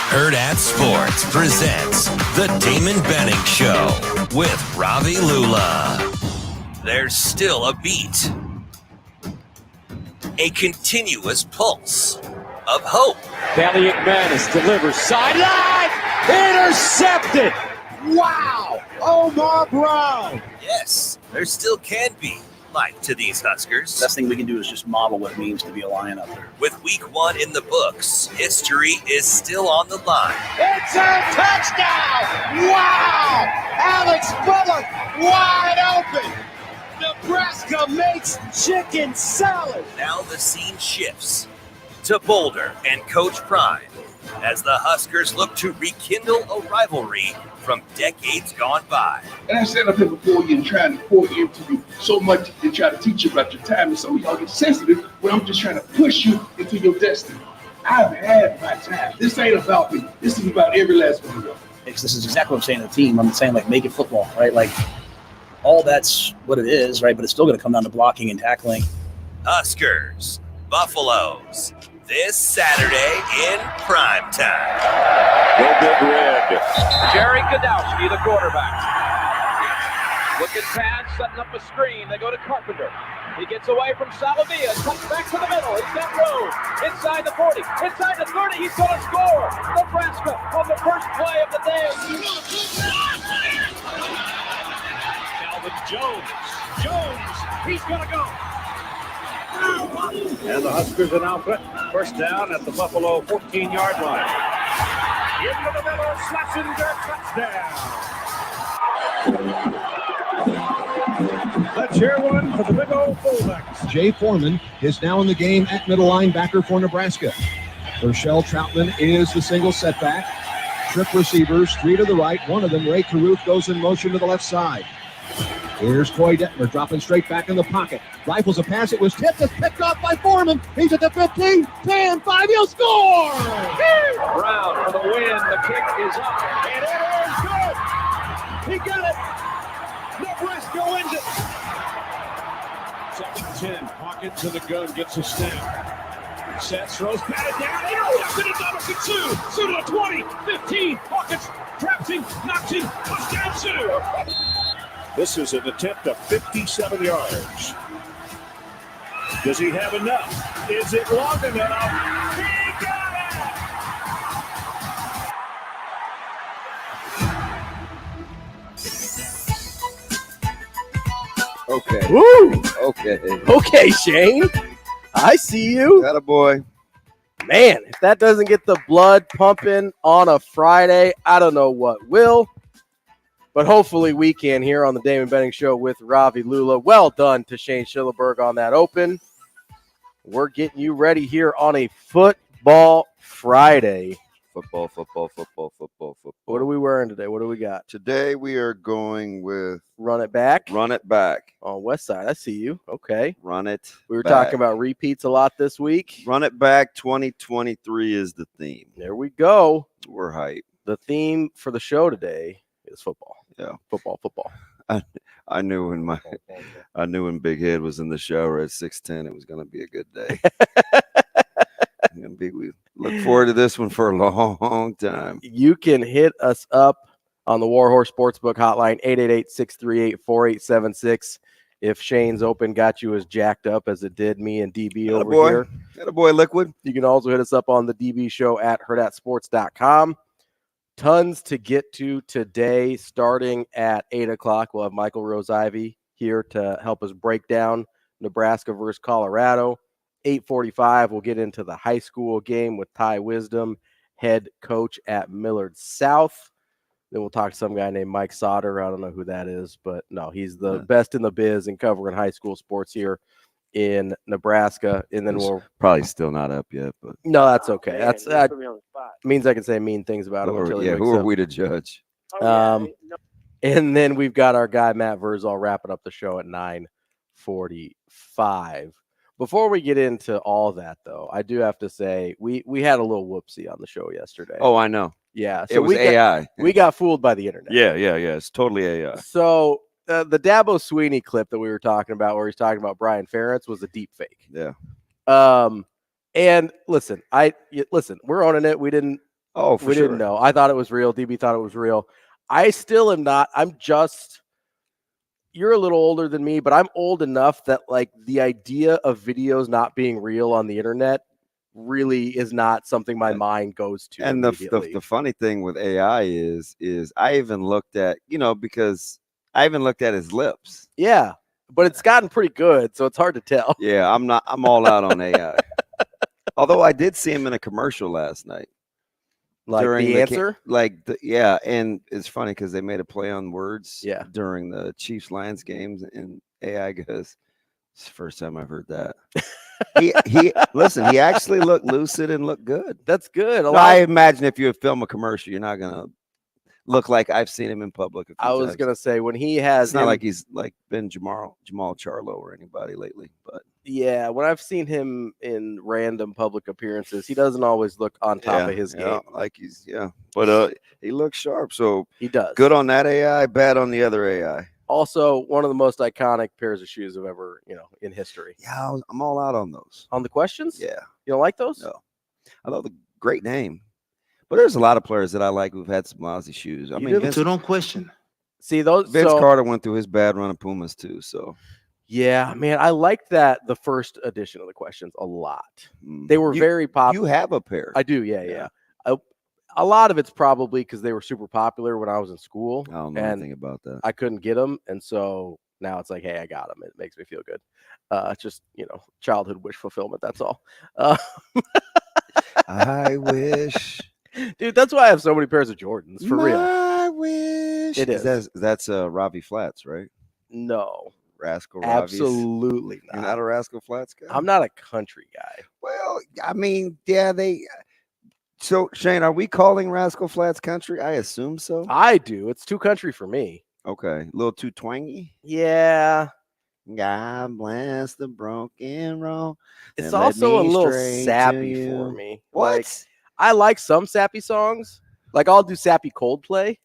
Hurrdat Sports presents the Damon Benning Show with Ravi Lulla. There's still a beat, a continuous pulse of hope. Valiant Menace delivers sideline, intercepted. Wow, Omar Brown. Yes, there still can be life to these Huskers. Best thing we can do is just model what it means to be a Lion up there. With week 1 in the books, history is still on the line. It's a touchdown! Wow! Alex Bullock wide open. Nebraska makes chicken salad. Now the scene shifts to Boulder and Coach Prime as the Huskers look to rekindle a rivalry from decades gone by. And I stand up here before you and trying to pour into you so much and try to teach you about your time. And some of y'all get sensitive when I'm just trying to push you into your destiny. I've had my time. This ain't about me. This is about every last one of y'all. This is exactly what I'm saying to the team. I'm saying, like, make it football, right? Like, all that's what it is, right? But it's still going to come down to blocking and tackling. Huskers, Buffaloes, this Saturday in prime time. Go Big Red. Jerry Godowski, the quarterback. Looking pass, setting up a screen. They go to Carpenter. He gets away from Salavia, comes back to the middle. He's got Rose inside the 40, inside the 30. He's going to score. Nebraska on the first play of the day. Calvin Jones, he's going to go. And the Huskers are now first down at the Buffalo 14-yard line. Into the middle, Schlesinger, touchdown. Let's hear one for the big old fullbacks. Jay Foreman is now in the game at middle linebacker for Nebraska. Rochelle Troutman is the single setback. Trip receivers, 3 to the right. One of them, Ray Caruth, goes in motion to the left side. Here's Coy Detmer dropping straight back in the pocket. Rifles a pass. It was tipped. It's picked off by Foreman. He's at the 15, 10, 5. He'll score! Brown for the win. The kick is up. And it is good. He got it. Nebraska wins it. 2nd 10. Pocket to the gun. Gets a snap. Sets. Throws. Batted down. Intercepted. It's out to 2. 2 to the 20. 15. Pockets. Traps him. Knocks him. Touchdown 2. This is an attempt of 57 yards. Does he have enough? Is it long enough? He got it! Okay. Woo! Okay. Okay, Shane. I see you. Attaboy. Man, if that doesn't get the blood pumping on a Friday, I don't know what will. But hopefully we can here on the Damon Benning Show with Ravi Lulla. Well done to Shane Schillerberg on that open. We're getting you ready here on a football Friday. Football. What are we wearing today? What do we got? Today we are going with Run it back. Run It Back. On West Side. I see you. Okay. Run It We were back. talking about repeats a lot this week. Run It Back 2023 is the theme. There we go. We're hype. The theme for the show today is football. Yeah. Football. I knew when Big Head was in the shower at 6'10", it was going to be a good day. We look forward to this one for a long time. You can hit us up on the Warhorse Sportsbook hotline, 888-638-4876. If Shane's Open got you as jacked up as it did me and DB over here. Attaboy, Liquid. You can also hit us up on the DB show at hurrdatsports.com. Tons to get to today, starting at 8 o'clock. We'll have Michael Rose-Ivey here to help us break down Nebraska versus Colorado. 8:45, we'll get into the high school game with Ty Wisdom, head coach at Millard South. Then we'll talk to some guy named Mike Sautter. I don't know who that is, but no, he's the best in the biz in covering high school sports here in Nebraska. And then we'll probably still not up yet, but no, that's okay. That means I can say mean things about him. Who are we to judge? And then we've got our guy Matt Verzal wrapping up the show at 9:45. Before we get into all that, though, I do have to say we had a little whoopsie on the show yesterday. Oh, I know. Yeah, so it was AI. We got fooled by the internet. Yeah. It's totally AI. So the Dabo Sweeney clip that we were talking about, where he's talking about Brian Ferentz, was a deep fake. Yeah. And listen, we're owning it. We didn't know. I thought it was real. DB thought it was real. I still am not. You're a little older than me, but I'm old enough that like the idea of videos not being real on the internet really is not something my mind goes to. And the funny thing with AI is I even looked at, because I even looked at his lips. Yeah, but it's gotten pretty good, so it's hard to tell. Yeah, I'm all out on AI. Although I did see him in a commercial last night. Like the answer? And it's funny because they made a play on words during the Chiefs-Lions games, and AI goes, it's the first time I've heard that. Listen, he actually looked lucid and looked good. That's good. I imagine if you film a commercial, you're not going to look like I've seen him in public. I was going to say, when he has... It's not like he's like been Jamal Charlo or anybody lately, but... Yeah, when I've seen him in random public appearances, he doesn't always look on top of his game. Like but he looks sharp. So he does. Good on that AI, bad on the other AI. Also, one of the most iconic pairs of shoes I've ever, in history. Yeah, I'm all out on those. On the questions? Yeah. You don't like those? No. I love the great name. But there's a lot of players that I like who've had some lousy shoes. So don't question. See, those Vince Carter went through his bad run of Pumas too, so. Yeah, man, I liked the first edition of the questions a lot. They were very popular. You have a pair. I do, yeah. A lot of it's probably because they were super popular when I was in school. I don't know anything about that. I couldn't get them, and so now it's like, hey, I got them. It makes me feel good. Just childhood wish fulfillment. That's all. I wish, dude. That's why I have so many pairs of Jordans for real. I wish it is. That's Ravi Flats, right? No. Rascal Ravi's. Absolutely not. You're not a Rascal Flats guy? I'm not a country guy. Well, I mean, so Shane, are we calling Rascal Flats country? I assume so. I do. It's too country for me. Okay. A little too twangy? Yeah. God bless the broken road. It's also a little sappy for me. What? Like, I like some sappy songs. Like I'll do sappy Coldplay.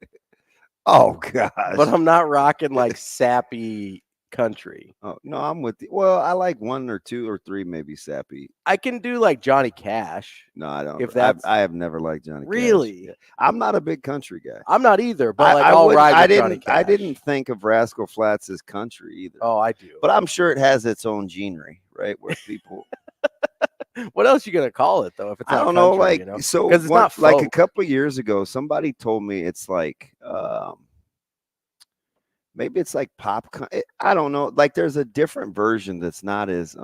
Oh gosh. But I'm not rocking like sappy country. Oh no, I'm with you. Well, I like 1 or 2 or 3 maybe sappy. I can do like Johnny Cash. No, I don't. If that's I have never liked Johnny Cash. Really? I'm not a big country guy. I'm not either, but like I'll ride with Johnny Cash. I didn't think of Rascal Flats as country either. Oh, I do. But I'm sure it has its own genre, right? Where people what else are you gonna call it though? If it's not I don't country, know, so because it's not folk. Like a couple of years ago, somebody told me it's like maybe it's like pop. I don't know. Like there's a different version that's not as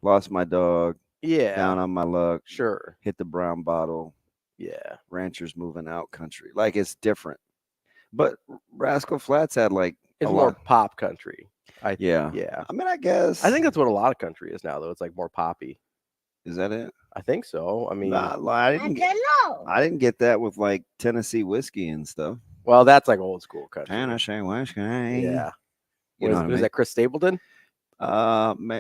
lost my dog. Yeah. Down on my luck. Sure. Hit the brown bottle. Yeah. Ranchers moving out country. Like it's different. But Rascal Flats had like it's more pop country. Yeah. I mean, I guess. I think that's what a lot of country is now, though. It's like more poppy. Is that it? I think so. I mean, I didn't get that with like Tennessee whiskey and stuff. Well, that's like old school country. Tennessee whiskey. Yeah. Was that Chris Stapleton?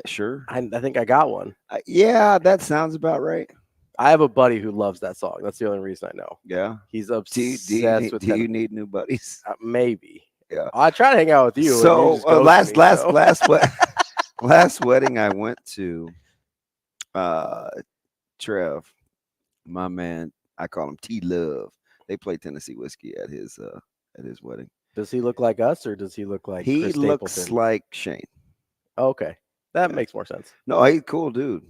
Sure. I think I got one. Yeah, that sounds about right. I have a buddy who loves that song. That's the only reason I know. Yeah. He's obsessed with Do you need new buddies? Maybe. Yeah. I try to hang out with you. So last wedding I went to, Trev, my man, I call him T Love. They play Tennessee whiskey at his wedding. Does he look like us or does he look like he Chris looks Stapleton? like Shane? Okay. That makes more sense. No, he's a cool dude.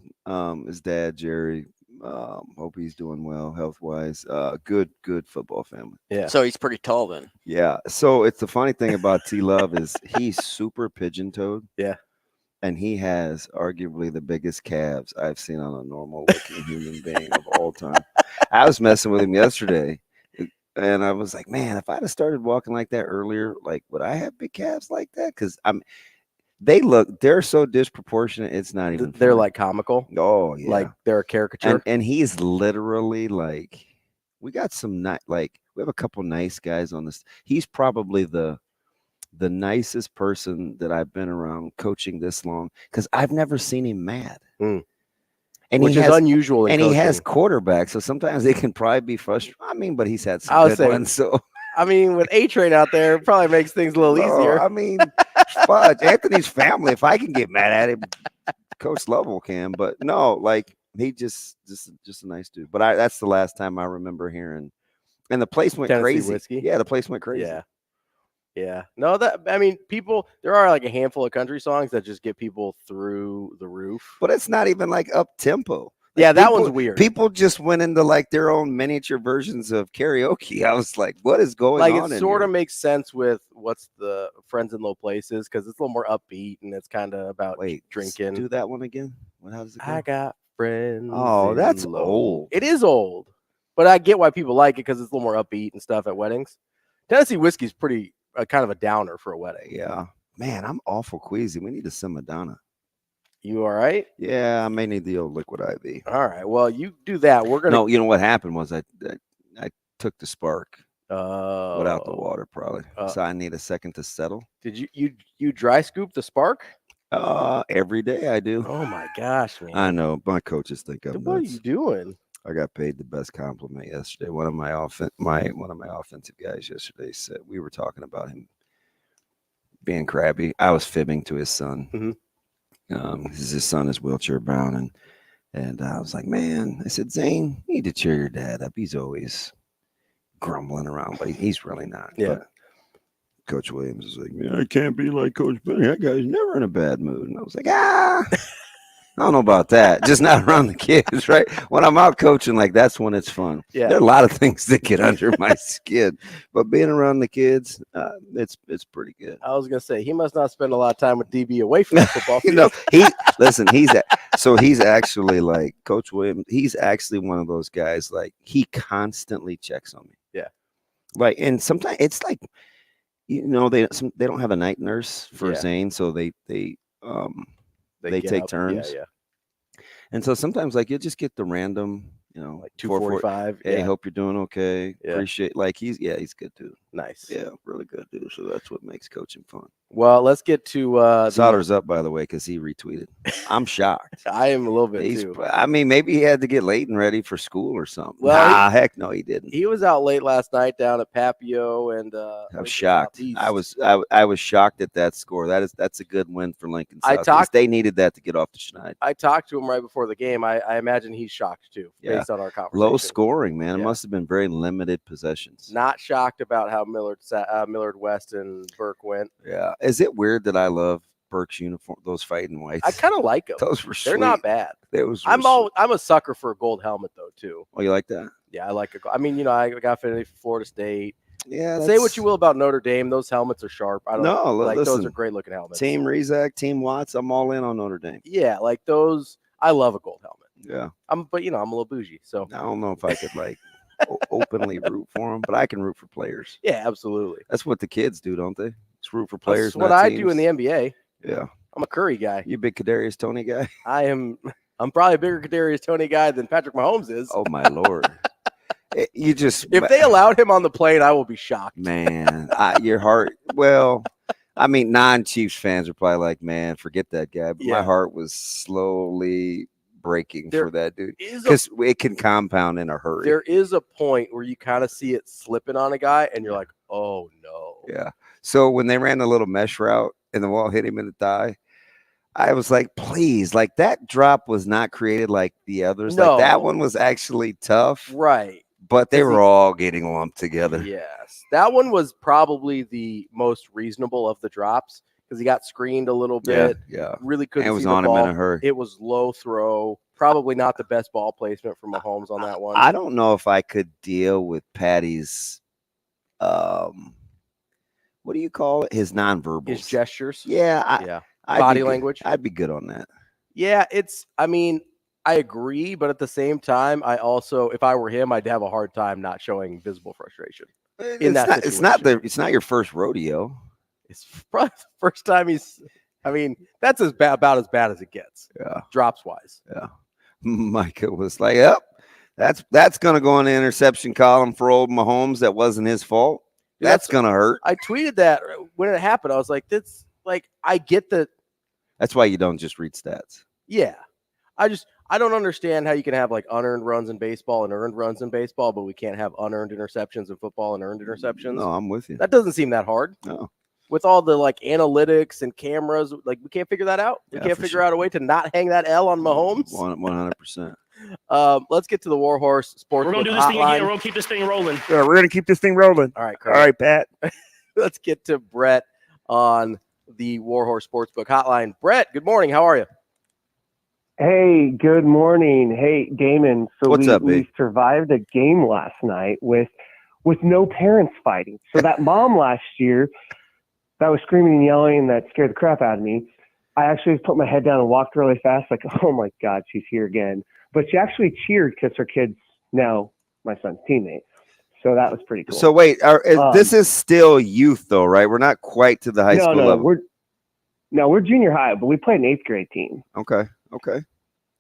His dad, Jerry, hope he's doing well health-wise. Good football family. Yeah. So he's pretty tall then. Yeah. So it's the funny thing about T Love is he's super pigeon-toed. Yeah. And he has arguably the biggest calves I've seen on a normal looking human being of all time. I was messing with him yesterday. And I was like, man, if I'd have started walking like that earlier, like, would I have big calves like that? Because they're so disproportionate. It's not even. They're funny. like comical. Oh yeah, like they're a caricature. And he's literally like, we got some we have a couple nice guys on this. He's probably the nicest person that I've been around coaching this long because I've never seen him mad. And which is unusual. And he has quarterbacks, so sometimes they can probably be frustrated. I mean, but he's had some good ones. So I mean, with A-Train out there, it probably makes things a little easier. I mean, fudge. Anthony's family. If I can get mad at him, Coach Lovell can, but no, like he just a nice dude. But that's the last time I remember hearing. And the place went Tennessee crazy. whiskey? Yeah, the place went crazy. Yeah. Yeah. No, there are like a handful of country songs that just get people through the roof. But it's not even like up tempo. Yeah, that one's weird. People just went into like their own miniature versions of karaoke. I was like, what is going on? Like it sort of makes sense with what's the Friends in Low Places because it's a little more upbeat and it's kind of about drinking. Do that one again. How does it go? I got friends. Oh, that's low. old. It is old, but I get why people like it because it's a little more upbeat and stuff at weddings. Tennessee whiskey is pretty kind of a downer for a wedding. Yeah, man, I'm awful queasy. We need to send Madonna. You all right? Yeah, I may need the old liquid IV. All right. Well, you do that. We're gonna. No, you know what happened was I took the spark without the Oh. water probably, so I need a second to settle. Did you dry scoop the spark? Every day I do. Oh my gosh, man! I know my coaches think I'm What are nuts. you doing? I got paid the best compliment yesterday. One of my offensive guys yesterday said we were talking about him being crabby. I was fibbing to his son. Mhm. His son is wheelchair bound, and I was like, man, I said, Zane, you need to cheer your dad up. He's always grumbling around, but he's really not. Yeah. But Coach Williams is like, man, I can't be like Coach Benning. That guy's never in a bad mood. And I was like, I don't know about that. Just not around the kids, right? When I'm out coaching, like that's when it's fun. Yeah. There are a lot of things that get under my skin, but being around the kids, it's pretty good. I was gonna say he must not spend a lot of time with DB away from the football field. He's actually like Coach Williams. He's actually one of those guys. Like he constantly checks on me. Yeah. Like, and sometimes it's like, they don't have a night nurse for Zane, so they take turns. Yeah. And so sometimes like you'll just get the random, like 245. Hey, hope you're doing okay. Yeah. Appreciate he's good dude. Nice. Yeah, really good dude. So that's what makes coaching fun. Well, let's get to Sauter's up, by the way, because he retweeted. I'm shocked. I am a little bit too. I mean, maybe he had to get Leighton ready for school or something. Well, heck no, he didn't. He was out late last night down at Papio, and I'm shocked. I was shocked at that score. That's a good win for Lincoln Southeast. They needed that to get off the schneid. I talked to him right before the game. I imagine he's shocked too, based on our conversation. Low scoring, man. It must have been very limited possessions. Not shocked about how Millard West and Burke went. Yeah. Is it weird that I love Burke's uniform, those fighting whites? I kind of like them. Those were sweet. They're not bad. I'm a sucker for a gold helmet though too. Oh, you like that? Yeah, I like it. I mean, I got affinity for Florida State. Yeah. Say what you will about Notre Dame, those helmets are sharp. Listen, those are great looking helmets. Team Rezac, Team Watts, I'm all in on Notre Dame. Yeah, like those. I love a gold helmet. Yeah. I'm a little bougie, so I don't know if I could openly root for them, but I can root for players. Yeah, absolutely. That's what the kids do, don't they? Just root for players. That's what I do in the NBA. Yeah. I'm a Curry guy. You a big Kadarius Toney guy? I'm probably a bigger Kadarius Toney guy than Patrick Mahomes is. Oh my Lord. If they allowed him on the plane, I will be shocked. Man, your heart. Well, I mean, non-Chiefs fans are probably like, man, forget that guy. But my heart was slowly breaking for that dude because it can compound in a hurry. There is a point where you kind of see it slipping on a guy, and you're like, oh no. Yeah. So when they ran the little mesh route and the ball hit him in the thigh, I was like, please, like that drop was not created like the others. No. Like that one was actually tough. Right. But they were all getting lumped together. Yes. That one was probably the most reasonable of the drops because he got screened a little bit. Yeah. Really couldn't see it was the on ball. him in a hurry. It was low throw. Probably not the best ball placement from Mahomes on that one. I don't know if I could deal with Patty's what do you call it? His nonverbals. His gestures. Yeah. Body language. I'd be good on that. Yeah, I agree, but at the same time, I also, if I were him, I'd have a hard time not showing visible frustration. It's not your first rodeo. It's probably the first time that's about as bad as it gets. Yeah. Drops wise. Yeah. Micah was like, yep, that's gonna go in the interception column for old Mahomes. That wasn't his fault. That's gonna hurt. I tweeted that when it happened. I was like, that's like, I get that. That's why you don't just read stats. Yeah. I don't understand how you can have like unearned runs in baseball and earned runs in baseball, but we can't have unearned interceptions in football and earned interceptions. No, I'm with you. That doesn't seem that hard. No. with all the like analytics and cameras, like we can't figure that out. We can't figure out a way to not hang that L on Mahomes. 100%. Let's get to the Warhorse Sports. We're going to do this thing again. We're going to keep this thing rolling. Yeah, we're going to keep this thing rolling. All right, All right, Pat. Let's get to Brett on the Warhorse Sportsbook Hotline. Brett, good morning. How are you? Hey, good morning. Hey, Damon. So What's up, we B? survived a game last night with no parents fighting. So that mom last year that was screaming and yelling that scared the crap out of me, I actually put my head down and walked really fast, like, oh my God, she's here again. But she actually cheered because her kid's now my son's teammate. So that was pretty cool. So wait, this is still youth though, right? We're not quite to the high school level. We're junior high, but we played an 8th grade team. Okay. All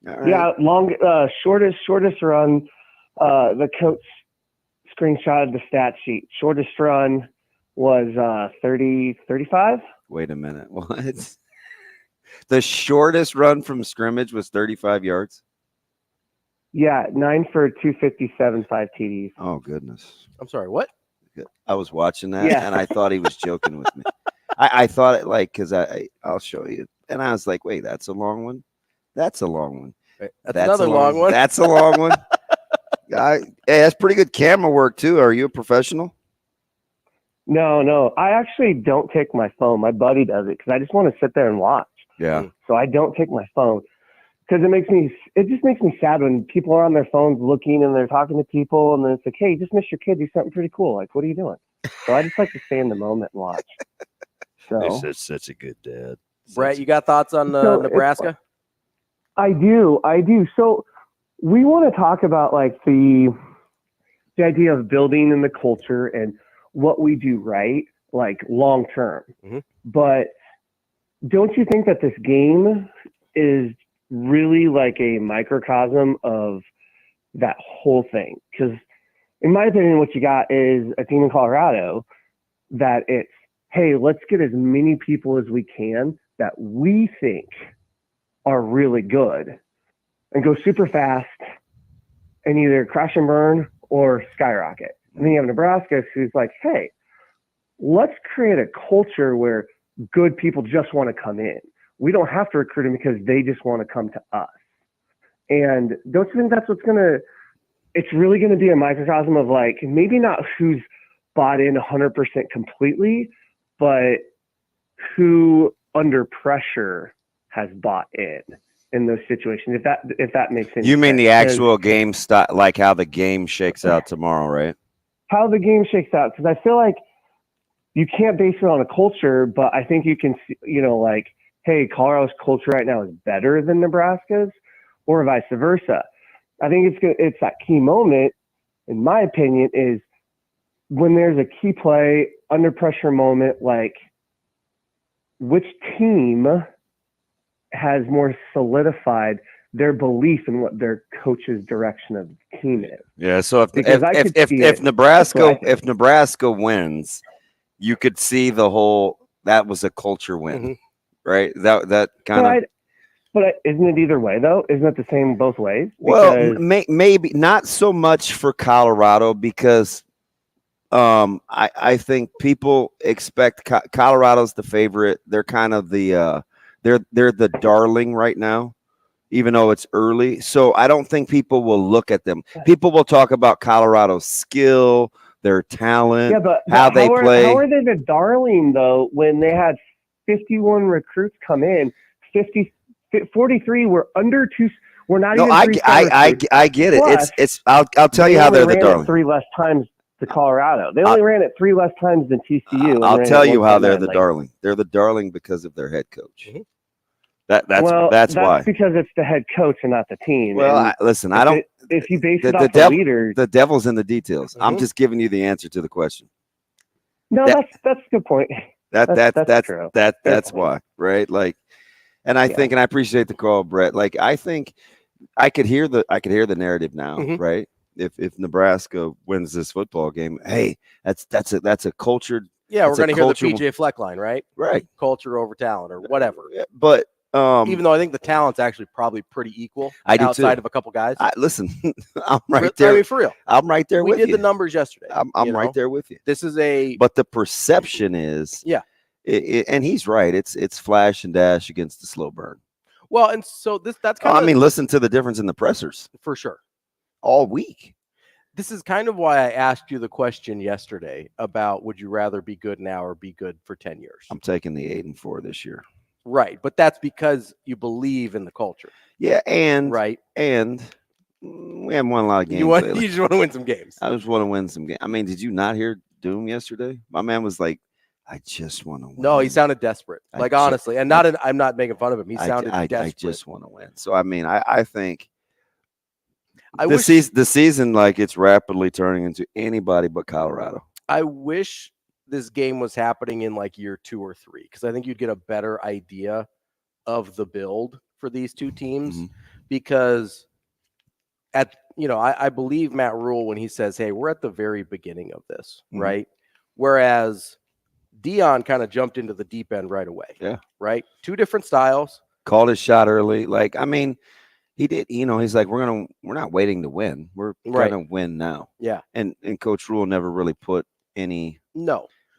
right. Yeah, shortest run. The coach screenshotted the stat sheet. Shortest run was 35. Wait a minute. What? The shortest run from scrimmage was 35 yards? Yeah, 9 for 257, 5 TDs. Oh, goodness. I'm sorry, what? I was watching that, and I thought he was joking with me. I thought it like, because I'll show you. And I was like, wait, that's a long one? That's a long one. That's another long one. That's a long one. Hey, that's pretty good camera work, too. Are you a professional? No. I actually don't take my phone. My buddy does it because I just want to sit there and watch. Yeah. So I don't take my phone because it just makes me sad when people are on their phones looking and they're talking to people and then it's like, hey, you just missed your kid do something pretty cool. Like, what are you doing? So I just like to stay in the moment and watch. So That's such a good dad. Brett, you got thoughts on Nebraska? I do. So we want to talk about like the idea of building in the culture and what we do right, like long term. Mm-hmm. But don't you think that this game is really like a microcosm of that whole thing? Because in my opinion, what you got is a team in Colorado that it's, hey, let's get as many people as we can that we think are really good and go super fast and either crash and burn or skyrocket. And then you have Nebraska who's like, hey, let's create a culture where good people just want to come in. We don't have to recruit them because they just want to come to us. And don't you think that's it's really going to be a microcosm of like, maybe not who's bought in 100% completely, but who under pressure has bought in those situations. If that makes sense. You mean the actual game style, like how the game shakes out tomorrow, right? How the game shakes out. Because I feel like you can't base it on a culture, but I think you can, like, hey, Colorado's culture right now is better than Nebraska's, or vice versa. I think it's that key moment, in my opinion, is when there's a key play, under pressure moment, like which team has more solidified their belief in what their coach's direction of the team is. Yeah. So if Nebraska wins, you could see that was a culture win, right? That kind of. But isn't it either way though? Isn't it the same both ways? Well, maybe not so much for Colorado because I think people expect Colorado's the favorite. They're kind of the they're the darling right now, even though it's early. So I don't think people will look at them. People will talk about Colorado's skill, their talent, how they play. How are they the darling though when they had 51 recruits come in? 43 were under two. We're not even. I get it. Plus, it's. I'll tell you how they're the darling. 3 less times to Colorado. They only ran it 3 less times than TCU. I'll tell you how they're the darling. They're the darling because of their head coach. Mm-hmm. That's why. Because it's the head coach and not the team. Well, listen, I don't. If you base it off the leaders, the devil's in the details. I'm just giving you the answer to the question. No, that's a good point. That's true. That's why, right? Like, and I think, and I appreciate the call, Brett. Like, I think I could hear the narrative now, right? If Nebraska wins this football game, hey, that's a cultured. Yeah, we're going to hear the PJ Fleck line, right? Right. Culture over talent or whatever. But even though I think the talent's actually probably pretty equal outside of a couple guys. Listen, I'm right there. I mean, for real. I'm right there with you. We did the numbers yesterday. I'm right there with you. This is but the perception is And he's right. It's flash and dash against the slow burn. Well, and so that's kind of. I mean, listen to the difference in the pressers for sure all week. This is kind of why I asked you the question yesterday about would you rather be good now or be good for 10 years? I'm taking the 8-4 this year. Right, but that's because you believe in the culture. Yeah, and we haven't won a lot of games. You just want to win some games. I just want to win some games. I mean, did you not hear Doom yesterday? My man was like, I just want to win. No, he sounded desperate. Honestly, and I'm not making fun of him. He sounded desperate. I just want to win. So I mean, I think the season like it's rapidly turning into anybody but Colorado. I wish this game was happening in like year 2 or 3 because I think you'd get a better idea of the build for these two teams because I believe Matt Rhule when he says, hey, we're at the very beginning of this, right? Whereas Dion kind of jumped into the deep end right away. Yeah. Right. 2 different styles. Called his shot early. Like, I mean, he did, he's like, we're not waiting to win. We're going to win now. Yeah. And Coach Rhule never really put any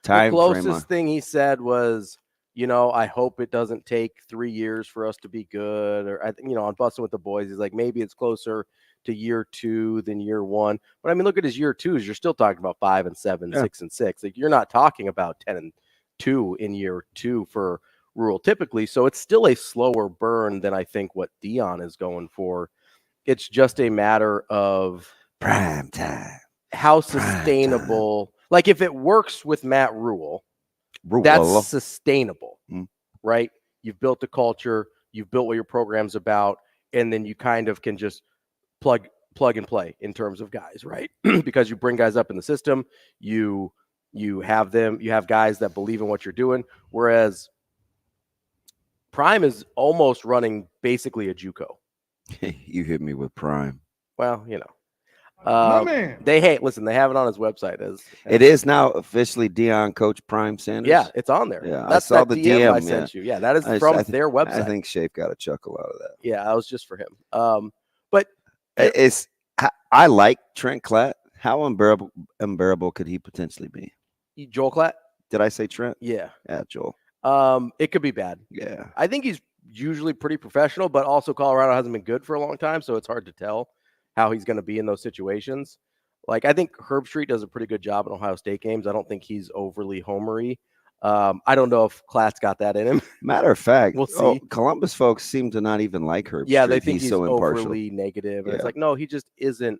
time. The closest thing he said was, I hope it doesn't take 3 years for us to be good. Or I think, on Busting with the Boys, he's like, maybe it's closer to year 2 than year 1. But I mean, look at his year 2s. You're still talking about 5-7, 6-6. Like you're not talking about 10-2 in year 2 for Rhule typically. So it's still a slower burn than I think what Dion is going for. It's just a matter of prime time. How sustainable. Like if it works with Matt Rhule, that's sustainable, right? You've built a culture, you've built what your program's about, and then you kind of can just plug and play in terms of guys, right? Because you bring guys up in the system, you have guys that believe in what you're doing, whereas Prime is almost running basically a JUCO. You hit me with Prime. Well, My man. They have it on his website as it is now officially Dion Coach Prime Sanders. Yeah, it's on there. Yeah, that's I saw that the DM I sent you. Yeah, that is from their website. I think Shape got a chuckle out of that. Yeah, that was just for him. But I like Trent Klatt. How unbearable could he potentially be? Joel Klatt? Did I say Trent? Yeah. Yeah, Joel. It could be bad. Yeah. I think he's usually pretty professional, but also Colorado hasn't been good for a long time, so it's hard to tell how he's going to be in those situations. Like, I think Herb Street does a pretty good job in Ohio State games. I don't think he's overly homery. I don't know if Klatt's got that in him. Matter of fact, we'll see. Columbus folks seem to not even like Herb Street. Yeah, they think he's so impartial. Overly negative. And it's like, no, he just isn't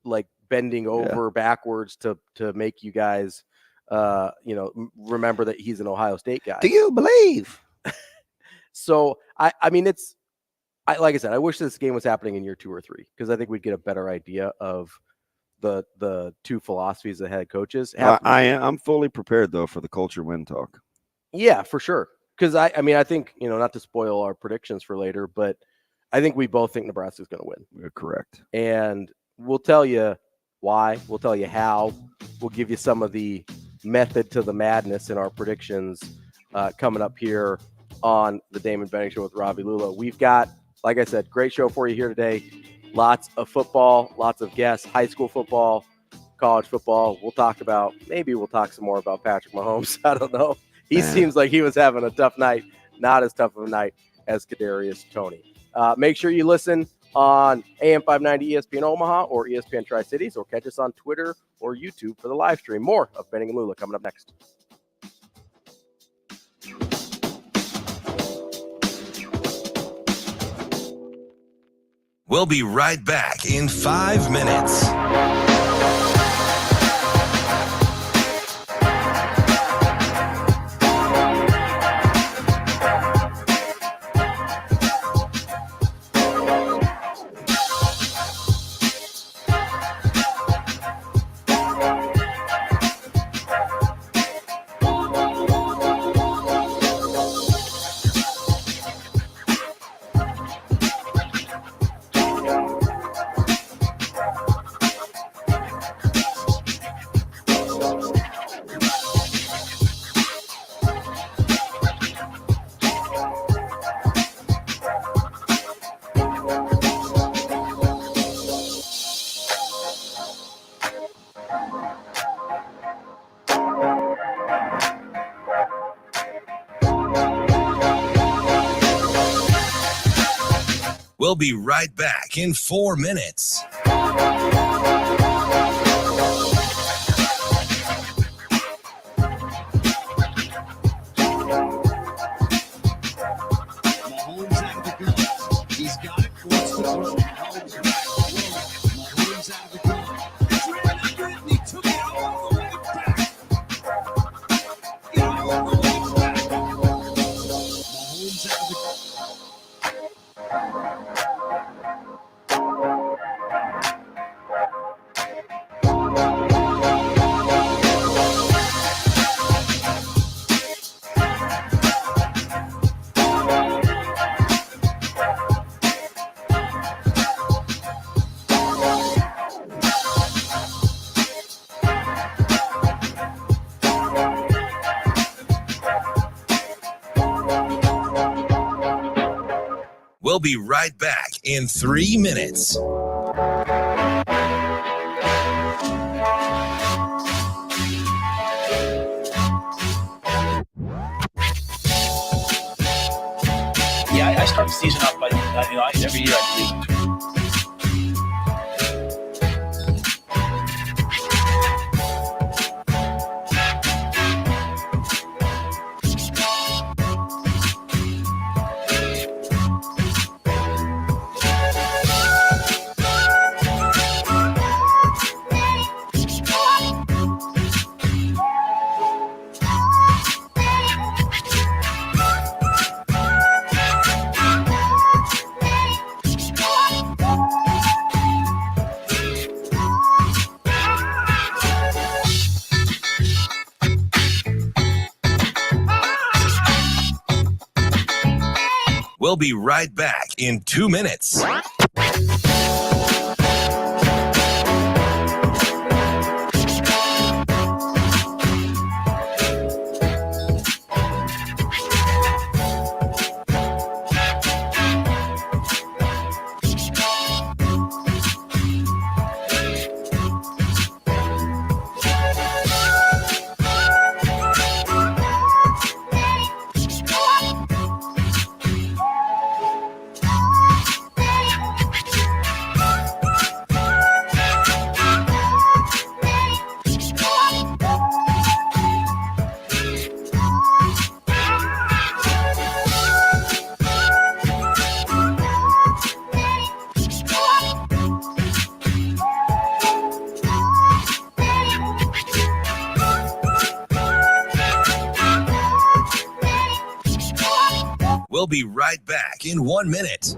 like bending over backwards to make you guys remember that he's an Ohio State guy. Do you believe? So I mean, like I said, I wish this game was happening in year 2 or 3 because I think we'd get a better idea of the 2 philosophies that head coaches have. I'm fully prepared though for the culture win talk. Yeah, for sure. Because I think not to spoil our predictions for later, but I think we both think Nebraska's going to win. You're correct, and we'll tell you why. We'll tell you how. We'll give you some of the method to the madness in our predictions coming up here on the Damon Benning Show with Ravi Lulla. We've got, like I said, great show for you here today. Lots of football, lots of guests, high school football, college football. We'll talk some more about Patrick Mahomes. I don't know. He seems like he was having a tough night. Not as tough of a night as Kadarius Toney. Make sure you listen on AM 590 ESPN Omaha or ESPN Tri-Cities, or catch us on Twitter or YouTube for the live stream. More of Benning and Lulla coming up next. We'll be right back in 5 minutes. We'll be right back in 4 minutes. Mahomes out of the gun. He's got it. Wants to throw. Mahomes out of the gun. He's ran under it and he took it all the way back. All the way back. Mahomes out of the gun. We'll be right back in 3 minutes. Yeah, I start the season off by every year I believe. We'll be right back in 2 minutes. We'll be right back in 1 minute.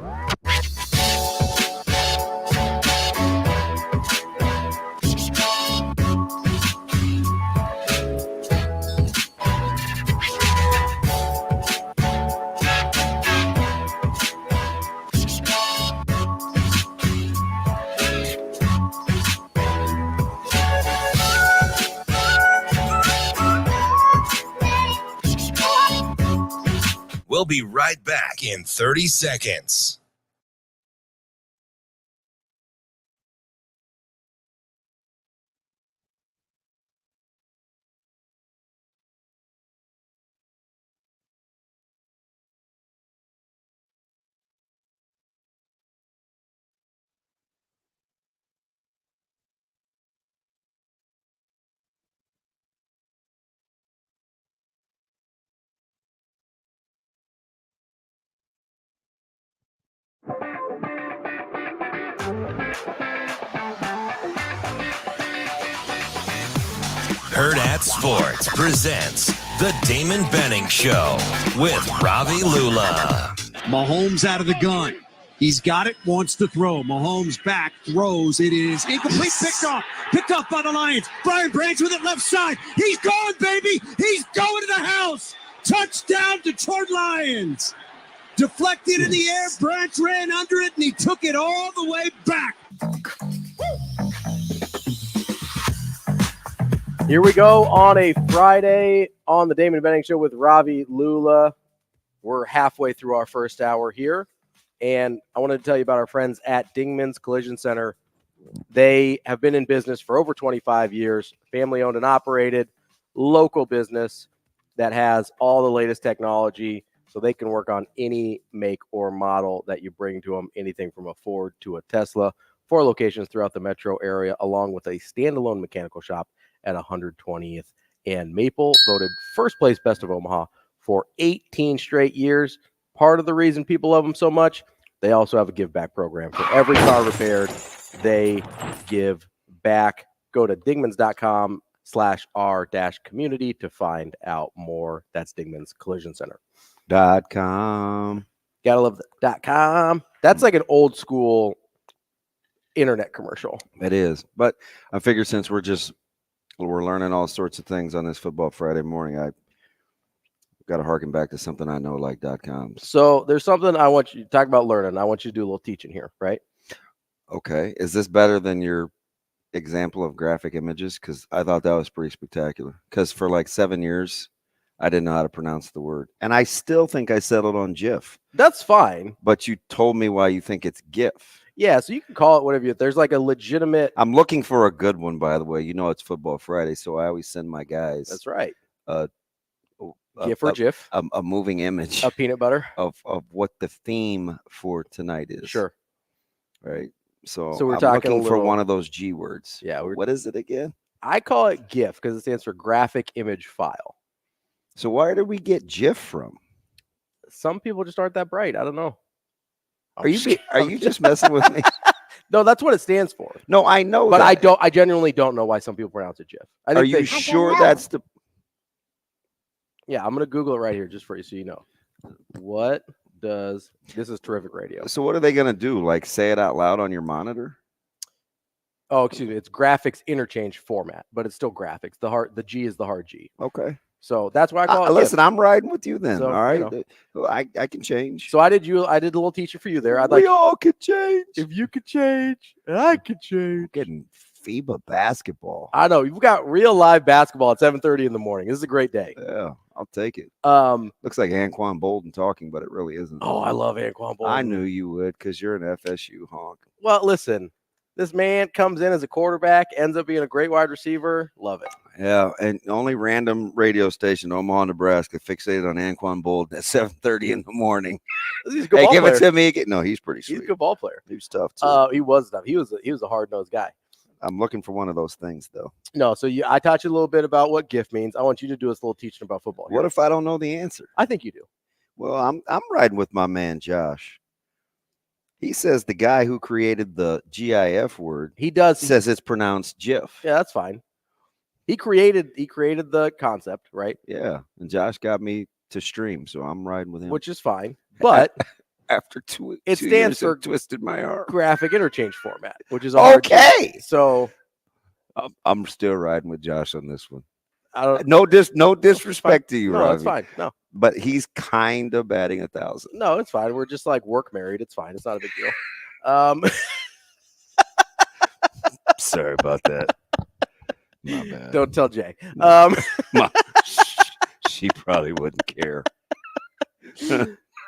We'll be right back in 30 seconds. Hurrdat Sports presents the Damon Benning Show with Ravi Lulla. Mahomes out of the gun. He's got it, wants to throw. Mahomes back, throws. It is incomplete. Picked off by the Lions. Brian Branch with it left side. He's going, baby. He's going to the house. Touchdown, Detroit Lions. Deflected in the air. Branch ran under it, and he took it all the way back. Here we go on a Friday on the Damon Benning Show with Ravi Lulla. We're halfway through our first hour here, and I wanted to tell you about our friends at Dingman's Collision Center. They have been in business for over 25 years, family-owned and operated, local business that has all the latest technology So they can work on any make or model that you bring to them, anything from a Ford to a Tesla. 4 locations throughout the metro area, along with a standalone mechanical shop at 120th and Maple, voted first place Best of Omaha for 18 straight years. Part of the reason people love them so much, they also have a give back program. For every car repaired, they give back. Go to dingmans.com/r-community to find out more. That's Dingman's Collision Center. .com. Gotta love the .com. That's like an old school internet commercial. It is. But I figure since we're learning all sorts of things on this Football Friday morning, I got to harken back to something I know, like .com. So there's something I want you to talk about learning. I want you to do a little teaching here, right? Okay. Is this better than your example of graphic images? Because I thought that was pretty spectacular. Because for like 7 years, I didn't know how to pronounce the word. And I still think I settled on GIF. That's fine. But you told me why you think it's GIF. Yeah, so you can call it whatever there's like a legitimate. I'm looking for a good one, by the way. You know it's Football Friday, so I always send my guys. That's right. GIF or GIF. A moving image. A peanut butter. Of what the theme for tonight is. Sure. Right. So we're I'm talking looking for one of those G words. Yeah. What is it again? I call it GIF because it stands for graphic image file. So where did we get GIF from? Some people just aren't that bright. I don't know. Are you just messing with me? No, that's what it stands for. No, I know, but that. I genuinely don't know why some people pronounce it GIF. Are you sure that's the? Yeah, I'm gonna Google it right here just for you, so you know. What does this is terrific radio? So what are they gonna do? Like say it out loud on your monitor? Oh, excuse me. It's graphics interchange format, but it's still graphics. The G is the hard G. Okay. So that's why I call it. Listen, I'm riding with you then. So, all right. You know. I can change. So I did a little teaching for you there. We all could change. If you could change, I could change. Getting FIBA basketball. I know. You've got real live basketball at 7:30 in the morning. This is a great day. Yeah, I'll take it. Looks like Anquan Bolden talking, but it really isn't. Oh, I love Anquan Bolden. I knew you would because you're an FSU honk. Well, listen. This man comes in as a quarterback, ends up being a great wide receiver. Love it. Yeah, and only random radio station, Omaha, Nebraska, fixated on Anquan Bolden at 7:30 in the morning. He's a good ball give player. It to me. No, he's pretty sweet. He's a good ball player. He was tough too. He was tough. He was a hard-nosed guy. I'm looking for one of those things, though. No, so I taught you a little bit about what GIF means. I want you to do us a little teaching about football. What if I don't know the answer? I think you do. Well, I'm riding with my man Josh. He says the guy who created the GIF word. Says it's pronounced GIF. Yeah, that's fine. He created the concept, right? Yeah, and Josh got me to stream, so I'm riding with him, which is fine. But after two stands years, for twisted my arm. Graphic interchange format, which is okay. So I'm still riding with Josh on this one. I don't. No disrespect to you, no, Ravi. it's fine. No, but he's kind of batting 1,000. No, it's fine. We're just like work married. It's fine. It's not a big deal. Sorry about that. My bad. Don't tell Jay. She probably wouldn't care.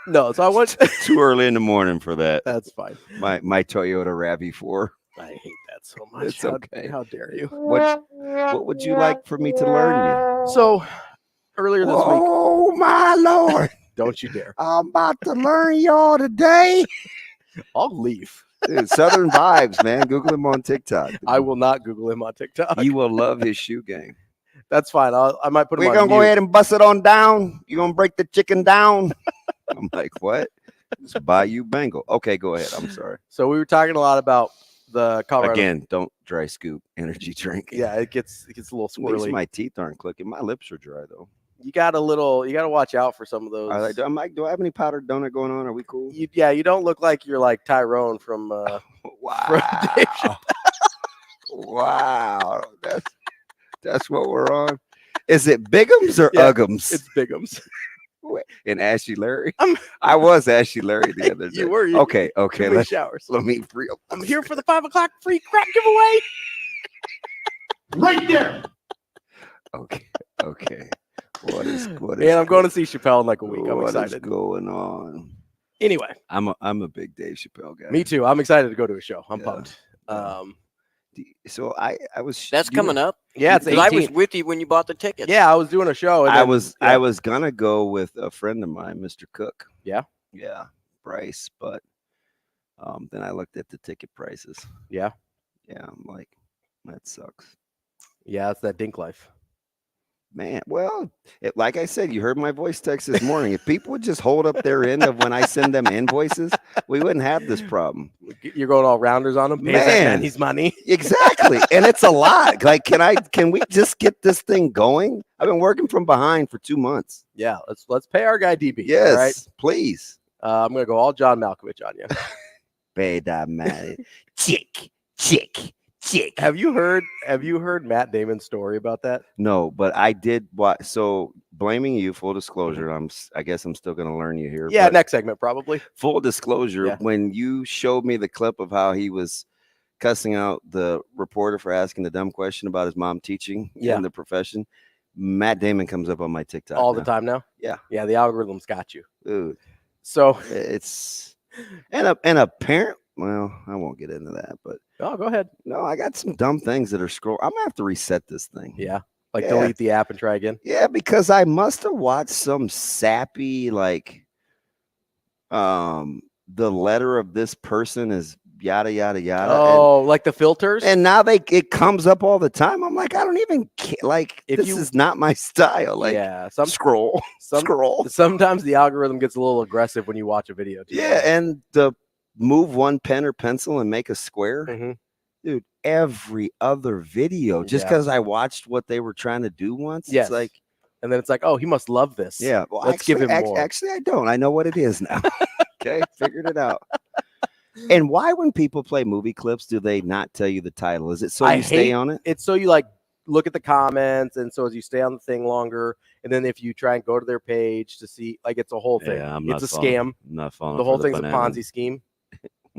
No, so I want too early in the morning for that. That's fine. My Toyota RAV4. I hate that so much. It's okay. How dare you? What would you like for me to learn you? So earlier this week. Oh my Lord! Don't you dare! I'm about to learn y'all today. I'll leave. Dude, Southern vibes, man. Google him on TikTok. I will not Google him on TikTok. You will love his shoe game. That's fine. I might put him on We're gonna go mute. ahead and bust it on down. You're gonna break the chicken down. I'm like, what? It's Bayou Bengal. Okay, go ahead. I'm sorry. So we were talking a lot about the Colorado. Again, don't dry scoop energy drink. Yeah, it gets a little At least swirly. my teeth aren't clicking. My lips are dry though. You got to watch out for some of those. Do I have any powdered donut going on? Are we cool? You don't look like you're like Tyrone from wow. from Dave Chappelle. Wow. That's what we're on. Is it Bigums or Uggums? It's Bigums. And Ashy Larry? I was Ashy Larry the other day. You were. Okay. Showers. Let me free up. I'm here for the 5 o'clock free crap giveaway. Right there. Okay. What is Man, I'm going to see Chappelle in like a week. I'm excited. What is going on? Anyway, I'm a big Dave Chappelle guy. me too. I'm excited to go to a show. I'm pumped. So I was. That's coming up Yeah, it's 18. I was with you when you bought the tickets. Yeah, I was doing a show. And I was gonna go with a friend of mine, Mr. Cook. Yeah, Bryce, but then I looked at the ticket prices. Yeah, I'm like, that sucks. Yeah, it's that dink life. Man, well, like I said, you heard my voice text this morning. If people would just hold up their end of when I send them invoices, we wouldn't have this problem. You're going all rounders on him. Man, he's money. Exactly, and it's a lot. Like, can we just get this thing going? I've been working from behind for 2 months. Yeah, let's pay our guy DB. Yes, all right? Please. I'm gonna go all John Malkovich on you. Pay that man. Chick. Have you heard Matt Damon's story about that? No, but I did watch. So blaming you, full disclosure, I guess I'm still going to learn you here. Yeah, next segment probably. Full disclosure, when you showed me the clip of how he was cussing out the reporter for asking the dumb question about his mom teaching in the profession, Matt Damon comes up on my TikTok all the time now. Yeah, the algorithm's got you, dude. So it's and a parent. Well, I won't get into that, but go ahead. No, I got some dumb things that are scroll. I'm gonna have to reset this thing. Yeah, delete the app and try again. Yeah, because I must have watched some sappy the letter of this person is yada yada yada. Oh, like the filters. And now it comes up all the time. I'm like, I don't even care. Like, this is not my style. Like, scroll. Sometimes the algorithm gets a little aggressive when you watch a video. Yeah, and the move one pen or pencil and make a square. Dude, every other video, just because I watched what they were trying to do once, it's like, and then it's like, oh, he must love this. Yeah, well, let's give him more. Actually, I don't. I know what it is now. Okay, figured it out. And why, when people play movie clips, do they not tell you the title? Is it so you stay on it? It's so you look at the comments, and so as you stay on the thing longer, and then if you try and go to their page to see, it's a whole thing. Yeah, it's a scam. I'm not following the whole thing's a Ponzi scheme.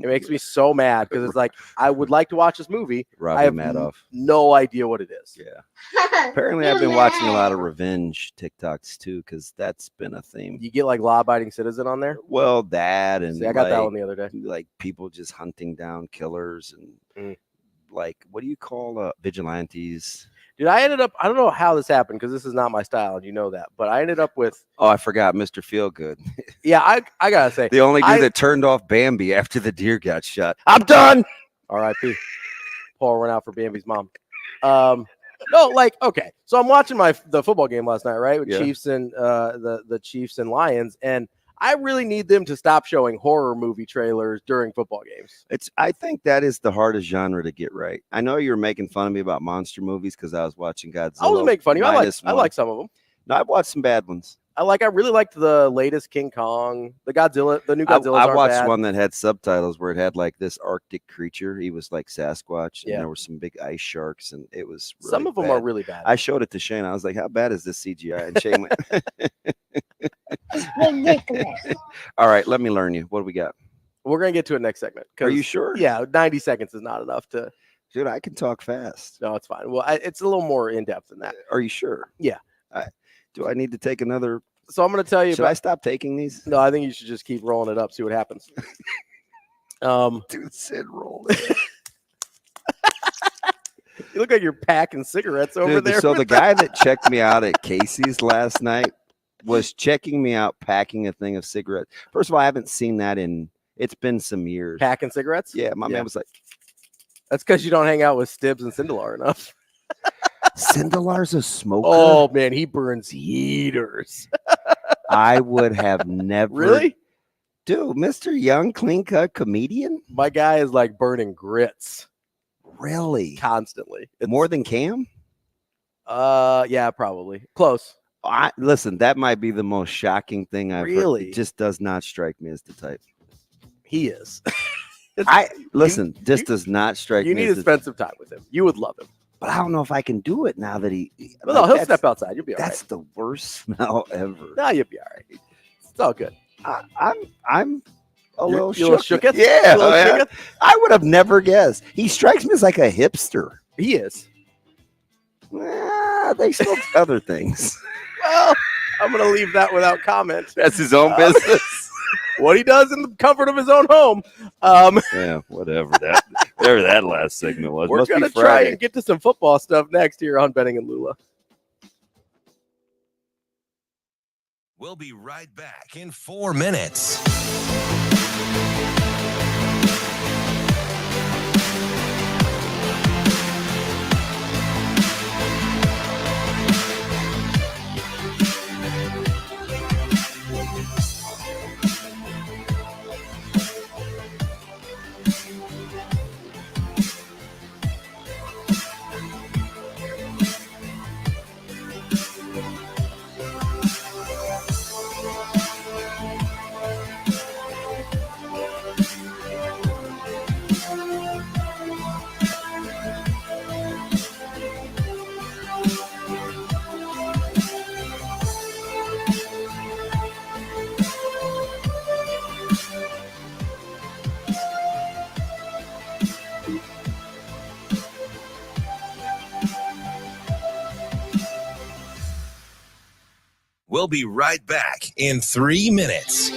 It makes me so mad because it's like, I would like to watch this movie. I have no idea what it is. Yeah. Apparently, I've been watching a lot of revenge TikToks too, because that's been a theme. You get law-abiding citizen on there. Well, that and I got that one the other day. Like people just hunting down killers and what do you call vigilantes? Dude, I don't know how this happened because this is not my style, and you know that, but I ended up with. Oh, I forgot Mr. Feelgood. Yeah, I gotta say. The only dude that turned off Bambi after the deer got shot. I'm done. R.I.P. Paul went out for Bambi's mom. No, okay. So I'm watching the football game last night, right? With Chiefs and the Chiefs and Lions, and I really need them to stop showing horror movie trailers during football games. I think that is the hardest genre to get right. I know you were making fun of me about monster movies because I was watching Godzilla. I wasn't making fun of you. I like some of them. No, I've watched some bad ones. I really liked the latest King Kong, the new Godzilla. I watched one that had subtitles where it had this Arctic creature. He was like Sasquatch, and there were some big ice sharks, and it was really some of them are really bad. I showed it to Shane. I was like, "How bad is this CGI?" And Shane went, "All right, let me learn you. What do we got?" We're gonna get to it next segment. Are you sure? Yeah, 90 seconds is not enough to. Dude, I can talk fast. No, it's fine. Well, it's a little more in depth than that. Are you sure? Yeah. Do I need to take another? So I'm going to tell you. Should I stop taking these? No, I think you should just keep rolling it up. See what happens. Dude, Sid rolled it. You look like you're packing cigarettes over there. So the guy that checked me out at Casey's last night was checking me out packing a thing of cigarettes. First of all, I haven't seen that it's been some years. Packing cigarettes? Yeah, my man was like. That's because you don't hang out with Stibbs and Sindelar enough. Sindelar's a smoker. Oh man, he burns heaters. I would have never. Really? Dude, Mr. Young, clean cut comedian? My guy is like burning grits. Really? Constantly. More than Cam? Yeah, probably. Close. Listen, that might be the most shocking thing I've heard. It just does not strike me as the type. He is. This does not strike me. You need to spend some time with him. You would love him. But I don't know if I can do it now that Well, he'll step outside. You'll be all right. That's the worst smell ever. No, you'll be all right. It's all good. I'm a little shook. Yeah, I would have never guessed. He strikes me as like a hipster. He is. They still do other things. Well, I'm going to leave that without comment. That's his own business. What he does in the comfort of his own home. Yeah, whatever that. Whatever that last segment was. We're going to try and get to some football stuff next here on Benning and Lulla. We'll be right back in 4 minutes. We'll be right back in 3 minutes.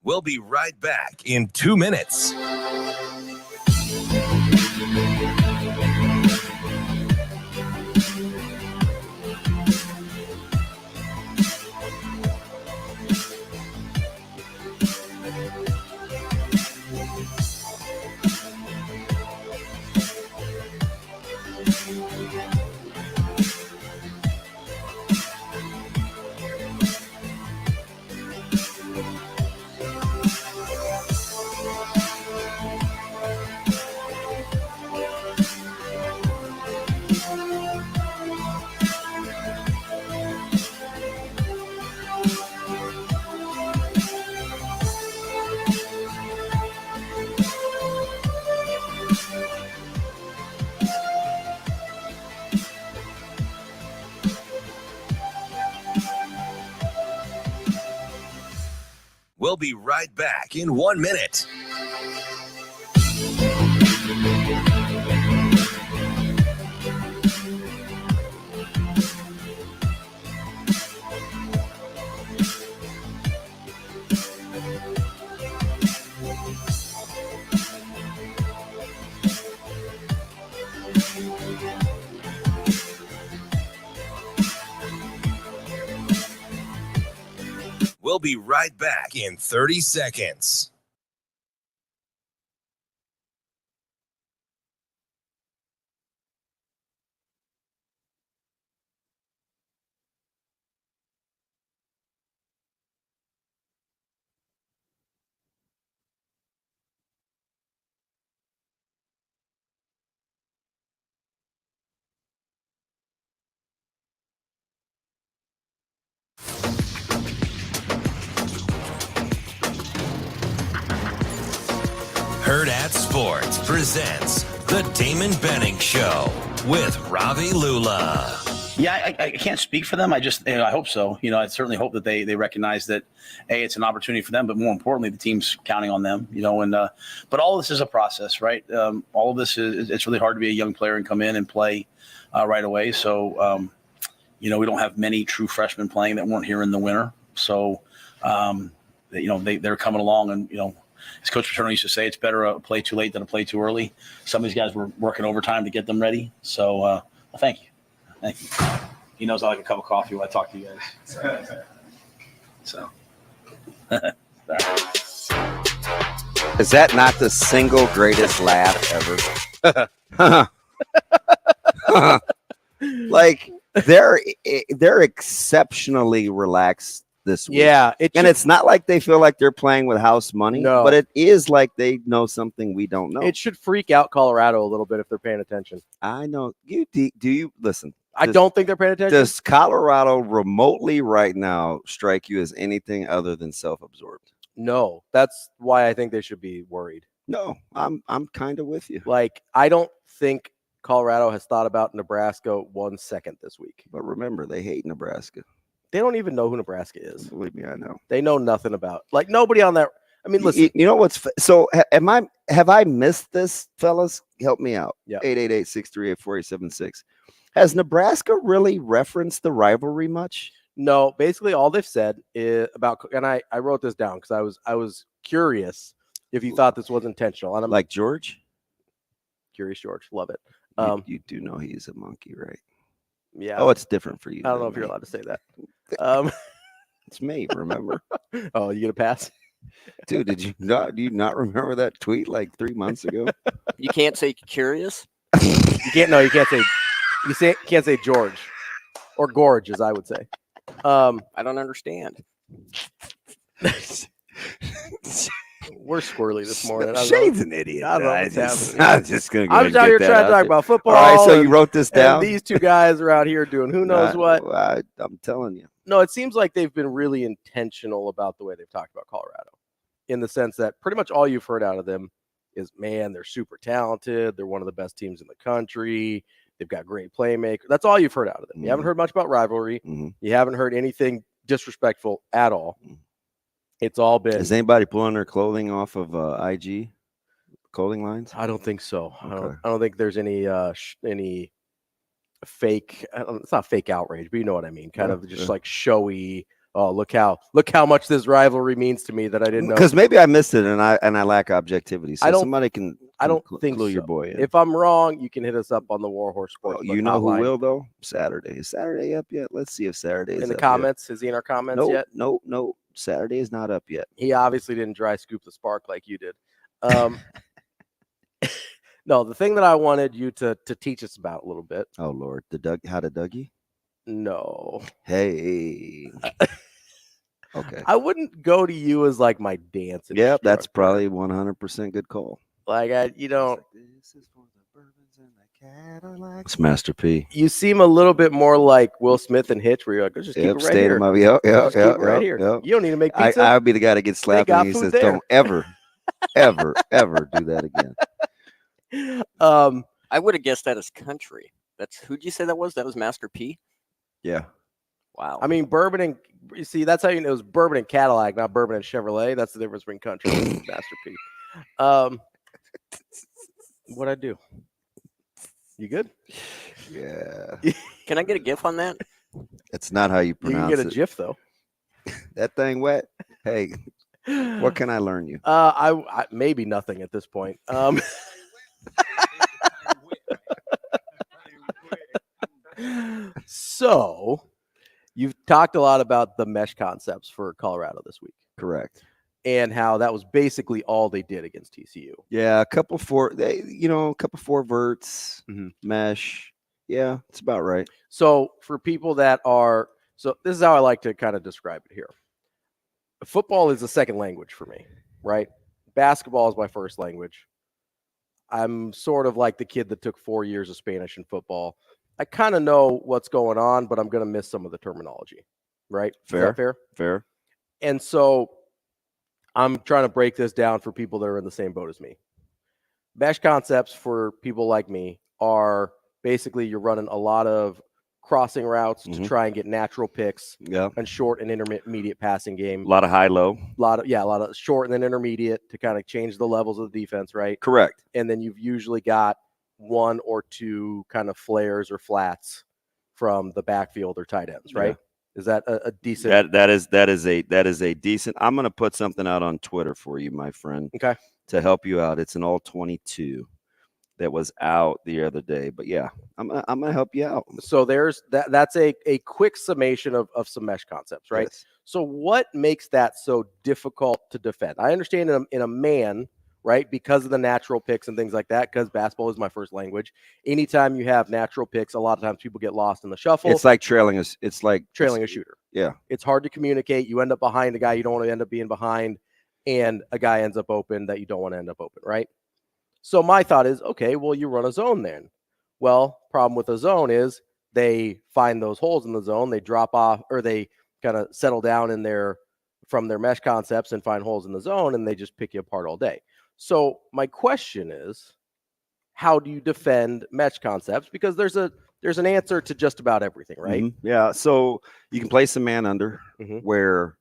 We'll be right back in 2 minutes. We'll be right back in 1 minute. We'll be right back in 30 seconds. Hurrdat Sports presents the Damon Benning Show with Ravi Lulla. Yeah, I can't speak for them. I hope so. I certainly hope that they recognize that, it's an opportunity for them, but more importantly, the team's counting on them. But all of this is a process, right? All of this it's really hard to be a young player and come in and play right away. So, we don't have many true freshmen playing that weren't here in the winter. So, they're coming along, and as Coach Paterno used to say, it's better a play too late than a play too early. Some of these guys were working overtime to get them ready. So, thank you. Thank you. He knows I like a cup of coffee when I talk to you guys. So. Is that not the single greatest laugh ever? Like they're exceptionally relaxed this week. Yeah, it's not like they feel like they're playing with house money, No. but it is like they know something we don't know. It should freak out Colorado a little bit if they're paying attention. I know you. Do you listen? I don't think they're paying attention. Does Colorado remotely right now strike you as anything other than self-absorbed? No, that's why I think they should be worried. No, I'm kind of with you. Like, I don't think Colorado has thought about Nebraska 1 second this week. But remember, they hate Nebraska. They don't even know who Nebraska is. Believe me, I know. They know nothing about. Like, nobody on that. I mean, listen. You know what's so? Have I missed this, fellas? Help me out. Yeah. 888-638-4876. Has Nebraska really referenced the rivalry much? No, basically all they've said is about, and I wrote this down because I was curious if you thought this was intentional. And I'm like George. Curious George, love it. You do know he's a monkey, right? Yeah. Oh, it's different for you. I don't know if you're allowed to say that. It's me. Remember? Oh, you get a pass, dude. Do you not remember that tweet like 3 months ago? You can't say curious. You can't. No, you can't say. Can't say George or Gorge, as I would say. I don't understand. We're squirrely this morning. Shane's an idiot. I don't know I'm what's just gonna go I'm just out here trying to talk about football. All right, so you wrote this down. And these two guys are out here doing who knows what. I'm telling you. No, it seems like they've been really intentional about the way they've talked about Colorado, in the sense that pretty much all you've heard out of them is, man, they're super talented. They're one of the best teams in the country. They've got great playmakers. That's all you've heard out of them. You haven't heard much about rivalry. You haven't heard anything disrespectful at all. It's all been. Is anybody pulling their clothing off of IG clothing lines? I don't think so. Okay. I don't think there's any fake. It's not fake outrage, but you know what I mean. Kind of just like showy. Oh, look how much this rivalry means to me that I didn't know. Because maybe I missed it and I lack objectivity. So somebody can. I don't think clue so. your boy in. If I'm wrong, you can hit us up on the Warhorse Sports. You know who will though? Saturday. Is Saturday up yet? Let's see if Saturday is in the up comments. Yet. Is he in our comments yet? No. Saturday is not up yet. He obviously didn't dry scoop the spark like you did. No, the thing that I wanted you to teach us about a little bit. Oh Lord, how to Dougie? No. Hey. Okay. I wouldn't go to you as like my dance. Yeah, that's probably 100% good call. Like you don't. This is for the bourbons and the Cadillacs. It's Master P. You seem a little bit more like Will Smith and Hitch, where you're like, just keep it right here. Yep, right here. You don't need to make pizza. I'll be the guy that gets slapped and he says, there. "Don't ever, ever, ever do that again." I would have guessed that as country. Who'd you say that was? That was Master P. Yeah. Wow. I mean, bourbon and you see, that's how you know it was bourbon and Cadillac, not bourbon and Chevrolet. That's the difference between country and Master P. What'd I do? You good? Yeah. Can I get a GIF on that? It's not how you pronounce it. You can get a GIF though. That thing wet. Hey, what can I learn you? I maybe nothing at this point. So you've talked a lot about the mesh concepts for Colorado this week. Correct. And how that was basically all they did against TCU. Yeah, a couple four verts, mesh. Yeah, it's about right. So for people that are, so this is how I like to kind of describe it here. Football is a second language for me, right? Basketball is my first language. I'm sort of like the kid that took 4 years of Spanish in football. I kind of know what's going on, but I'm going to miss some of the terminology, right? Fair. Is that fair? Fair. And so I'm trying to break this down for people that are in the same boat as me. Mesh concepts for people like me are basically you're running a lot of crossing routes to try and get natural picks and short and intermediate passing game. A lot of high-low. A lot of short and then intermediate to kind of change the levels of the defense, right? Correct. And then you've usually got one or two kind of flares or flats from the backfield or tight ends, right? Yeah. Is that a decent? That is a decent. I'm going to put something out on Twitter for you, my friend. Okay. To help you out. It's an all 22 that was out the other day, but yeah, I'm gonna help you out. So there's that. That's a quick summation of some mesh concepts, right? Yes. So what makes that so difficult to defend? I understand in a man right? Because of the natural picks and things like that, because basketball is my first language. Anytime you have natural picks, a lot of times people get lost in the shuffle. It's like trailing a shooter. Yeah. It's hard to communicate. You end up behind a guy you don't want to end up being behind, and a guy ends up open that you don't want to end up open, right? So my thought is, okay, well, you run a zone then. Well, problem with a zone is they find those holes in the zone, they drop off, or they kind of settle down from their mesh concepts and find holes in the zone, and they just pick you apart all day. So my question is, how do you defend mesh concepts? Because there's an answer to just about everything, right? Mm-hmm. Yeah. So you can place a man under where,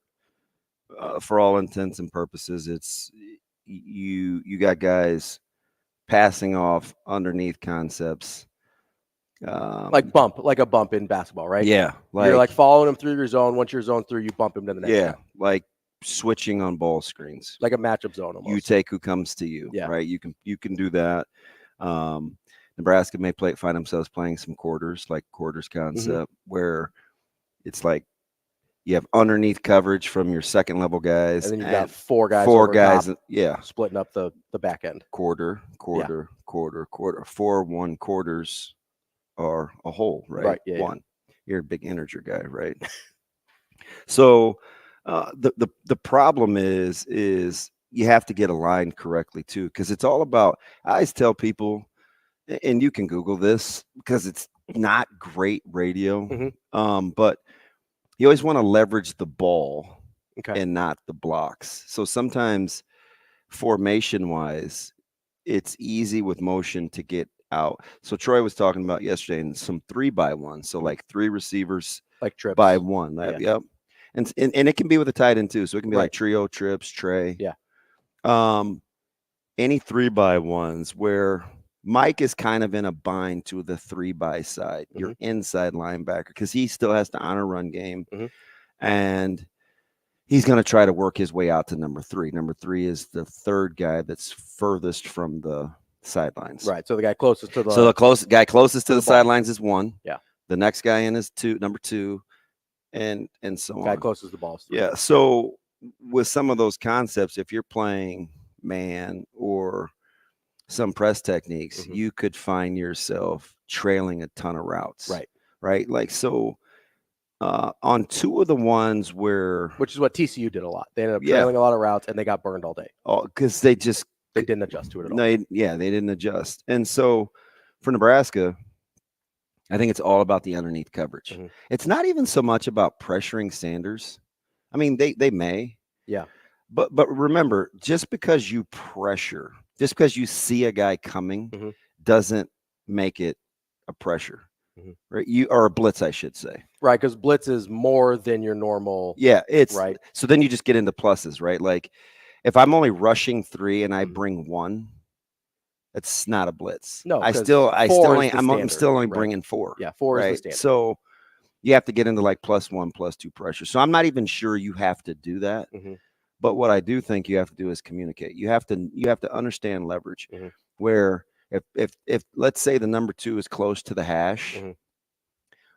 for all intents and purposes, it's you got guys passing off underneath concepts. Like a bump in basketball, right? Yeah. You're like following him through your zone. Once your zone's through, you bump him to the next guy. Like switching on ball screens. Like a matchup zone almost. You take who comes to you. Yeah. Right. You can do that. Nebraska may find themselves playing some quarters concept where it's like you have underneath coverage from your second level guys. And then you've got four guys. Splitting up the back end. Quarter. 4 1 quarters are a hole, right? Yeah, one. You're a big integer guy, right? So the problem is you have to get aligned correctly too, because it's all about. I always tell people, and you can Google this because it's not great radio, but you always want to leverage the ball and not the blocks. So sometimes formation wise, it's easy with motion to get out. So Troy was talking about yesterday in some 3x1. So like 3 receivers like trips by 1. Yep. And it can be with a tight end too. So it can be like trio, trips, tray. Yeah. Any 3x1s where Mike is kind of in a bind to the 3x side, your inside linebacker, because he still has to honor run game. And he's going to try to work his way out to number 3. Number 3 is the third guy that's furthest from the sidelines. Right. So the guy closest to the guy closest to the sidelines is 1. Yeah. The next guy in is number 2, and so on. Guy closest to the ball. Yeah. So with some of those concepts, if you're playing man or some press techniques, you could find yourself trailing a ton of routes. Right. Like, so on 2 of the ones which is what TCU did a lot. They ended up trailing a lot of routes and they got burned all day. Oh, because they didn't adjust to it at all. They didn't adjust. And so for Nebraska, I think it's all about the underneath coverage. It's not even so much about pressuring Sanders. I mean, they may. Yeah. But remember, just because you pressure, just because you see a guy coming doesn't make it a pressure. Right? Or a blitz, I should say. Right, because blitz is more than your normal. Yeah, it's right. So then you just get into pluses, right? Like if I'm only rushing 3 and I bring 1, it's not a blitz. No, I'm still only bringing 4. Yeah, 4 is the standard. So you have to get into like +1, +2 pressure. So I'm not even sure you have to do that. But what I do think you have to do is communicate. You have to understand leverage. Where if let's say the number 2 is close to the hash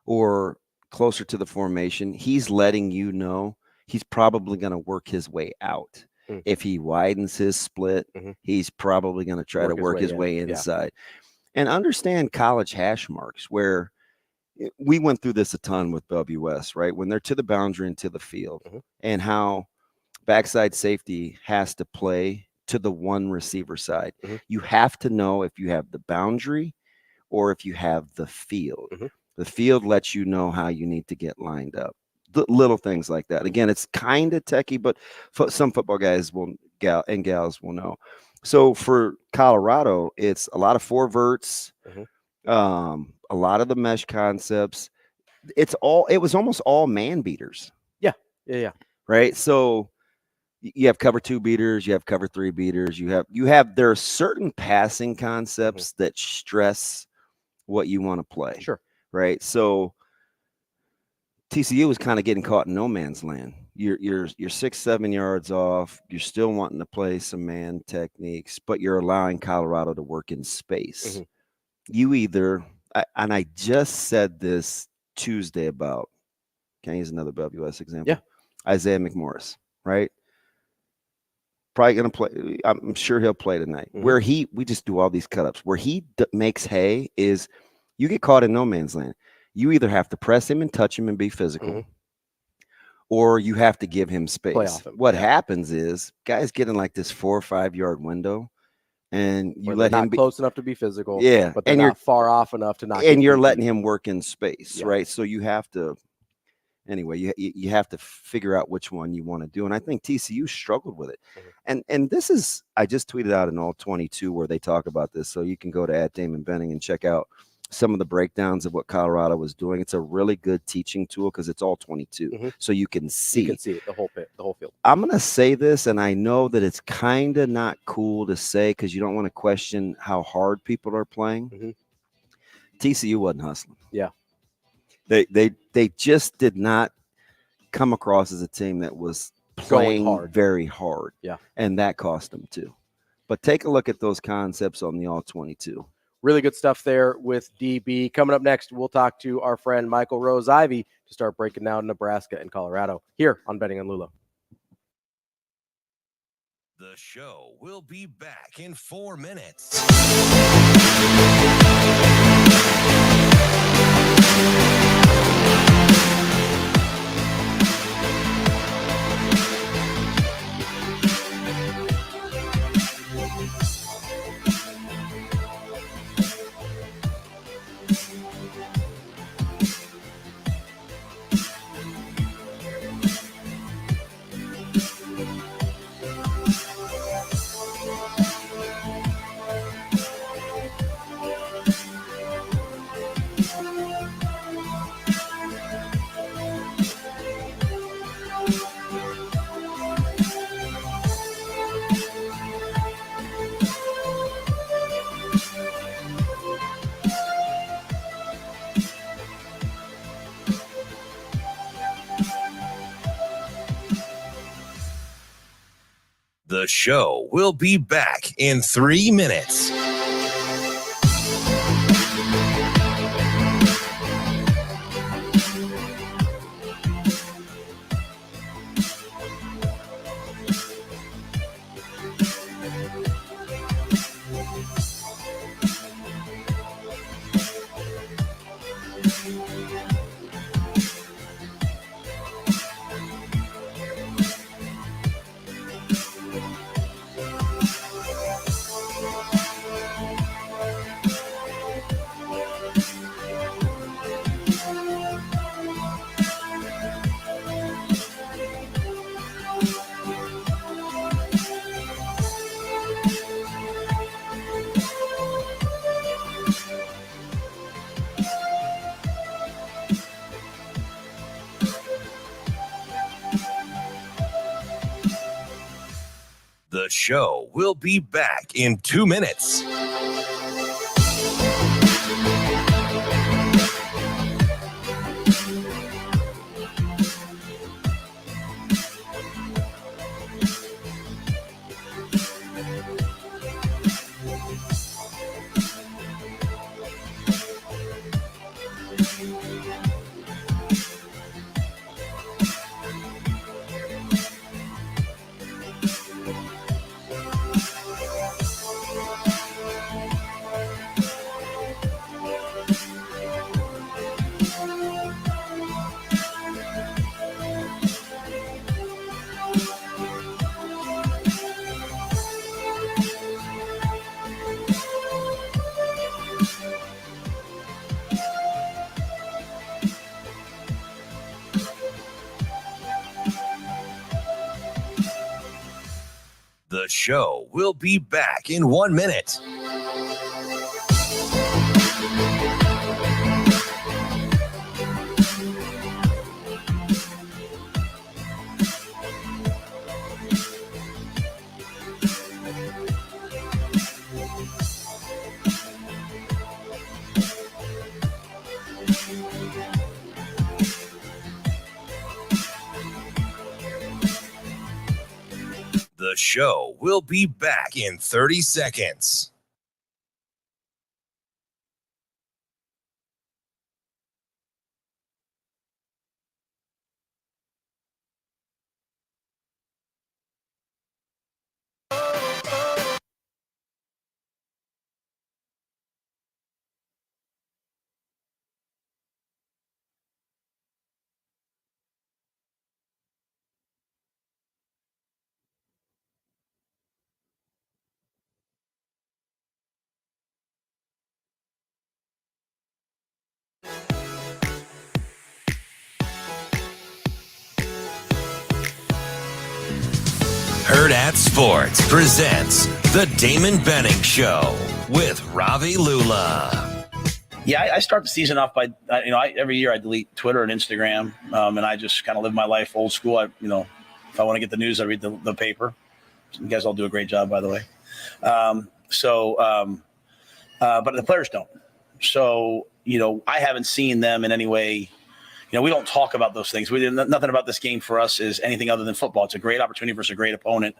or closer to the formation, he's letting you know he's probably going to work his way out. If he widens his split, he's probably going to try to work his way inside. And understand college hash marks, where we went through this a ton with WS, right? When they're to the boundary and to the field, and how backside safety has to play to the one receiver side. You have to know if you have the boundary or if you have the field. The field lets you know how you need to get lined up. Little things like that. Again, it's kind of techie, but some football guys and gals will know. So for Colorado, it's a lot of 4 verts, a lot of the mesh concepts. It was almost all man beaters. Yeah. Right. So you have cover 2 beaters, you have cover 3 beaters, there are certain passing concepts that stress what you want to play. Sure. Right. So TCU was kind of getting caught in no man's land. You're 6-7 yards off. You're still wanting to play some man techniques, but you're allowing Colorado to work in space. You either, and I just said this Tuesday about, can I use another WS example? Yeah. Isaiah McMorris, right? probably going to play. I'm sure he'll play tonight. Mhm. Where we just do all these cut-ups. Where he makes hay is you get caught in no man's land. You either have to press him and touch him and be physical, Mhm. or you have to give him Play space. off him. What Yeah. happens is guys get in like this 4 or 5 yard window, and you Where let they're him not be close enough to be physical. Yeah, But they're and you're not far off enough to not. and get you're too letting deep. him work in space, Yeah. right? So you have to. Anyway, you have to figure out which one you want to do, and I think TCU struggled with it. And this is, I just tweeted out in all 22 where they talk about this, so you can go to @Damon Benning and check out some of the breakdowns of what Colorado was doing. It's a really good teaching tool because it's all 22, so you can see. You can see it, the whole field. I'm gonna say this, and I know that it's kind of not cool to say because you don't want to question how hard people are playing. TCU wasn't hustling. Yeah. They just did not come across as a team that was playing hard. very hard. Yeah. And that cost them too. But take a look at those concepts on the all 22. Really good stuff there with DB. Coming up next, we'll talk to our friend Michael Rose-Ivey to start breaking down Nebraska and Colorado here on Betting on Lula. The show will be back in 4 minutes. The show will be back in 3 minutes. The show will be back in 2 minutes. The show will be back in 1 minute. The show will be back in 30 seconds. Hurrdat Sports presents the Damon Benning Show with Ravi Lulla. Yeah, I start the season off by, every year I delete Twitter and Instagram, and I just kind of live my life old school. If I want to get the news, I read the paper. You guys all do a great job, by the way. But the players don't. So, I haven't seen them in any way. We don't talk about those things. Nothing about this game for us is anything other than football. It's a great opportunity versus a great opponent.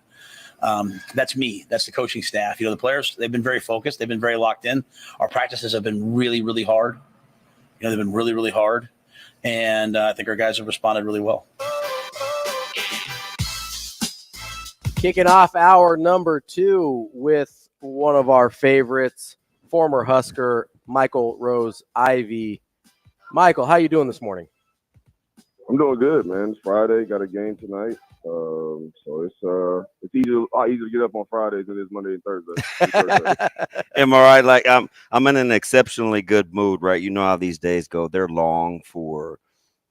That's me. That's the coaching staff. The players, they've been very focused. They've been very locked in. Our practices have been really, really hard. They've been really, really hard. And I think our guys have responded really well. Kicking off hour number 2 with one of our favorites, former Husker, Michael Rose-Ivey. Michael, how you doing this morning? I'm doing good, man. It's Friday. Got a game tonight. So it's a lot easier to get up on Fridays than it is Monday and Thursday. Am I right? Like I'm in an exceptionally good mood, right? You know how these days go. They're long for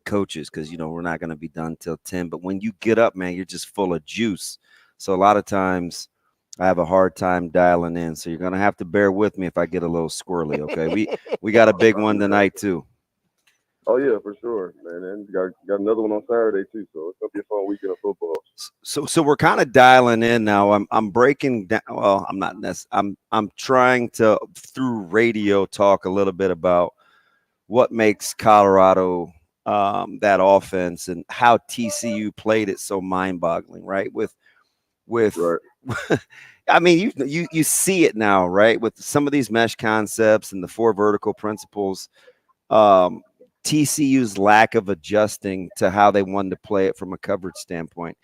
coaches because we're not going to be done till 10. But when you get up, man, you're just full of juice. So a lot of times I have a hard time dialing in. So you're going to have to bear with me if I get a little squirrely. Okay, we got a big one tonight too. Oh yeah, for sure, man. And got another one on Saturday too. So it's gonna be a fun weekend of football. So we're kind of dialing in now. I'm breaking down. Well, I'm not necessarily. I'm trying to through radio talk a little bit about what makes Colorado that offense and how TCU played it so mind-boggling, right? With right. I mean, you see it now, right? With some of these mesh concepts and the 4 vertical principles. TCU's lack of adjusting to how they wanted to play it from a coverage standpoint.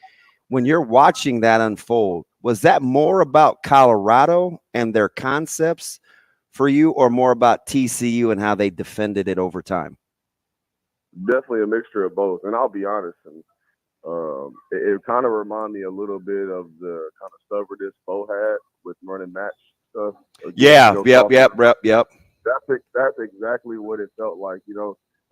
When you're watching that unfold, was that more about Colorado and their concepts for you or more about TCU and how they defended it over time? Definitely a mixture of both. And I'll be honest, and it kind of reminded me a little bit of the kind of stubbornness Bo had with running match stuff. Yeah, yep. That's exactly what it felt like,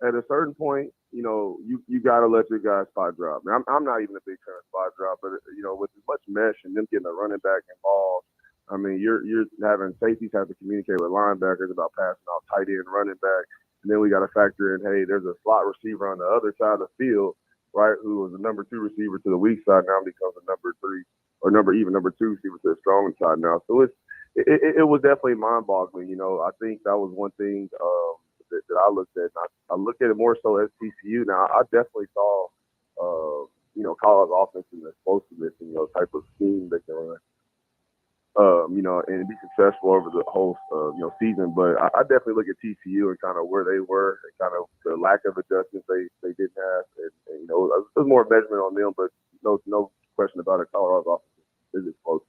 At a certain point, you got to let your guys spot drop. Now, I'm not even a big fan of spot drop, but, with as much mesh and them getting a running back involved, I mean, you're having safeties have to communicate with linebackers about passing off tight end running back. And then we got to factor in, hey, there's a slot receiver on the other side of the field, right, who was a number 2 receiver to the weak side now becomes a number 3 or number 2 receiver to the strong side now. So it was definitely mind-boggling. I think that was one thing that I looked at. I look at it more so as TCU. Now, I definitely saw, Colorado's offense and the explosiveness and, type of scheme they can run, and be successful over the whole, season. But I definitely look at TCU and kind of where they were and kind of the lack of adjustments they didn't have. And it was more measurement on them, but no question about it. Colorado's offense is explosive.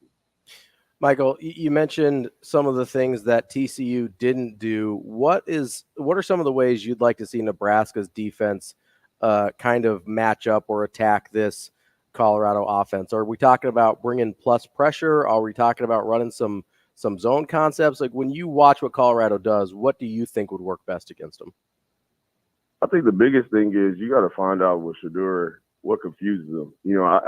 Michael, you mentioned some of the things that TCU didn't do. What are some of the ways you'd like to see Nebraska's defense kind of match up or attack this Colorado offense? Are we talking about bringing plus pressure? Are we talking about running some zone concepts? Like when you watch what Colorado does, what do you think would work best against them? I think the biggest thing is you got to find out with Shedeur what confuses him.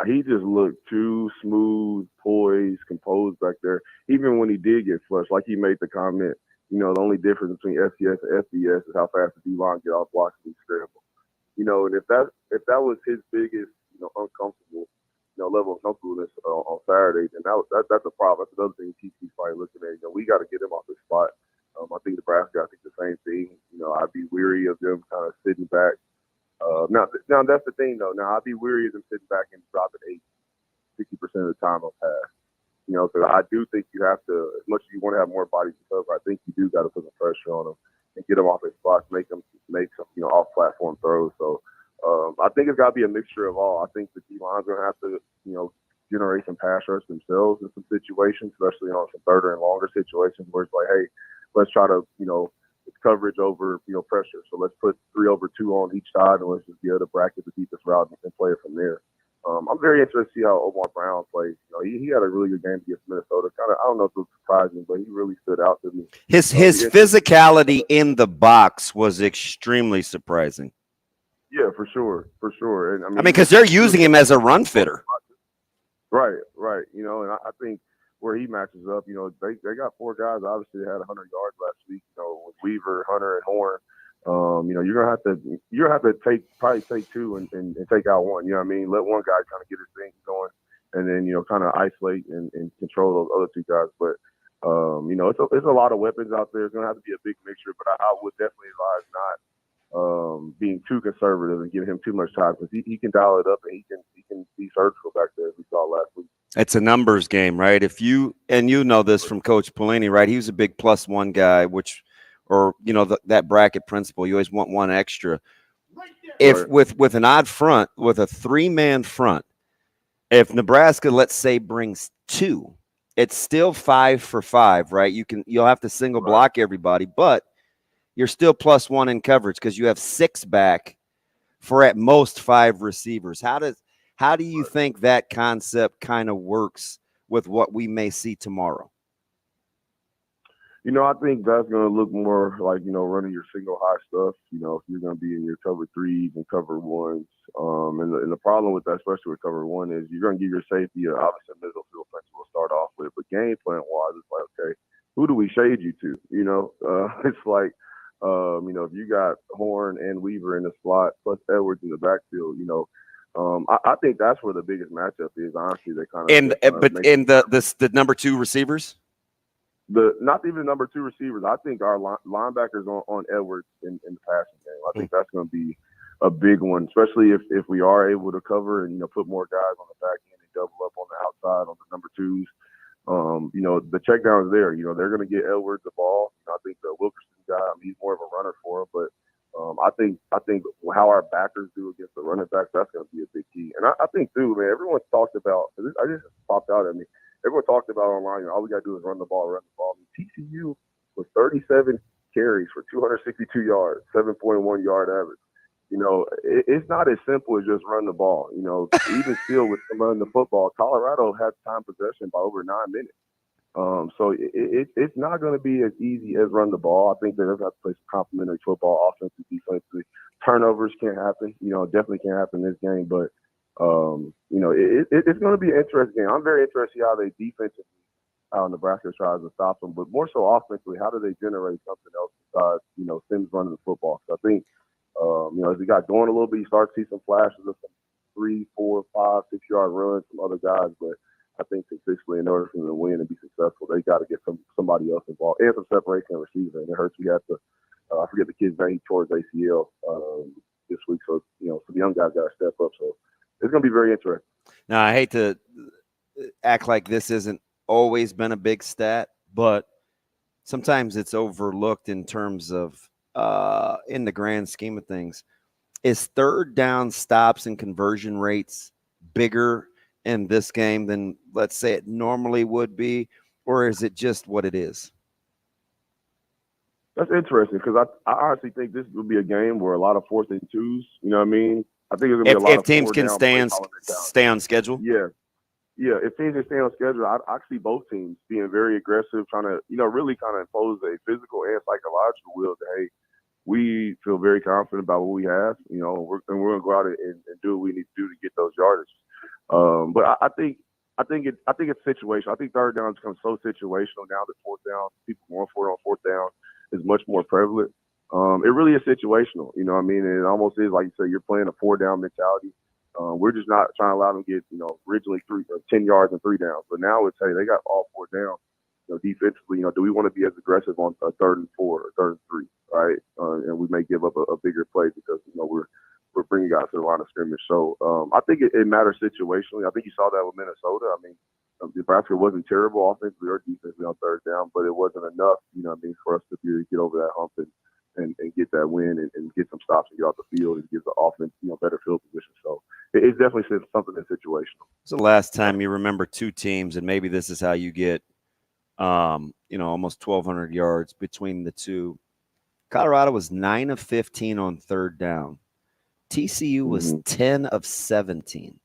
He just looked too smooth, poised, composed back there. Even when he did get flushed, like he made the comment, the only difference between FCS and FBS is how fast the D-line get off blocks and scramble. And if that was his biggest, uncomfortable, level of comfortableness on Saturday, then that's a problem. That's another thing TC's probably looking at. We got to get him off the spot. I think Nebraska, I think the same thing. I'd be weary of them kind of sitting back. Now that's the thing though. Now I'd be weary of them sitting back and dropping 60% of the time on pass. So I do think you have to, as much as you want to have more bodies to cover, I think you do got to put some pressure on them and get them off their spots, make some off-platform throws. So I think it's got to be a mixture of all. I think the D-line's going to have to, generate some pass rush themselves in some situations, especially on some third and longer situations where it's like, hey, let's try to, it's coverage over, pressure. So let's put 3 over 2 on each side and let's just be able to bracket the deepest route and play it from there. I'm very interested to see how Omar Brown plays. He had a really good game against Minnesota. I don't know if it was surprising, but he really stood out to me. His physicality in the box was extremely surprising. Yeah, for sure. And I mean, because they're using him as a run fitter. Right. You know, and I think where he matches up, you know, they got 4 guys obviously that had 100 yards last week. You know, with Weaver, Hunter, and Horn. You know, you're gonna have to probably take 2 and take out 1. You know what I mean? Let one guy kind of get his thing going, and then, you know, kind of isolate and control those other 2 guys. But you know, it's a lot of weapons out there. It's gonna have to be a big mixture. But I would definitely advise not being too conservative and giving him too much time, because he can dial it up and he can be surgical back there, as we saw last week. It's a numbers game, right? If you know this from Coach Pelini, right? He was a big +1 guy, or you know, that bracket principle. You always want 1 extra. If with an odd front, with a 3-man front, if Nebraska, let's say, brings 2, it's still 5 for 5, right? You'll have to single block everybody, but you're still +1 in coverage because you have 6 back for at most 5 receivers. How do you think that concept kind of works with what we may see tomorrow? You know, I think that's going to look more like, you know, running your single high stuff. You know, if you're going to be in your cover 3s and cover 1s. And the problem with that, especially with cover 1, is you're going to give your safety obviously a middle field principle to start off with. But game plan wise, it's like, okay, who do we shade you to? You know, it's like, you know, if you got Horn and Weaver in the slot plus Edwards in the backfield, you know, I think that's where the biggest matchup is. Honestly, they kind of the number 2 receivers. Not even number 2 receivers. I think our linebackers on Edwards in the passing game. I think that's going to be a big one, especially if we are able to cover and, you know, put more guys on the back end and double up on the outside on the number 2s. You know, the check down is there. You know, they're going to get Edwards the ball. I think the Wilkerson guy, I mean, he's more of a runner for him, but I think how our backers do against the running backs, that's going to be a big key. And I think too, man, everyone's talked about. I just popped out at me. Everyone talked about online, you know, all we got to do is run the ball. I mean, TCU was 37 carries for 262 yards, 7.1 yard average. You know, it's not as simple as just run the ball. You know, even still with running the football, Colorado had time possession by over 9 minutes. So it's not going to be as easy as run the ball. I think they're going to play some complementary football, offensively, defensively. Turnovers can't happen. You know, definitely can't happen in this game, but you know, it's going to be an interesting game. I'm very interested in how they defensively, how Nebraska tries to stop them, but more so offensively, how do they generate something else besides, you know, Sims running the football? So I think, you know, as he got going a little bit, you start to see some flashes of some 3, 4, 5, 6 yard runs from other guys, but I think consistently, in order for them to win and be successful, they got to get somebody else involved and some separation of receiver. And it hurts. We have to, I forget the kid's name, towards ACL this week, so, you know, some young guys got to step up. So it's going to be very interesting. Now, I hate to act like this isn't always been a big stat, but sometimes it's overlooked in terms of in the grand scheme of things. Is third down stops and conversion rates bigger in this game than, let's say, it normally would be, or is it just what it is? That's interesting, because I honestly think this will be a game where a lot of 4th and 2s, you know what I mean? I think it's going to be a lot of teams can stay on schedule. Yeah, if teams can stay on schedule, I see both teams being very aggressive, trying to, you know, really kind of impose a physical and psychological will that, hey, we feel very confident about what we have, you know, we're going to go out and do what we need to do to get those yardages. But I think it's situational. I think third down becomes so situational now that 4th down, people going for it on 4th down is much more prevalent. It really is situational, you know what I mean? And it almost is, like you said, you're playing a 4-down mentality. We're just not trying to allow them to get, you know, originally 10 yards and 3 downs. But now it's, hey, they got all 4 down. You know, defensively, you know, do we want to be as aggressive on a 3rd and 4 or 3rd and 3, right? And we may give up a bigger play because, you know, we're bringing guys to the line of scrimmage. So I think it matters situationally. I think you saw that with Minnesota. I mean, Nebraska wasn't terrible offensively or defensively on 3rd down, but it wasn't enough, you know what I mean, for us to be able to get over that hump and get that win and get some stops and get off the field and give the offense, you know, better field position. So it's definitely something that's situational. It's the last time you remember 2 teams, and maybe this is how you get, you know, almost 1,200 yards between the 2. Colorado was 9 of 15 on 3rd down. TCU was 10 of 17.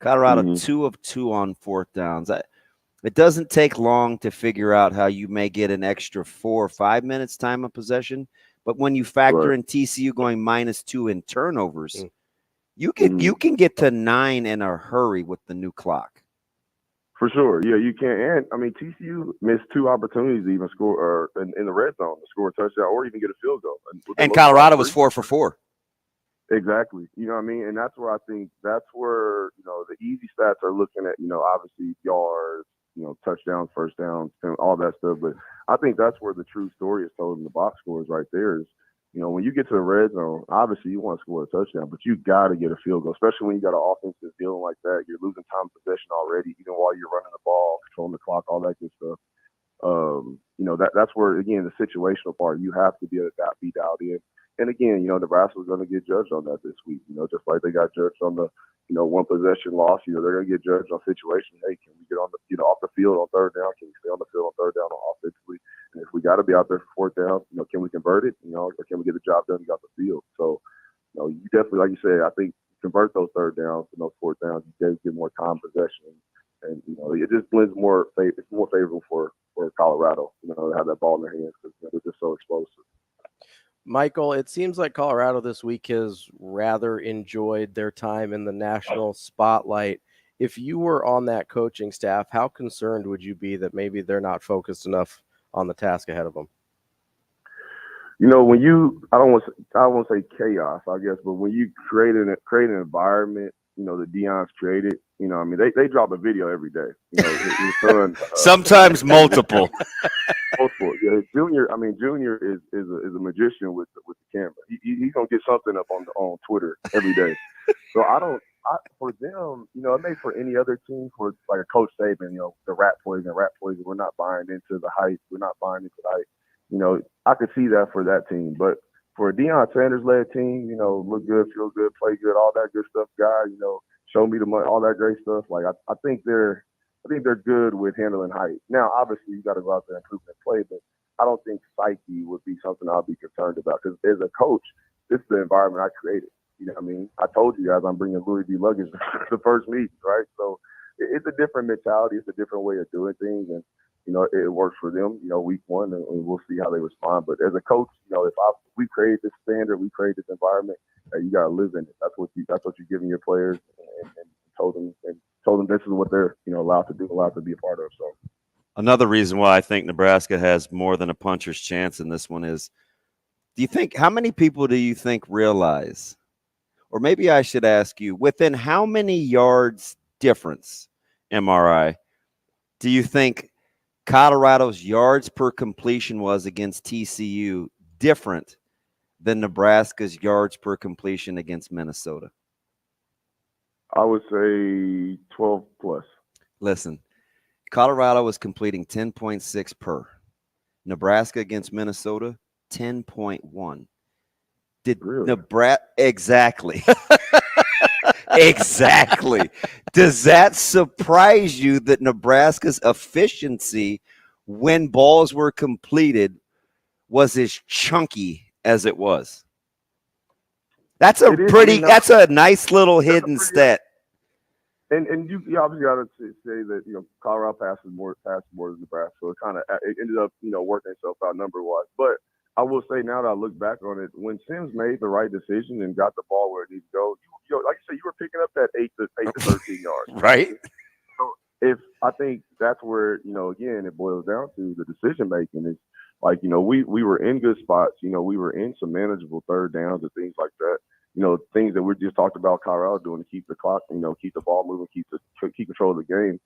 Colorado 2 of 2 on 4th downs. It doesn't take long to figure out how you may get an extra 4 or 5 minutes time of possession. But when you factor in TCU going -2 in turnovers, you can get to 9 in a hurry with the new clock. For sure. Yeah, you can. And, I mean, TCU missed 2 opportunities to even score in the red zone to score a touchdown or even get a field goal. And Colorado was 4 for 4. Exactly. You know what I mean? And that's where I think that's where, the easy stats are looking at, obviously yards, touchdowns, first downs, and all that stuff. But I think that's where the true story is told in the box scores right there is, when you get to the red zone, obviously you want to score a touchdown, but you got to get a field goal, especially when you got an offense that's dealing like that. You're losing time of possession already, even while you're running the ball, controlling the clock, all that good stuff. That's where, again, the situational part, you have to be dialed in. And again, Nebraska's going to get judged on that this week, just like they got judged on the, one possession loss, they're going to get judged on situations. Hey, can we get on the, off the field on third down? Can we stay on the field on third down offensively? And if we got to be out there for fourth down, can we convert it, or can we get the job done and get off the field? So, you definitely, like you said, I think convert those third downs and those fourth downs, you get more time possession. And, it just blends more, it's more favorable for Colorado, to have that ball in their hands because they're just so explosive. Michael, it seems like Colorado this week has rather enjoyed their time in the national spotlight. If you were on that coaching staff, how concerned would you be that maybe they're not focused enough on the task ahead of them? When I don't want to say chaos, I guess, but when you create an environment, the Deion's created, they drop a video every day. His son, sometimes multiple. Multiple. Yeah, Junior is a magician with the camera. He's gonna get something up on Twitter every day. So for them, it makes for any other team, for like a Coach Saban, the rat poison. We're not buying into the hype. We're not buying into the hype. I could see that for that team, but for a Deion Sanders-led team, look good, feel good, play good, all that good stuff, guy, show me the money, all that great stuff. Like I think they're good with handling hype. Now, obviously, you got to go out there and prove and play, but I don't think psyche would be something I'll be concerned about because as a coach, this is the environment I created. You know what I mean? I told you guys I'm bringing Louis V. luggage the first meeting, right? So it's a different mentality. It's a different way of doing things, and it works for them. Week one, and we'll see how they respond. But as a coach, if we create this standard, we create this environment, you got to live in it. That's what you're giving your players, and told them this is what they're allowed to do, allowed to be a part of. So another reason why I think Nebraska has more than a puncher's chance in this one is, how many people do you think realize, or maybe I should ask you, within how many yards difference, MRI, do you think Colorado's yards per completion was against TCU different than Nebraska's yards per completion against Minnesota? I would say 12 plus. Listen, Colorado was completing 10.6 per. Nebraska against Minnesota, 10.1. Did really? Nebraska exactly? Exactly. Does that surprise you that Nebraska's efficiency when balls were completed was as chunky as it was? That's a nice little hidden stat. And you obviously got to say that Colorado passes more than Nebraska, so it ended up working itself out number wise. But I will say now that I look back on it, when Sims made the right decision and got the ball where it needs to go, like you said, you were picking up that 8 to 13 yards, right? So I think that's where again it boils down to the decision making is like we were in good spots, we were in some manageable third downs and things like that. Things that we just talked about Colorado doing to keep the clock, keep the ball moving, keep control of the game.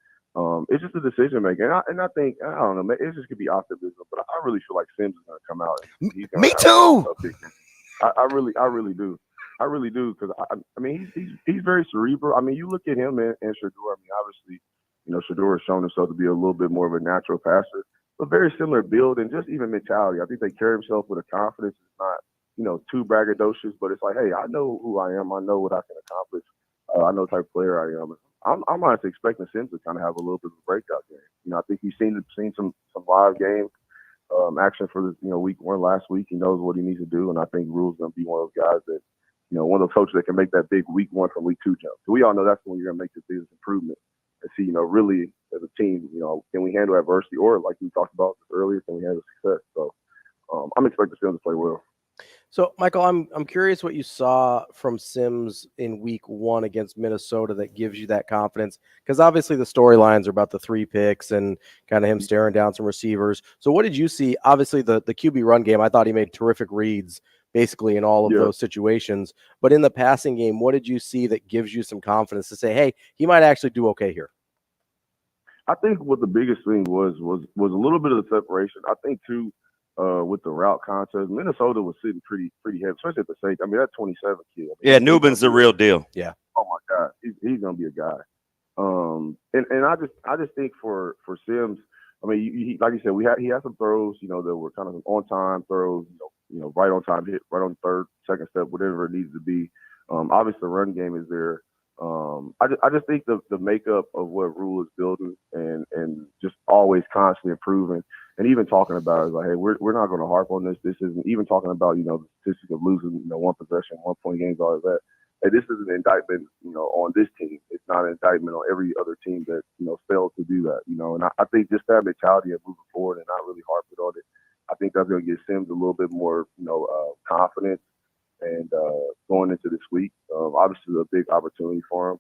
It's just a decision making, and I think I don't know, it just could be optimism, but I really feel like Sims is going to come out. Me too. I really do. I really do because I mean he's very cerebral. I mean you look at him and Shedeur. I mean obviously Shedeur has shown himself to be a little bit more of a natural passer, but very similar build and just even mentality. I think they carry themselves with a confidence. It's not too braggadocious, but it's like, hey, I know who I am. I know what I can accomplish. I know the type of player I am. I'm honestly expecting Sims to kind of have a little bit of a breakout game. I think he's seen some live game action for the week one last week. He knows what he needs to do, and I think Rhule's going to be one of those guys that one of those coaches that can make that big week one from week two jump. So we all know that's when you're going to make the biggest improvement and see really as a team can we handle adversity, or like we talked about earlier, can we handle success? So I'm expecting Sims to play well. So, Michael, I'm curious what you saw from Sims in week 1 against Minnesota that gives you that confidence, because obviously the storylines are about the 3 picks and kind of him staring down some receivers. So what did you see? Obviously the QB run game, I thought he made terrific reads basically in all of those situations. But in the passing game, what did you see that gives you some confidence to say, hey, he might actually do okay here? I think what the biggest thing was a little bit of the separation. I think too, with the route contest, Minnesota was sitting pretty heavy, especially at the safety. I mean, that 27 kid. I mean, yeah, Newman's the real deal. Yeah. Oh my God, he's gonna be a guy. And I just think for Sims, I mean, he, like you said, he had some throws, that were kind of on time throws, right on time, hit right on third, second step, whatever it needs to be. Obviously, the run game is there. I just think the makeup of what Rhule is building and just always constantly improving, and even talking about it is like, hey, we're not going to harp on this. This isn't even talking about the statistic of losing 1 possession, 1 point games, all of that. Hey, this is an indictment on this team. It's not an indictment on every other team that failed to do that. And I think just that mentality of moving forward and not really harping on it, I think that's going to give Sims a little bit more confidence. And going into this week, obviously a big opportunity for him.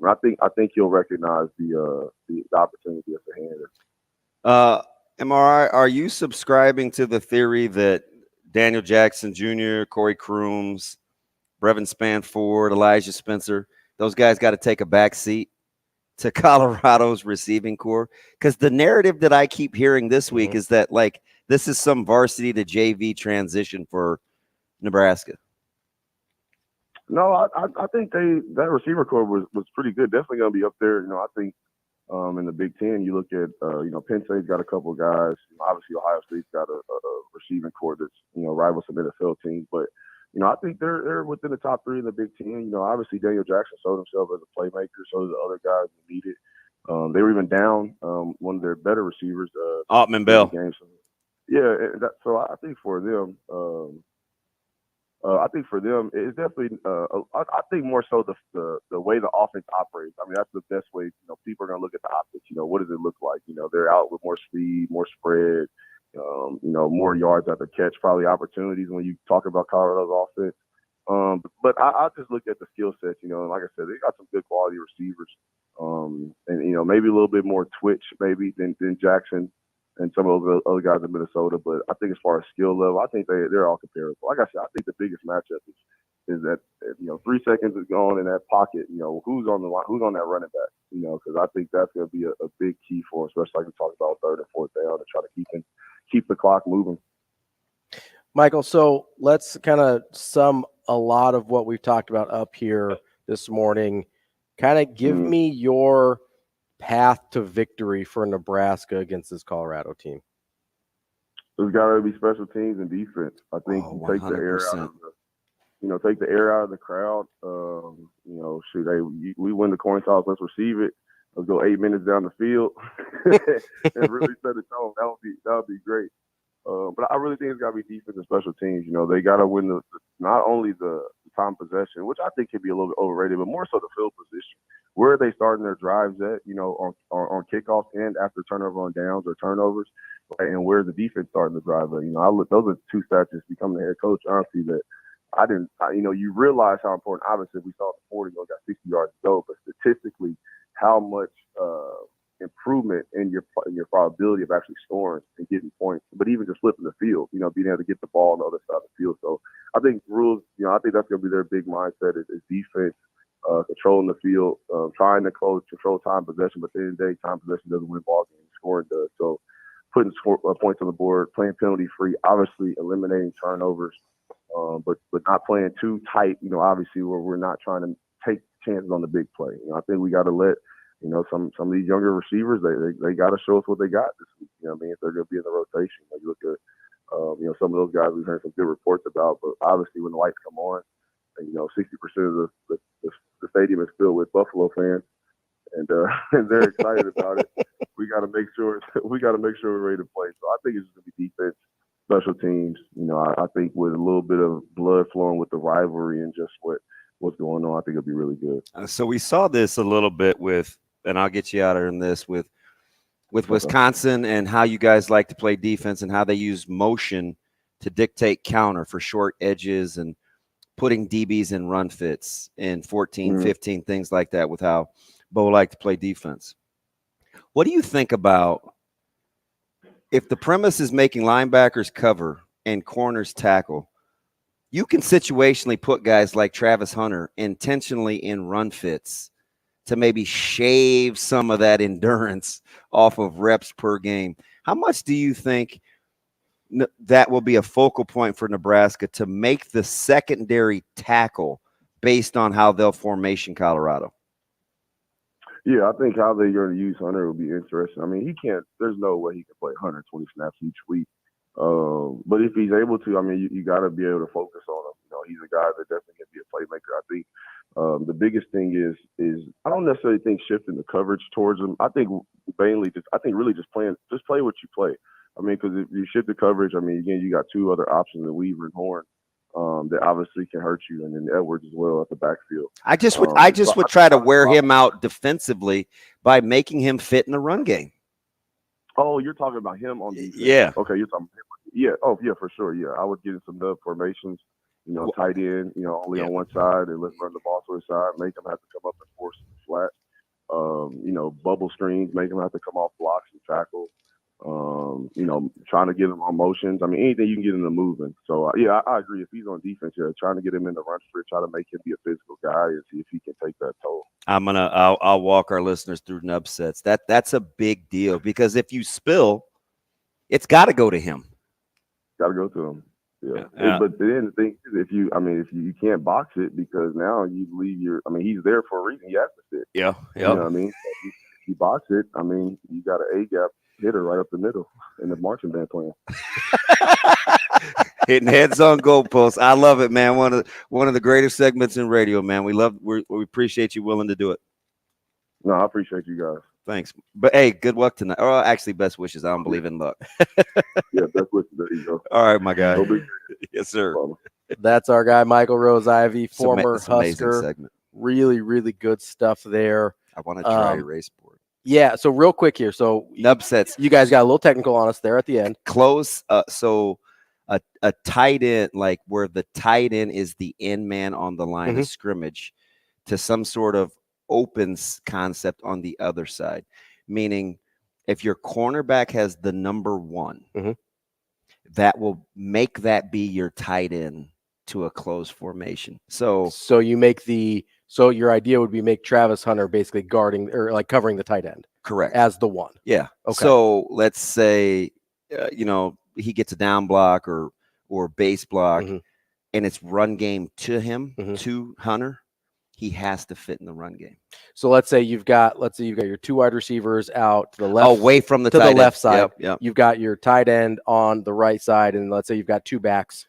I think he'll recognize the opportunity at the hand. MRI, are you subscribing to the theory that Daniel Jackson Jr., Corey Crooms, Brevin Spanford, Elijah Spencer, those guys got to take a back seat to Colorado's receiving core? Because the narrative that I keep hearing this week is that this is some varsity to JV transition for Nebraska. No, I think that receiver core was pretty good. Definitely going to be up there. I think in the Big Ten, you look at Penn State's got a couple of guys. Obviously, Ohio State's got a receiving core that's rivals some NFL teams. But I think they're within the top 3 in the Big Ten. Obviously Daniel Jackson showed himself as a playmaker. So did the other guys who need it. They were even down one of their better receivers, Altman Bell. Yeah, so I think for them. It's definitely. I think more so the way the offense operates. I mean, that's the best way. People are going to look at the optics. What does it look like? They're out with more speed, more spread. More yards after catch, probably opportunities when you talk about Colorado's offense. But I just look at the skill sets. And like I said, they got some good quality receivers. And maybe a little bit more twitch maybe than Jackson and some of those other guys in Minnesota. But I think as far as skill level, I think they're all comparable. Like I said, I think the biggest matchup is that 3 seconds is gone in that pocket. Who's on the line, who's on that running back? Because I think that's going to be a big key for them, especially like we talked about 3rd and 4th down to try to keep the clock moving. Michael, so let's kind of sum a lot of what we've talked about up here this morning. Kind of give me your path to victory for Nebraska against this Colorado team. There's got to be special teams and defense. I think take the air out of take the air out of the crowd. We win the coin toss. Let's receive it. Let's go 8 minutes down the field and really set the tone. That would be great. But I really think it's got to be defense and special teams. They got to win not only the time possession, which I think can be a little bit overrated, but more so the field position. Where are they starting their drives at? On kickoffs and after turnover on downs or turnovers, right? And where's the defense starting the drive at? Those are 2 stats just becoming the head coach. Honestly, that I didn't. You realize how important. Obviously, we saw the 40, got 60 yards to go, but statistically, how much improvement in your probability of actually scoring and getting points, but even just flipping the field, being able to get the ball on the other side of the field. So I think Rhule, I think that's going to be their big mindset is defense, controlling the field, trying to control time possession, but at the end of the day, time possession doesn't win ball games, scoring does. So putting points on the board, playing penalty free, obviously eliminating turnovers, but not playing too tight, obviously where we're not trying to take chances on the big play. I think we got to let some of these younger receivers, they got to show us what they got this week. If they're going to be in the rotation. You look at, some of those guys we've heard some good reports about, but obviously when the lights come on, 60% of the stadium is filled with Buffalo fans, and they're excited about it. We got to make sure we're ready to play. So I think it's going to be defense, special teams. I think with a little bit of blood flowing with the rivalry and just what's going on, I think it'll be really good. So we saw this a little bit and I'll get you out of this with Wisconsin and how you guys like to play defense and how they use motion to dictate counter for short edges and putting DBs in run fits in 14, 15, things like that with how Bo liked to play defense. What do you think about if the premise is making linebackers cover and corners tackle? You can situationally put guys like Travis Hunter intentionally in run fits to maybe shave some of that endurance off of reps per game. How much do you think that will be a focal point for Nebraska to make the secondary tackle based on how they'll formation Colorado? Yeah, I think how they're going to use Hunter will be interesting. I mean, there's no way he can play 120 snaps each week. But if he's able to, I mean, you got to be able to focus on him. You know, he's a guy that definitely can be a playmaker. I think the biggest thing is I don't necessarily think shifting the coverage towards him. I think mainly really just play what you play. I mean, because if you shift the coverage, I mean, again, you got two other options, the Weaver and Horn, that obviously can hurt you, and then Edwards as well at the backfield. I just would try to wear him out defensively by making him fit in the run game. Oh, you're talking about him on defense. Yeah. Okay, you're talking about him. Yeah. Oh, yeah, for sure. Yeah, I would get in some nub formations, tight end, only on one side, and let's run the ball to the side, make them have to come up and force it flat. Bubble screens, make them have to come off blocks and tackle. Trying to get him on motions. I mean, anything you can get him to moving. So, I agree. If he's on defense, trying to get him in the run strip, try to make him be a physical guy and see if he can take that toll. I'll walk our listeners through nub sets. That's a big deal because if you spill, it's got to go to him. Got to go to him. Yeah. But then the thing is, if you can't box it because now you leave he's there for a reason. He has to fit. Yeah. You know what I mean? If you box it, I mean, you got an A-gap hitter right up the middle in the marching band playing. Hitting heads on goalposts. I love it, man. One of the greatest segments in radio, man. We appreciate you willing to do it. No, I appreciate you guys. Thanks. But hey, good luck tonight. Or actually, best wishes. I don't believe in luck. Yeah, best wishes. There you go. All right, my guy. Yes, sir. That's our guy, Michael Rose-Ivey, former Husker. Segment. Really, really good stuff there. I want to try race board. Yeah, so real quick here. So nub sets. You guys got a little technical on us there at the end. Close. So a tight end, like where the tight end is the end man on the line of scrimmage, to some sort of opens concept on the other side, meaning if your cornerback has the number 1, that will make that be your tight end to a closed formation. So you make your idea would be make Travis Hunter basically guarding or like covering the tight end. Correct. As the 1. Yeah. Okay. So let's say, he gets a down block or base block and it's run game to him, to Hunter. He has to fit in the run game. So let's say you've got your 2 wide receivers out to the left, away from the to tight the left end. side. Yep. You've got your tight end on the right side, and let's say you've got 2 backs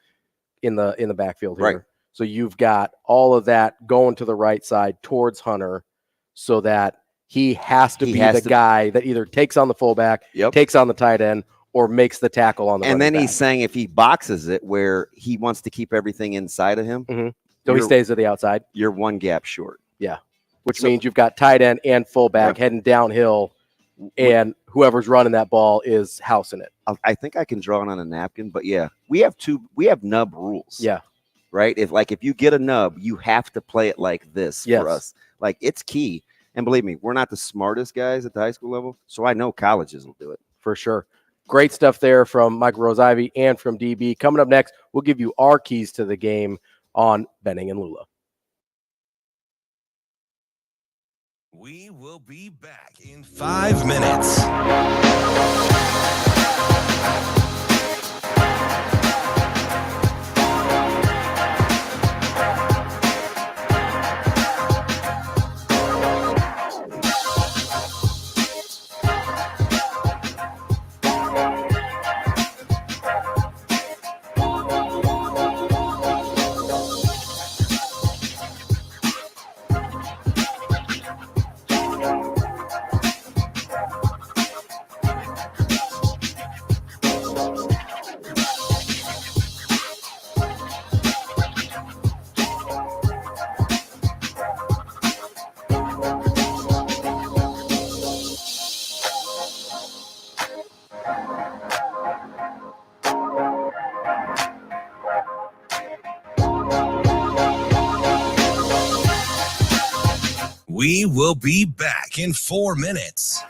in the backfield here. Right. So you've got all of that going to the right side towards Hunter, so that he has to be the guy that either takes on the fullback, takes on the tight end, or makes the tackle on the. And then back. He's saying if he boxes it, where he wants to keep everything inside of him. So he stays to the outside. You're 1 gap short. Yeah, which means you've got tight end and fullback heading downhill, and whoever's running that ball is housing it. I think I can draw it on a napkin, but yeah, we have nub rules. Yeah, right. If you get a nub, you have to play it like this for us. Like it's key. And believe me, we're not the smartest guys at the high school level, so I know colleges will do it for sure. Great stuff there from Michael Rose-Ivey and from DB. Coming up next, we'll give you our keys to the game on Benning and Lulla. We will be back in 5 minutes. We will be back in 4 minutes.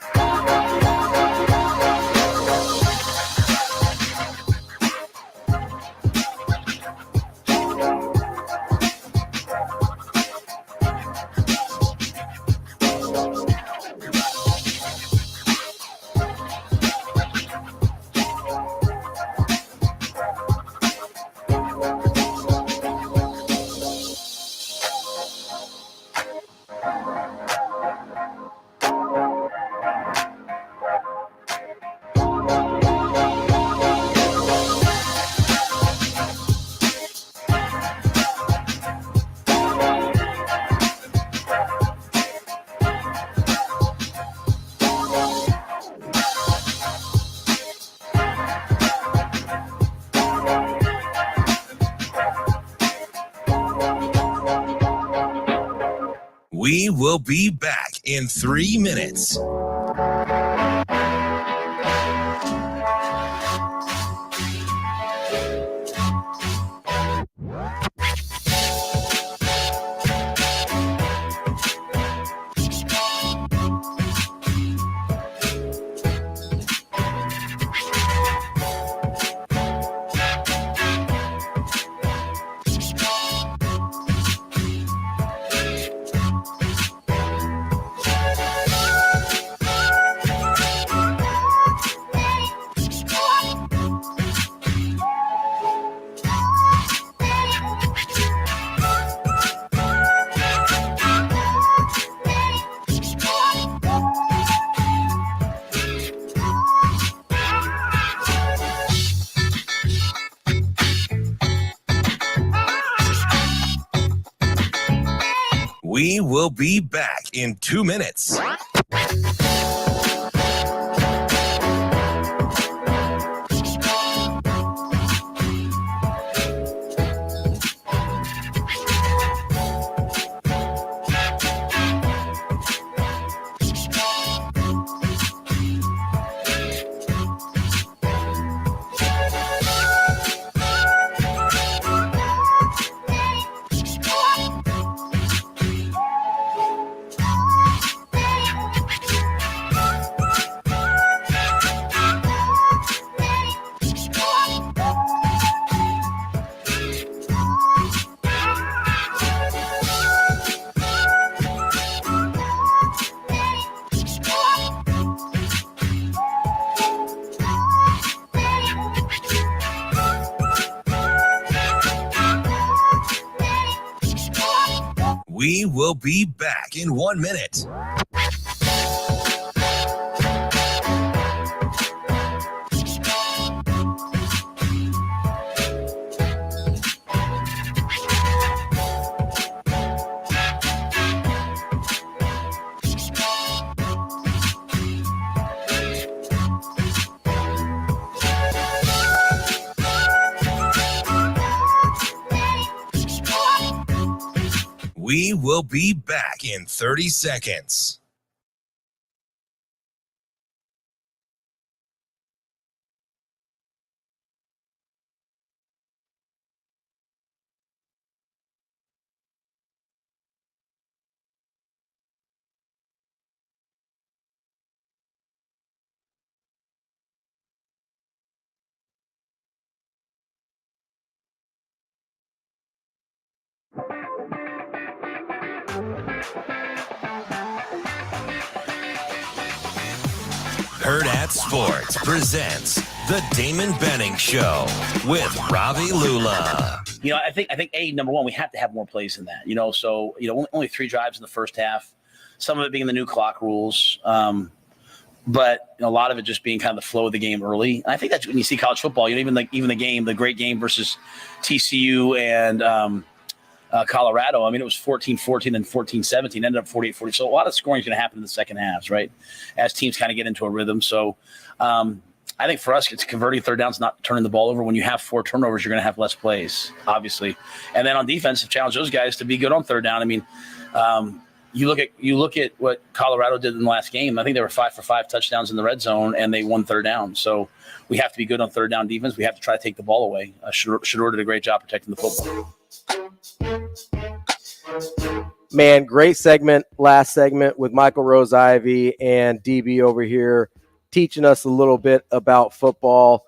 We will be back in 3 minutes. We will be back in 2 minutes. We will be back in 1 minute. We will be back in 30 seconds. Hurrdat Sports presents the Damon Benning Show with Ravi Lulla. You know, I think number one, we have to have more plays than that. So only 3 drives in the first half. Some of it being the new clock rules, but a lot of it just being kind of the flow of the game early. And I think that's when you see college football. Even the great game versus TCU and Colorado. I mean, it was 14-14 and 14-17, ended up 48-40. So a lot of scoring is going to happen in the second halves, right, as teams kind of get into a rhythm. So I think for us, it's converting third downs, not turning the ball over. When you have 4 turnovers, you're going to have less plays, obviously. And then on defense, challenge those guys to be good on third down. I mean, you look at what Colorado did in the last game. I think they were 5 for 5 touchdowns in the red zone, and they won third down. So we have to be good on third down defense. We have to try to take the ball away. Shedeur did a great job protecting the football. Man, great segment, last segment with Michael Rose-Ivey and DB over here teaching us a little bit about football.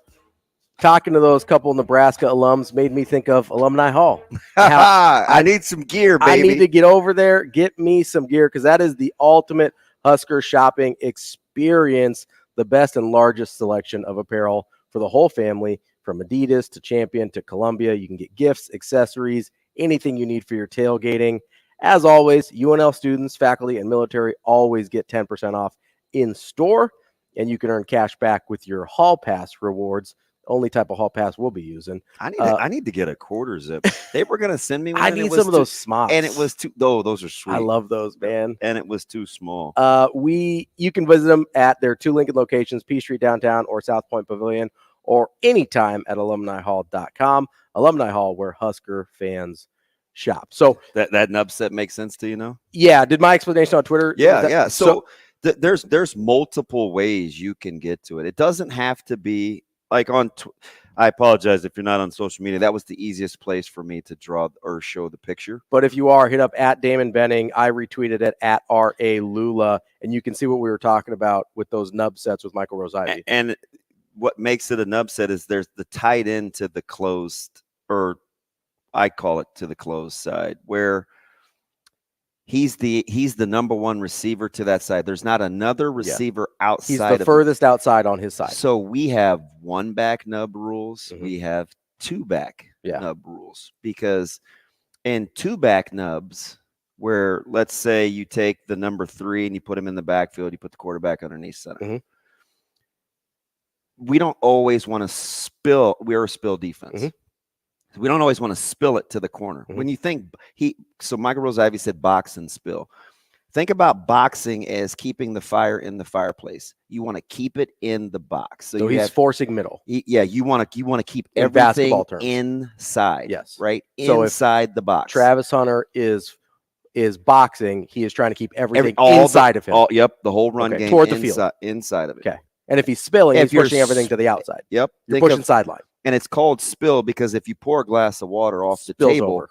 Talking to those couple Nebraska alums made me think of Alumni Hall. I need some gear, baby. I need to get over there, get me some gear, because that is the ultimate Husker shopping experience, the best and largest selection of apparel for the whole family, from Adidas to Champion to Columbia. You can get gifts, accessories, anything you need for your tailgating. As always, UNL students, faculty, and military always get 10% off in store, and you can earn cash back with your Hall Pass rewards. Only type of Hall Pass we'll be using. I need to get a quarter zip. They were going to send me one. I need some of those smots. And it was too, those are sweet. I love those, man. And it was too small. You can visit them at their 2 Lincoln locations, P Street downtown or South Point Pavilion, or anytime at alumnihall.com. Alumni Hall, where Husker fans shop. So that nub set makes sense to you now? Yeah. Did my explanation on Twitter? Yeah. So there's multiple ways you can get to it. It doesn't have to be like I apologize if you're not on social media. That was the easiest place for me to draw or show the picture. But if you are, hit up at Damon Benning. I retweeted it at Ravi Lulla, and you can see what we were talking about with those nub sets with Michael Rose-Ivey. And what makes it a nub set is there's the tied into the closed, or I call it to the closed side, where he's the number one receiver to that side. There's not another receiver outside. He's the furthest outside on his side. So we have 1 back nub rules. We have 2 back nub rules, because in 2 back nubs, where let's say you take the number 3 and you put him in the backfield, you put the quarterback underneath center. We don't always want to spill. We're a spill defense. We don't always want to spill it to the corner. When you think so Michael Rose-Ivey said box and spill. Think about boxing as keeping the fire in the fireplace. You want to keep it in the box. So he's forcing middle. You want to keep everything inside. Yes. Right? So inside the box. Travis Hunter is boxing. He is trying to keep everything inside of him. The whole run game toward the field. Inside of it. Okay. And if he's spilling, he's pushing everything to the outside. Yep. You're pushing sideline. And it's called spill because if you pour a glass of water off the table,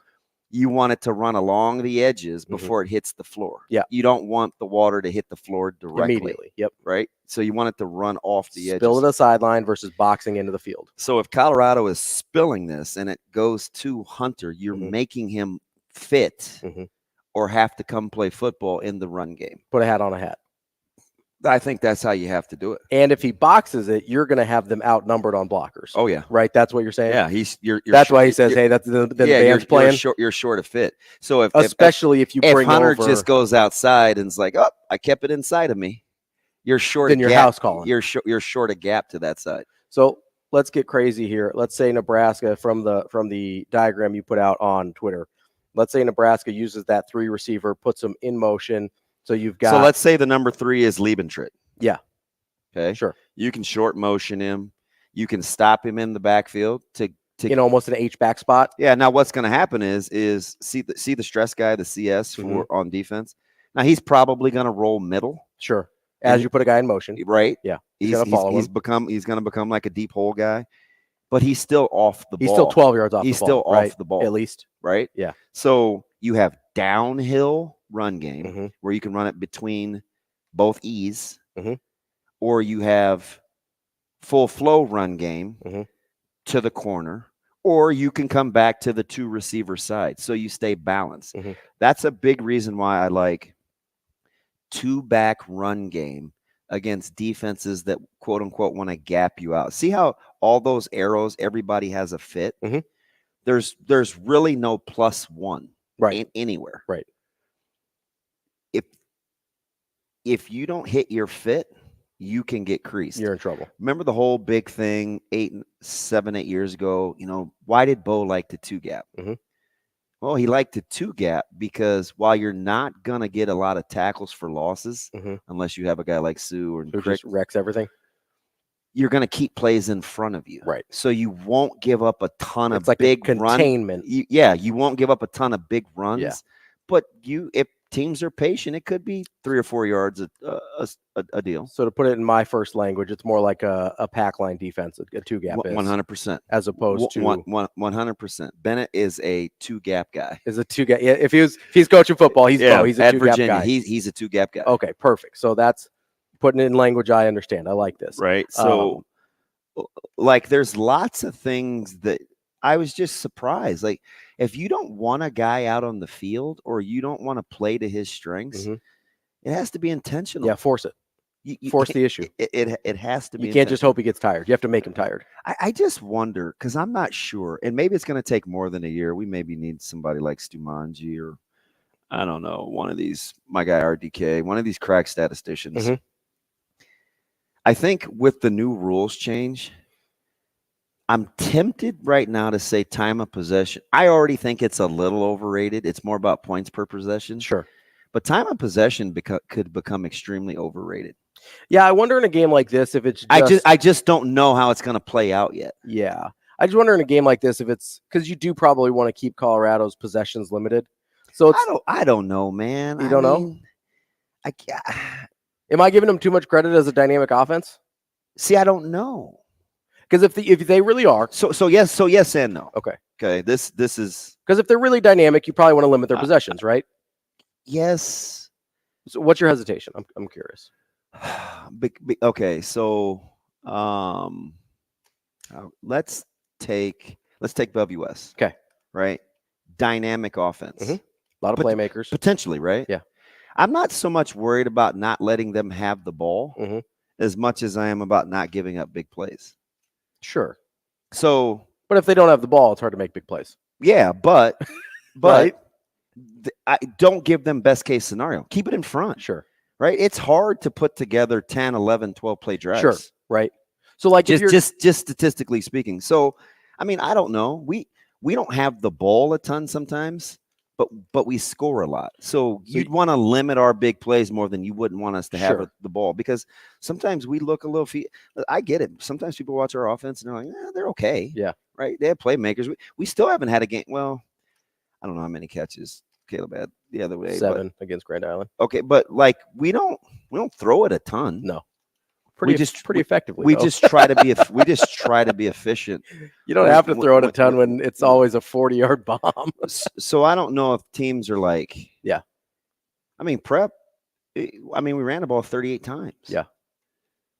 you want it to run along the edges before it hits the floor. Yeah. You don't want the water to hit the floor directly. Immediately. Yep. Right? So you want it to run off the edges. Spill to the sideline versus boxing into the field. So if Colorado is spilling this and it goes to Hunter, you're making him fit or have to come play football in the run game. Put a hat on a hat. I think that's how you have to do it. And if he boxes it, you're going to have them outnumbered on blockers. Oh yeah, right. That's what you're saying. Yeah, that's why he says, "Hey, that's the band's playing." You're short of fit. So if you bring Hunter over, just goes outside and is like, "Oh, I kept it inside of me," you're short. Then your house calling. You're short a gap to that side. So let's get crazy here. Let's say Nebraska from the diagram you put out on Twitter. Let's say Nebraska uses that 3 receiver, puts them in motion. So you've got. So let's say the number 3 is Liebentritt. Yeah. Okay. Sure. You can short motion him. You can stop him in the backfield to in almost an H-back spot. Yeah. Now what's going to happen is see the stress guy, the CS for on defense. Now he's probably going to roll middle. Sure. As you put a guy in motion. Right. Yeah. He's going to become like a deep hole guy, but he's still off the ball. He's still 12 yards off the ball. He's still off the ball. At least. Right. Yeah. So you have downhill run game where you can run it between both E's, or you have full flow run game to the corner, or you can come back to the 2 receiver side. So you stay balanced. That's a big reason why I like 2 back run game against defenses that quote unquote want to gap you out. See how all those arrows, everybody has a fit. There's really no +1 anywhere. Right. If you don't hit your fit, you can get creased. You're in trouble. Remember the whole big thing 7, 8 years ago? Why did Bo like to 2 gap? Well, he liked to 2 gap because while you're not going to get a lot of tackles for losses, unless you have a guy like Sue or who just wrecks everything, you're going to keep plays in front of you. Right. So you won't give up a ton of like big containment. You won't give up a ton of big runs. Yeah. But if teams are patient, it could be 3 or 4 yards a deal. So to put it in my first language, it's more like a pack line defense, a two gap. 100%. As opposed to 100%. Bennett is a two gap guy. Is a two gap. Yeah, if he's coaching football, he's a two gap guy. He's a two gap guy. Okay, perfect. So that's putting it in language I understand. I like this. Right. So like there's lots of things that I was just surprised. Like if you don't want a guy out on the field or you don't want to play to his strengths, it has to be intentional. Yeah, force it. You force the issue. It has to be. You can't just hope he gets tired. You have to make him tired. I just wonder, because I'm not sure, and maybe it's going to take more than a year. We maybe need somebody like Stumanji or I don't know, one of these, my guy RDK, one of these crack statisticians. I think with the new rules change, I'm tempted right now to say time of possession. I already think it's a little overrated. It's more about points per possession. Sure. But time of possession could become extremely overrated. Yeah, I wonder in a game like this if it's I just don't know how it's going to play out yet. Yeah. I just wonder in a game like this if it's because you do probably want to keep Colorado's possessions limited. So it's, I don't know, man. You don't know? Am I giving them too much credit as a dynamic offense? See, I don't know. Because if they really are, so yes and no. Okay. This is because if they're really dynamic, you probably want to limit their possessions, right? Yes. So what's your hesitation? I'm curious. Okay, so let's take Bellevue West. Okay. Right. Dynamic offense. A lot of playmakers. Potentially, right? Yeah. I'm not so much worried about not letting them have the ball as much as I am about not giving up big plays. Sure. So, but if they don't have the ball, it's hard to make big plays. Yeah, but right? I don't give them best case scenario. Keep it in front. Sure. Right? It's hard to put together 10, 11, 12 play drives. Sure. Right. So like just statistically speaking. So, I mean, I don't know. We don't have the ball a ton sometimes, but we score a lot. So you'd want to limit our big plays more than you wouldn't want us to have the ball, because sometimes we look a little I get it. Sometimes people watch our offense and they're like, they're okay. Yeah. Right. They have playmakers. We still haven't had a game. Well, I don't know how many catches Caleb had the other way. 7 against Grand Island. Okay. But like, we don't throw it a ton. No. Pretty effectively. We just try to be efficient. You don't have to throw it a ton when it's always a 40-yard bomb. So I don't know if teams are like, yeah. I mean, prep. I mean, we ran the ball 38 times. Yeah.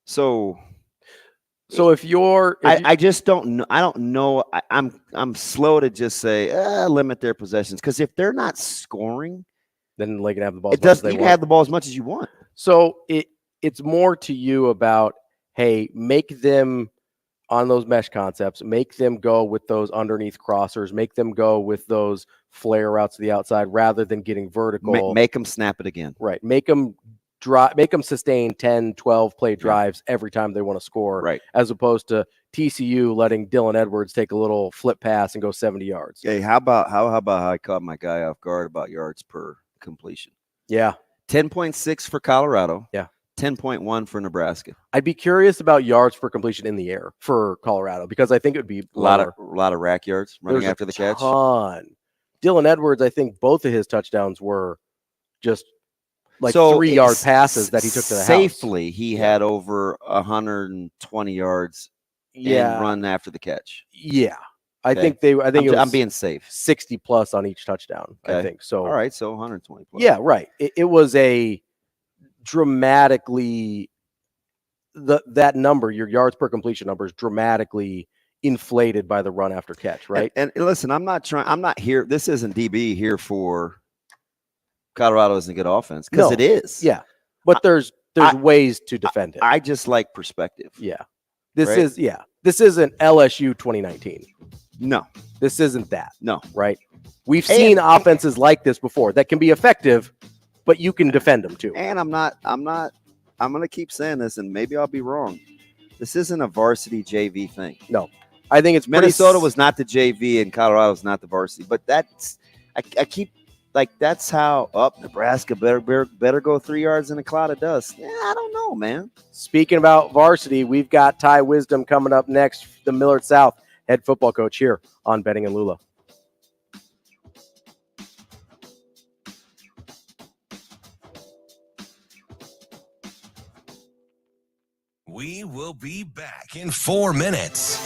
So if I just don't know. I don't know. I'm slow to just say limit their possessions, because if they're not scoring, then they can have the ball. You can have the ball as much as you want. So it's more to you about, hey, make them on those mesh concepts, make them go with those underneath crossers, make them go with those flare routes to the outside rather than getting vertical. Make them snap it again. Right. Make them sustain 10, 12 play drives every time they want to score. Right. As opposed to TCU letting Dylan Edwards take a little flip pass and go 70 yards. Hey, how about I caught my guy off guard about yards per completion? Yeah. 10.6 for Colorado. Yeah. 10.1 for Nebraska. I'd be curious about yards per completion in the air for Colorado, because I think it would be a lot of rack yards running after the catch. Dylan Edwards, I think both of his touchdowns were just like 3-yard passes that he took to the safely. house. He had over 120 yards. And run after the catch. Yeah. Okay. I'm being safe. 60 plus on each touchdown. Okay. I think so. All right, so 120 plus. Yeah, right. It was a dramatically that number, your yards per completion number, is dramatically inflated by the run after catch, right? And listen, I'm not here. This isn't DB here for Colorado isn't a good offense, because it is. Yeah, but there's ways to defend it. I just like perspective. Yeah, this isn't LSU 2019. No, this isn't that. No, right? We've seen offenses like this before that can be effective, but you can defend them too. And I'm going to keep saying this, and maybe I'll be wrong. This isn't a varsity JV thing. No, I think it's Minnesota was not the JV and Colorado's not the varsity. But I keep like, that's how Nebraska better go 3 yards in a cloud of dust. Yeah, I don't know, man. Speaking about varsity, we've got Ty Wisdom coming up next, the Millard South head football coach here on Benning and Lulla. We will be back in 4 minutes.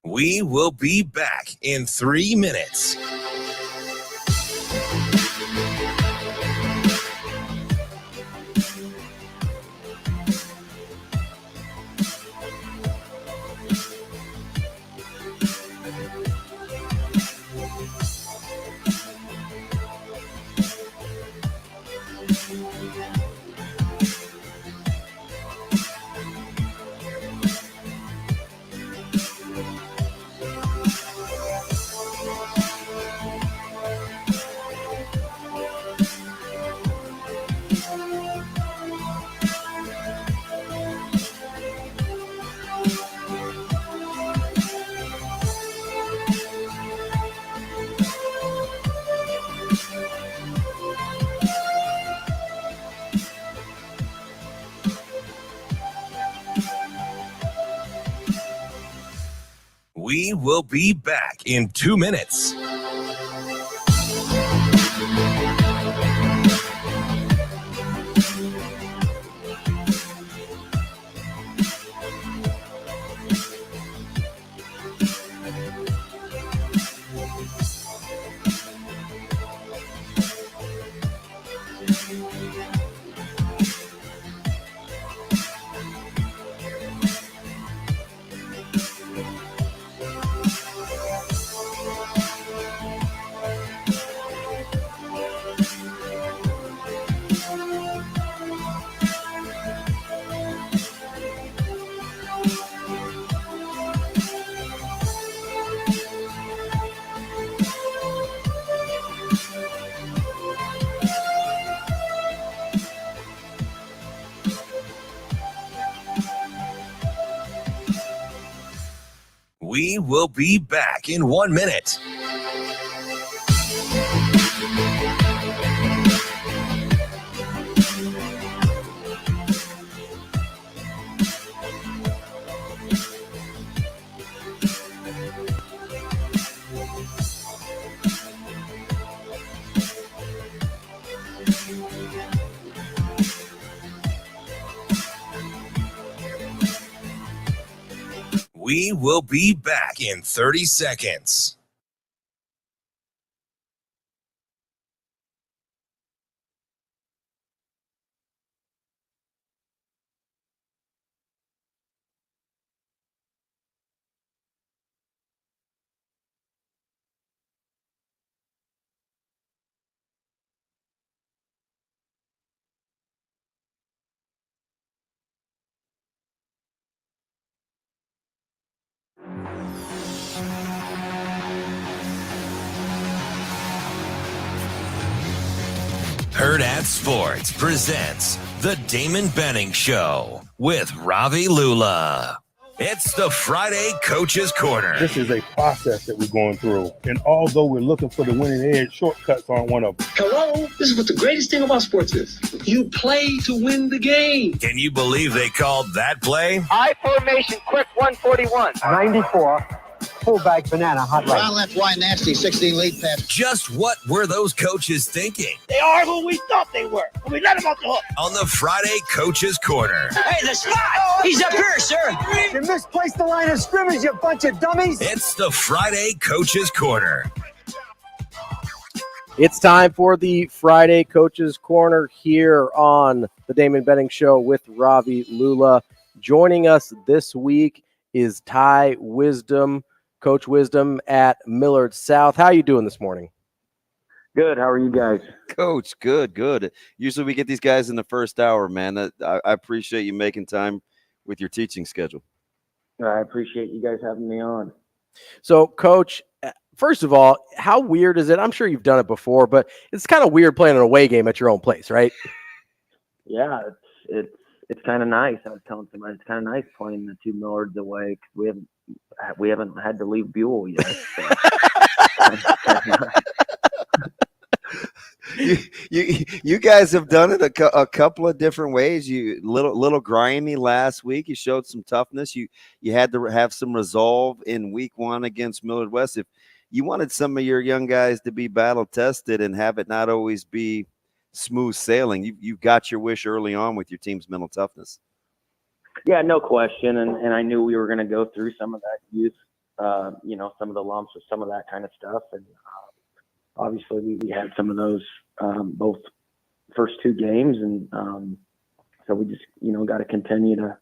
We will be back in 3 minutes. We will be back in 2 minutes. We will be back in 1 minute. We will be back in 30 seconds. Hurrdat Sports presents the Damon Benning Show with Ravi Lulla. It's the Friday Coach's Corner. This is a process that we're going through. And although we're looking for the winning edge, shortcuts aren't one of them. Hello? This is what the greatest thing about sports is. You play to win the game. Can you believe they called that play? I formation, quick 141. 94. Fullback banana, hot right. Round left, wide, nasty, 16 lead pass. Just what were those coaches thinking? They are who we thought they were. And we let them off the hook. On the Friday Coach's Corner. Hey, the spot! He's up here, sir. You misplaced the line of scrimmage, you bunch of dummies. It's the Friday Coach's Corner. It's time for the Friday Coach's Corner here on the Damon Benning Show with Ravi Lulla. Joining us this week is Ty Wisdom. Coach Wisdom at Millard South. How you doing this morning? Good. How are you guys? Coach, good. Usually we get these guys in the first hour, man. I appreciate you making time with your teaching schedule. I appreciate you guys having me on. So, Coach, first of all, how weird is it? I'm sure you've done it before, but it's kind of weird playing an away game at your own place, right? Yeah, it's kind of nice. I was telling somebody it's kind of nice playing the two Millards away because we haven't had to leave Buell yet. So. You guys have done it a couple of different ways. You little grimy last week. You showed some toughness. You had to have some resolve in week 1 against Millard West. If you wanted some of your young guys to be battle tested and have it not always be smooth sailing, you got your wish early on with your team's mental toughness. Yeah, no question. And I knew we were going to go through some of that youth, some of the lumps or some of that kind of stuff. And obviously we had some of those both first 2 games. And so we just, got to continue to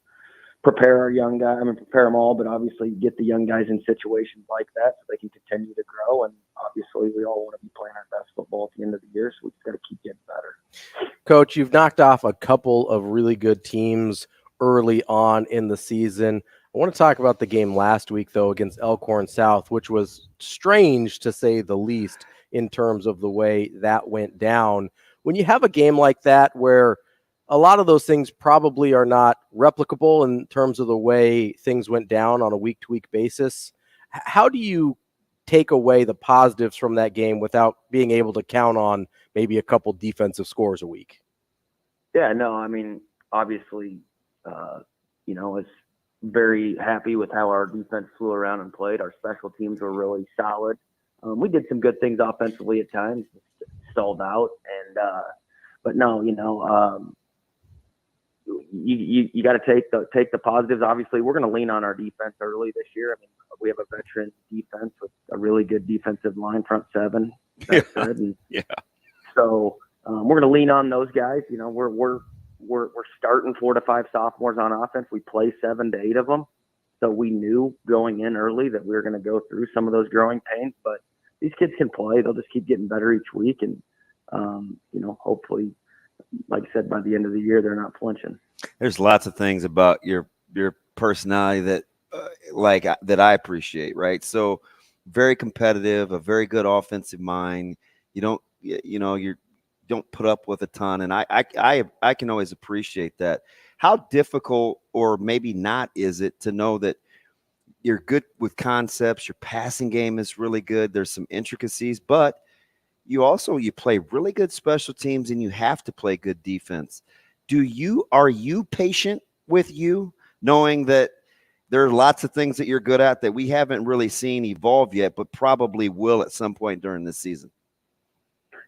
prepare our young guys. Prepare them all, but obviously get the young guys in situations like that so they can continue to grow. And obviously we all want to be playing our best football at the end of the year, so we just got to keep getting better. Coach, you've knocked off a couple of really good teams early on in the season. I want to talk about the game last week, though, against Elkhorn South, which was strange to say the least in terms of the way that went down. When you have a game like that where a lot of those things probably are not replicable in terms of the way things went down on a week-to-week basis, how do you take away the positives from that game without being able to count on maybe a couple defensive scores a week? Yeah, no, obviously, I was very happy with how our defense flew around and played. Our special teams were really solid. We did some good things offensively at times, stalled out, but no, you got to take the positives. Obviously, we're going to lean on our defense early this year. We have a veteran defense with a really good defensive line, front seven. So we're going to lean on those guys. We're starting 4 to 5 sophomores on offense. We play 7 to 8 of them. So we knew going in early that we were going to go through some of those growing pains, but these kids can play. They'll just keep getting better each week. And, hopefully, like I said, by the end of the year, they're not flinching. There's lots of things about your personality that that I appreciate, right? So very competitive, a very good offensive mind. You don't put up with a ton. And I can always appreciate that. How difficult or maybe not is it to know that you're good with concepts, your passing game is really good, there's some intricacies, but you play really good special teams and you have to play good defense. Are you patient with you, knowing that there are lots of things that you're good at that we haven't really seen evolve yet, but probably will at some point during this season?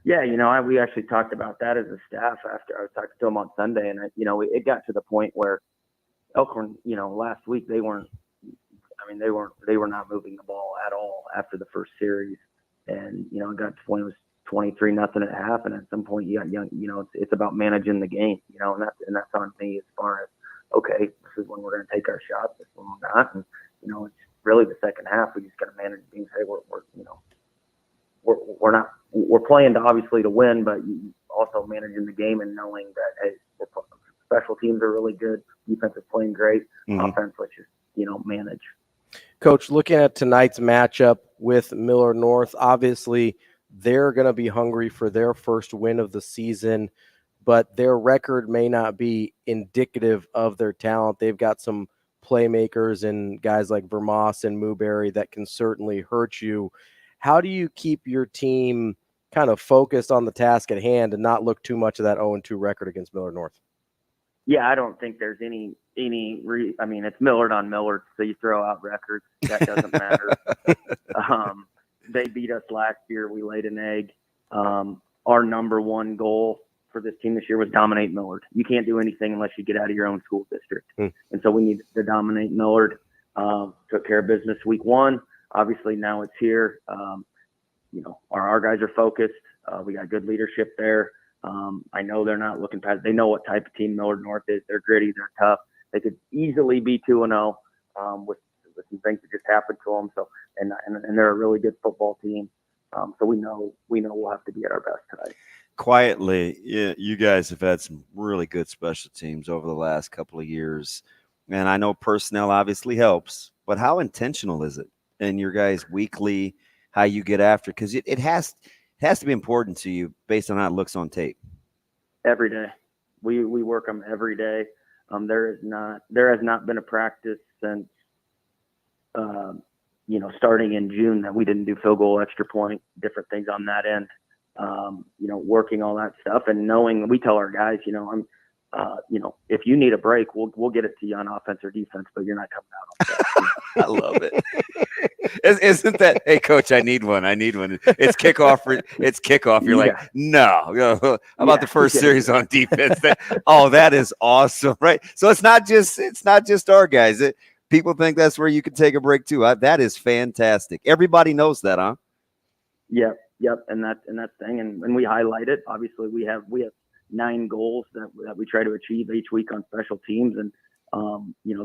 Yeah, we actually talked about that as a staff after I was talking to them on Sunday, and it got to the point where Elkhorn, last week they were not moving the ball at all after the first series, and it got to the point it was 23-0 at half, and at some point you got young, it's about managing the game, and that's on me as far as, okay, this is when we're going to take our shots, this is when we're not, and it's really the second half. We just got to manage things. Hey, we're playing to obviously to win, but also managing the game and knowing that, hey, special teams are really good, defense is playing great, offense, let's just manage. Coach, looking at tonight's matchup with Millard North, obviously they're going to be hungry for their first win of the season, but their record may not be indicative of their talent. They've got some playmakers and guys like Vermoss and Mooberry that can certainly hurt you. How do you keep your team kind of focused on the task at hand and not look too much of that 0-2 record against Millard North? Yeah, I don't think there's any it's Millard on Millard, so you throw out records. That doesn't matter. They beat us last year. We laid an egg. Our number one goal for this team this year was dominate Millard. You can't do anything unless you get out of your own school district. And so we need to dominate Millard. Took care of business week 1. Obviously now it's here. Our guys are focused. We got good leadership there. I know they're not looking past. They know what type of team Millard North is. They're gritty. They're tough. They could easily be 2-0 with some things that just happened to them. So, and they're a really good football team. So we know we'll have to be at our best tonight. Quietly, you guys have had some really good special teams over the last couple of years. And I know personnel obviously helps, but how intentional is it in your guys' weekly, how you get after? Because it has to be important to you based on how it looks on tape. Every day. We work them every day. There has not been a practice since, starting in June that we didn't do field goal, extra point, different things on that end. Working all that stuff and knowing, we tell our guys, if you need a break, we'll get it to you on offense or defense, but you're not coming out. I love it. Isn't that, hey, coach, I need one. It's kickoff. You're like, no. How about the first series on defense? That is awesome, right? So it's not just our guys. People think that's where you can take a break too. That is fantastic. Everybody knows that, huh? Yep. And that's the thing. And we highlight it. Obviously, we have 9 goals that we try to achieve each week on special teams, and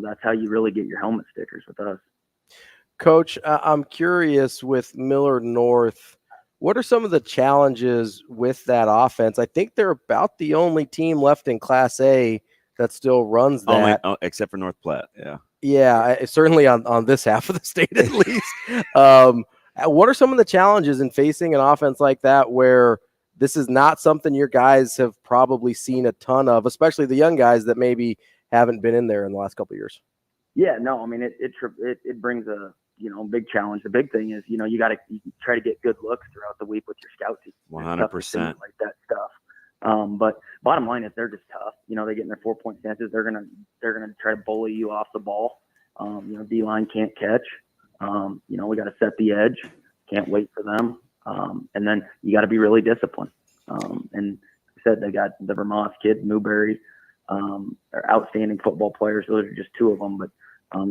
that's how you really get your helmet stickers with us. Coach, I'm curious with Millard North, what are some of the challenges with that offense? I think they're about the only team left in Class A that still runs that. Except for North Platte, yeah. Yeah, certainly on this half of the state at least. What are some of the challenges in facing an offense like that where this is not something your guys have probably seen a ton of, especially the young guys that maybe haven't been in there in the last couple of years? Yeah, no, I mean, it brings a big challenge. The big thing is, you got to try to get good looks throughout the week with your scout team. 100%. Like that stuff. But bottom line is they're just tough. They get in their 4-point stances. They're gonna try to bully you off the ball. D-line can't catch. We got to set the edge. Can't wait for them. And then you got to be really disciplined. And I said they got the Vermont kids, Newberry, are outstanding football players. Those are just 2 of them, but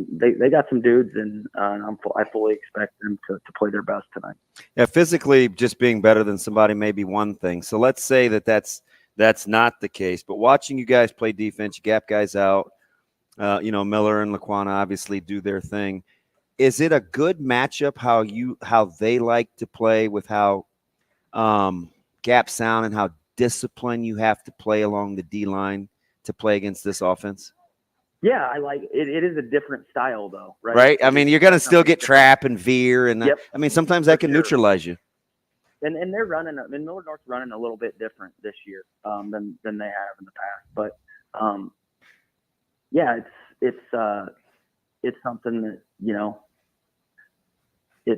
they got some dudes, and I fully expect them to play their best tonight. Yeah, physically just being better than somebody may be one thing. So let's say that's not the case. But watching you guys play defense, you gap guys out. Miller and Laquana obviously do their thing. Is it a good matchup how they like to play with how gap sound and how disciplined you have to play along the D-line to play against this offense? Yeah, I like it. It is a different style, though, right? Right? I mean, you're going to still get trap and veer, and yep. I mean, sometimes that can neutralize you. And they're running. Millard North's running a little bit different this year than they have in the past. But it's something that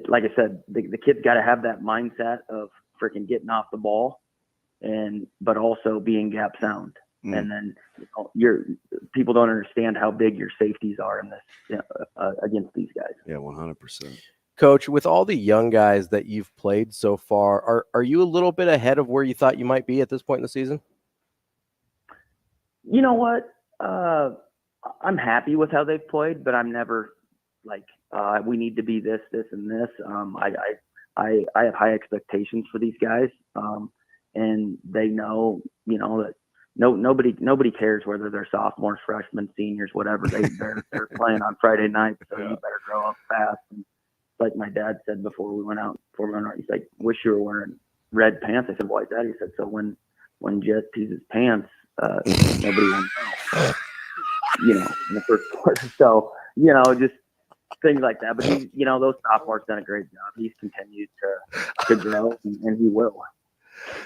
like I said, the kid's got to have that mindset of freaking getting off the ball, but also being gap sound. And then people don't understand how big your safeties are in this against these guys. Yeah, 100%. Coach, with all the young guys that you've played so far, are you a little bit ahead of where you thought you might be at this point in the season? You know what? I'm happy with how they've played, but I'm never like we need to be this, and this. I have high expectations for these guys, and they know, that nobody cares whether they're sophomores, freshmen, seniors, whatever. They're playing on Friday night, so you better grow up fast. And like my dad said before we went out, he's like, "Wish you were wearing red pants." I said, "Why, Dad?" He said, "So when Jet pees his pants, nobody will know." In the first quarter. So just things like that. But those sophomores done a great job. He's continued to grow, and he will.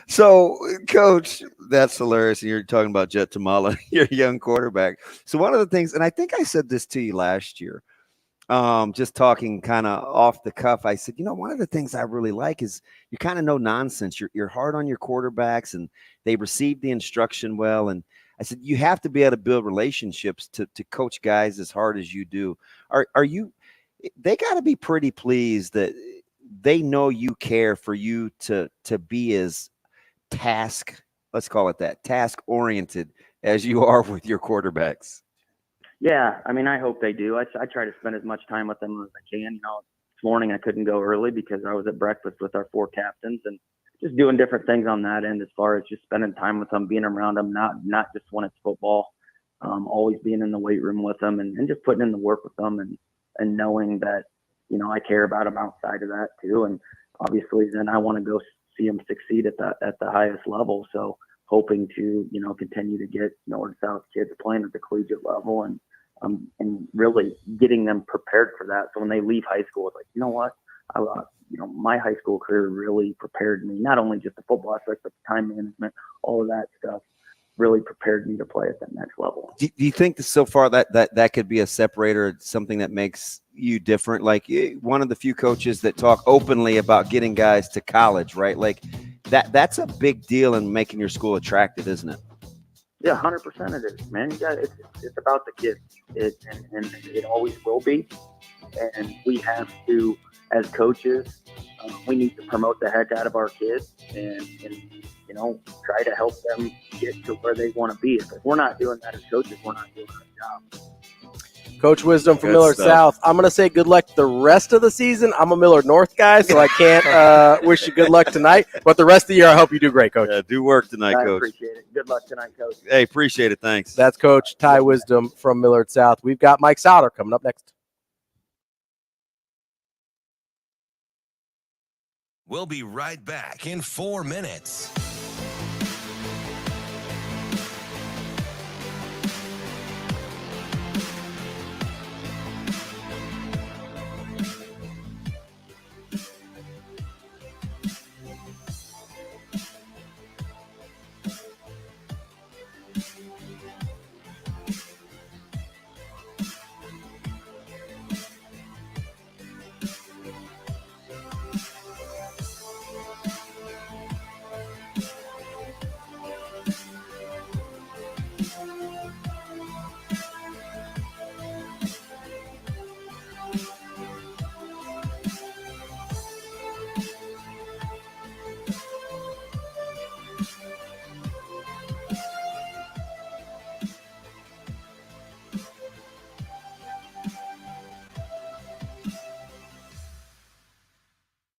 So, Coach, that's hilarious. You're talking about Jet Tamala, your young quarterback. So one of the things, and I think I said this to you last year, just talking kind of off the cuff, I said, one of the things I really like is you kind of no nonsense. You're hard on your quarterbacks, and they receive the instruction well. And I said, you have to be able to build relationships to coach guys as hard as you do. Are you? They got to be pretty pleased that they know you care for you to be as let's call it that, task oriented as you are with your quarterbacks. Yeah, I mean, I hope they do. I try to spend as much time with them as I can. This morning I couldn't go early because I was at breakfast with our 4 captains and just doing different things on that end as far as just spending time with them, being around them, not just when it's football, always being in the weight room with them and just putting in the work with them. and knowing that, I care about them outside of that too. And obviously then I want to go see them succeed at the highest level. So hoping to, continue to get North-South kids playing at the collegiate level and really getting them prepared for that. So when they leave high school, it's like, you know what, my high school career really prepared me, not only just the football aspect, but the time management, all of that stuff really prepared me to play at that next level. Do you think that so far that could be a separator, something that makes you different? Like one of the few coaches that talk openly about getting guys to college, right? Like that's a big deal in making your school attractive, isn't it? Yeah, 100% it is, man. It's about the kids, and it always will be. And we have to, as coaches, we need to promote the heck out of our kids and try to help them get to where they want to be. If we're not doing that as coaches, we're not doing our job. Coach Wisdom from Good Millard stuff. South. I'm going to say good luck the rest of the season. I'm a Millard North guy, so I can't wish you good luck tonight. But the rest of the year, I hope you do great, Coach. Yeah, do work tonight, I Coach. appreciate it. Good luck tonight, Coach. Hey, appreciate it. Thanks. That's Coach Ty Wisdom from Millard South. We've got Mike Sautter coming up next. We'll be right back in 4 minutes.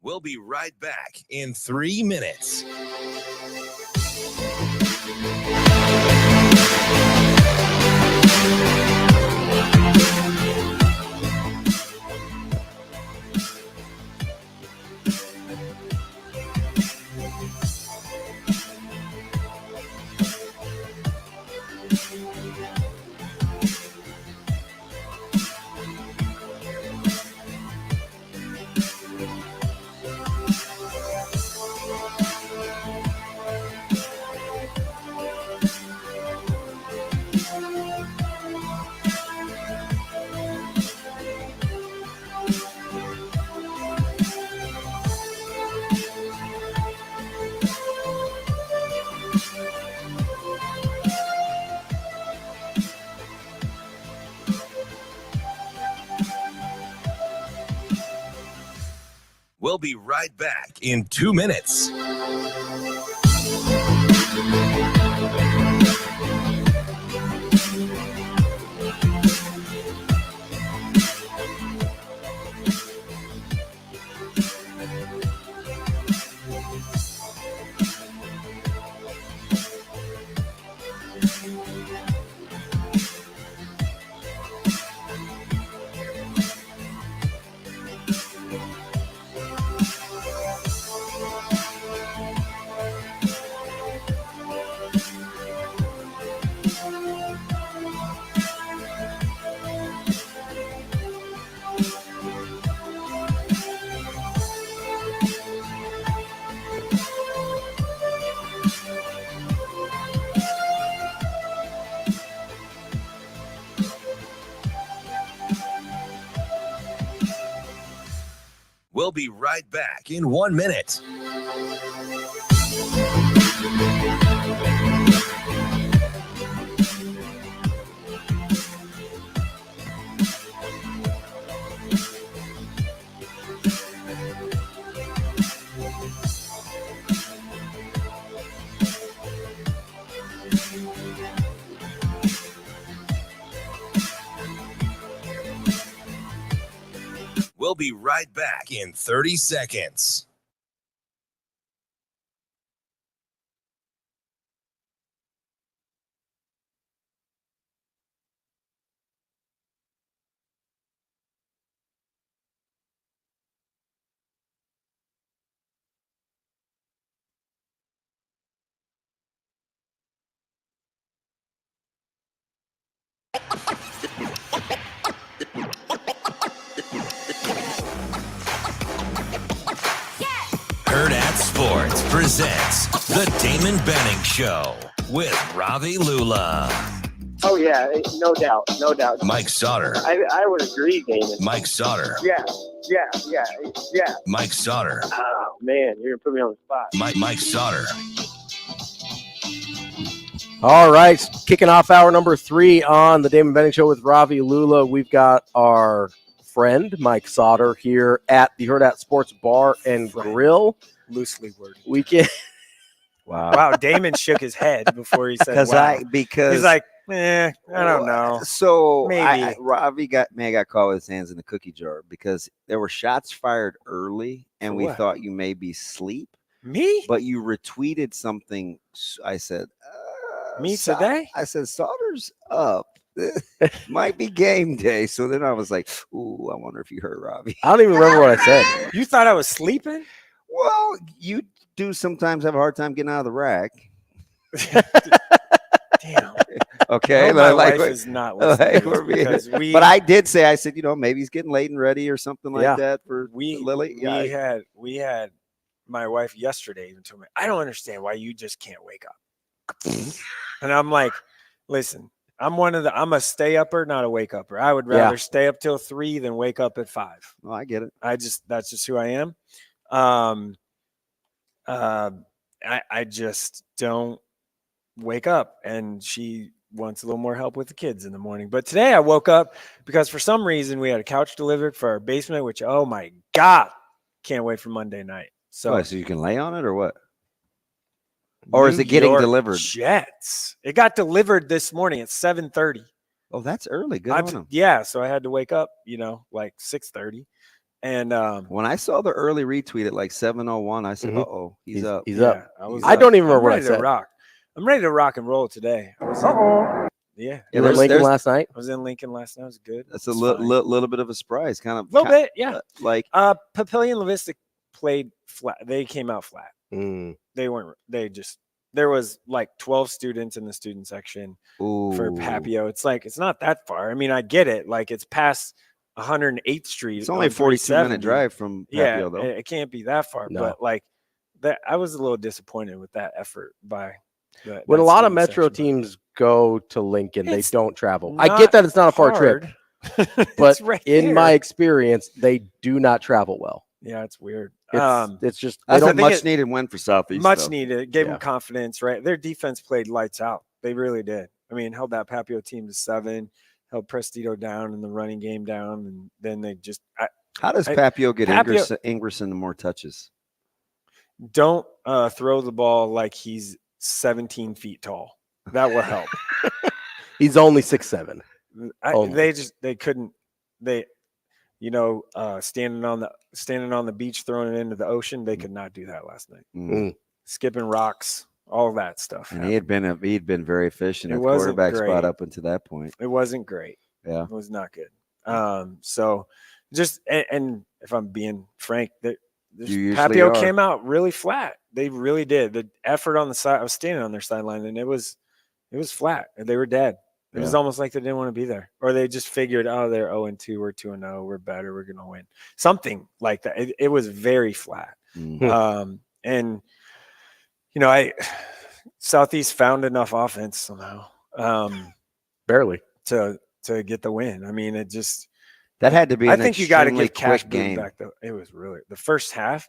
We'll be right back in 3 minutes. We'll be right back in 2 minutes. We'll be right back in 1 minute. We'll be right back in 30 seconds. presents the Damon Benning Show with Ravi Lulla. Oh, yeah, no doubt, no doubt. Mike Sautter. I would agree, Damon. Mike Sautter. Yeah. Mike Sautter. Oh, man, you're going to put me on the spot. Mike Sautter. All right, kicking off hour number 3 on the Damon Benning Show with Ravi Lulla. We've got our friend Mike Sautter here at the Hurrdat Sports Bar and Grill. Loosely worded. Wow. Damon shook his head before he said wow. Because he's like, I don't know. So maybe Ravi got caught with his hands in the cookie jar because there were shots fired early, and we thought you may be asleep. Me? But you retweeted something. I said, me today? I said, Sauter's up. Might be game day. So then I was like, ooh, I wonder if you heard Ravi. I don't even remember what I said. You thought I was sleeping? Well, you do sometimes have a hard time getting out of the rack. Damn. Okay. My wife is not listening. But I did say, I said, maybe he's getting late and ready or something like that for Lily. We had my wife yesterday even told me, I don't understand why you just can't wake up. And I'm like, listen, I'm a stay upper, not a wake upper. I would rather stay up till 3 than wake up at 5. Well, I get it. That's just who I am. I just don't wake up, and she wants a little more help with the kids in the morning. But today I woke up because for some reason we had a couch delivered for our basement, which, oh my God, can't wait for Monday night. So you can lay on it or what? Or is it getting delivered? Jets. It got delivered this morning at 7:30. Oh, that's early. Good on them. Yeah, so I had to wake up, like 6:30. And when I saw the early retweet at like 7:01, I said, "Uh-oh, he's up." He's up. I don't even remember what I said. I'm ready to rock and roll today. You were in Lincoln last night? I was in Lincoln last night. It was good. That's a little bit of a surprise, kind of. A little bit, yeah. Papillion Levistic played flat. They came out flat. They weren't. There was like 12 students in the student section for Papio. It's not that far. I mean, I get it. Like it's past 108th Street. It's only a 42-minute drive from Papio, though. It can't be that far. No. But like that, I was a little disappointed with that effort by. When a lot of Metro teams go to Lincoln, they don't travel. I get that it's not a far trip, but in my experience, they do not travel well. Yeah, it's weird. It's just that's a much needed win for Southeast. Much needed. Gave them confidence, right? Their defense played lights out. They really did. I mean, held that Papio team to 7, held Prestito down and the running game down, and then they just. How does Papio get Ingerson the more touches? Don't throw the ball like he's 17 feet tall. That will help. He's only 6'7". They couldn't. Standing on the beach, throwing it into the ocean, they could not do that last night. Skipping rocks, all that stuff. And he'd been very efficient at quarterback spot up until that point. It wasn't great. Yeah, it was not good. So just and if I'm being frank, Papio came out really flat. They really did. The effort on the side, I was standing on their sideline, and it was flat. They were dead. It was almost like they didn't want to be there, or they just figured, oh, they're 0-2, we're 2-0, we're better, we're gonna win, something like that. It was very flat. And Southeast found enough offense somehow, barely to get the win. I mean, it just that had to be. I think you got to give Cash Boone back though. It was really the first half.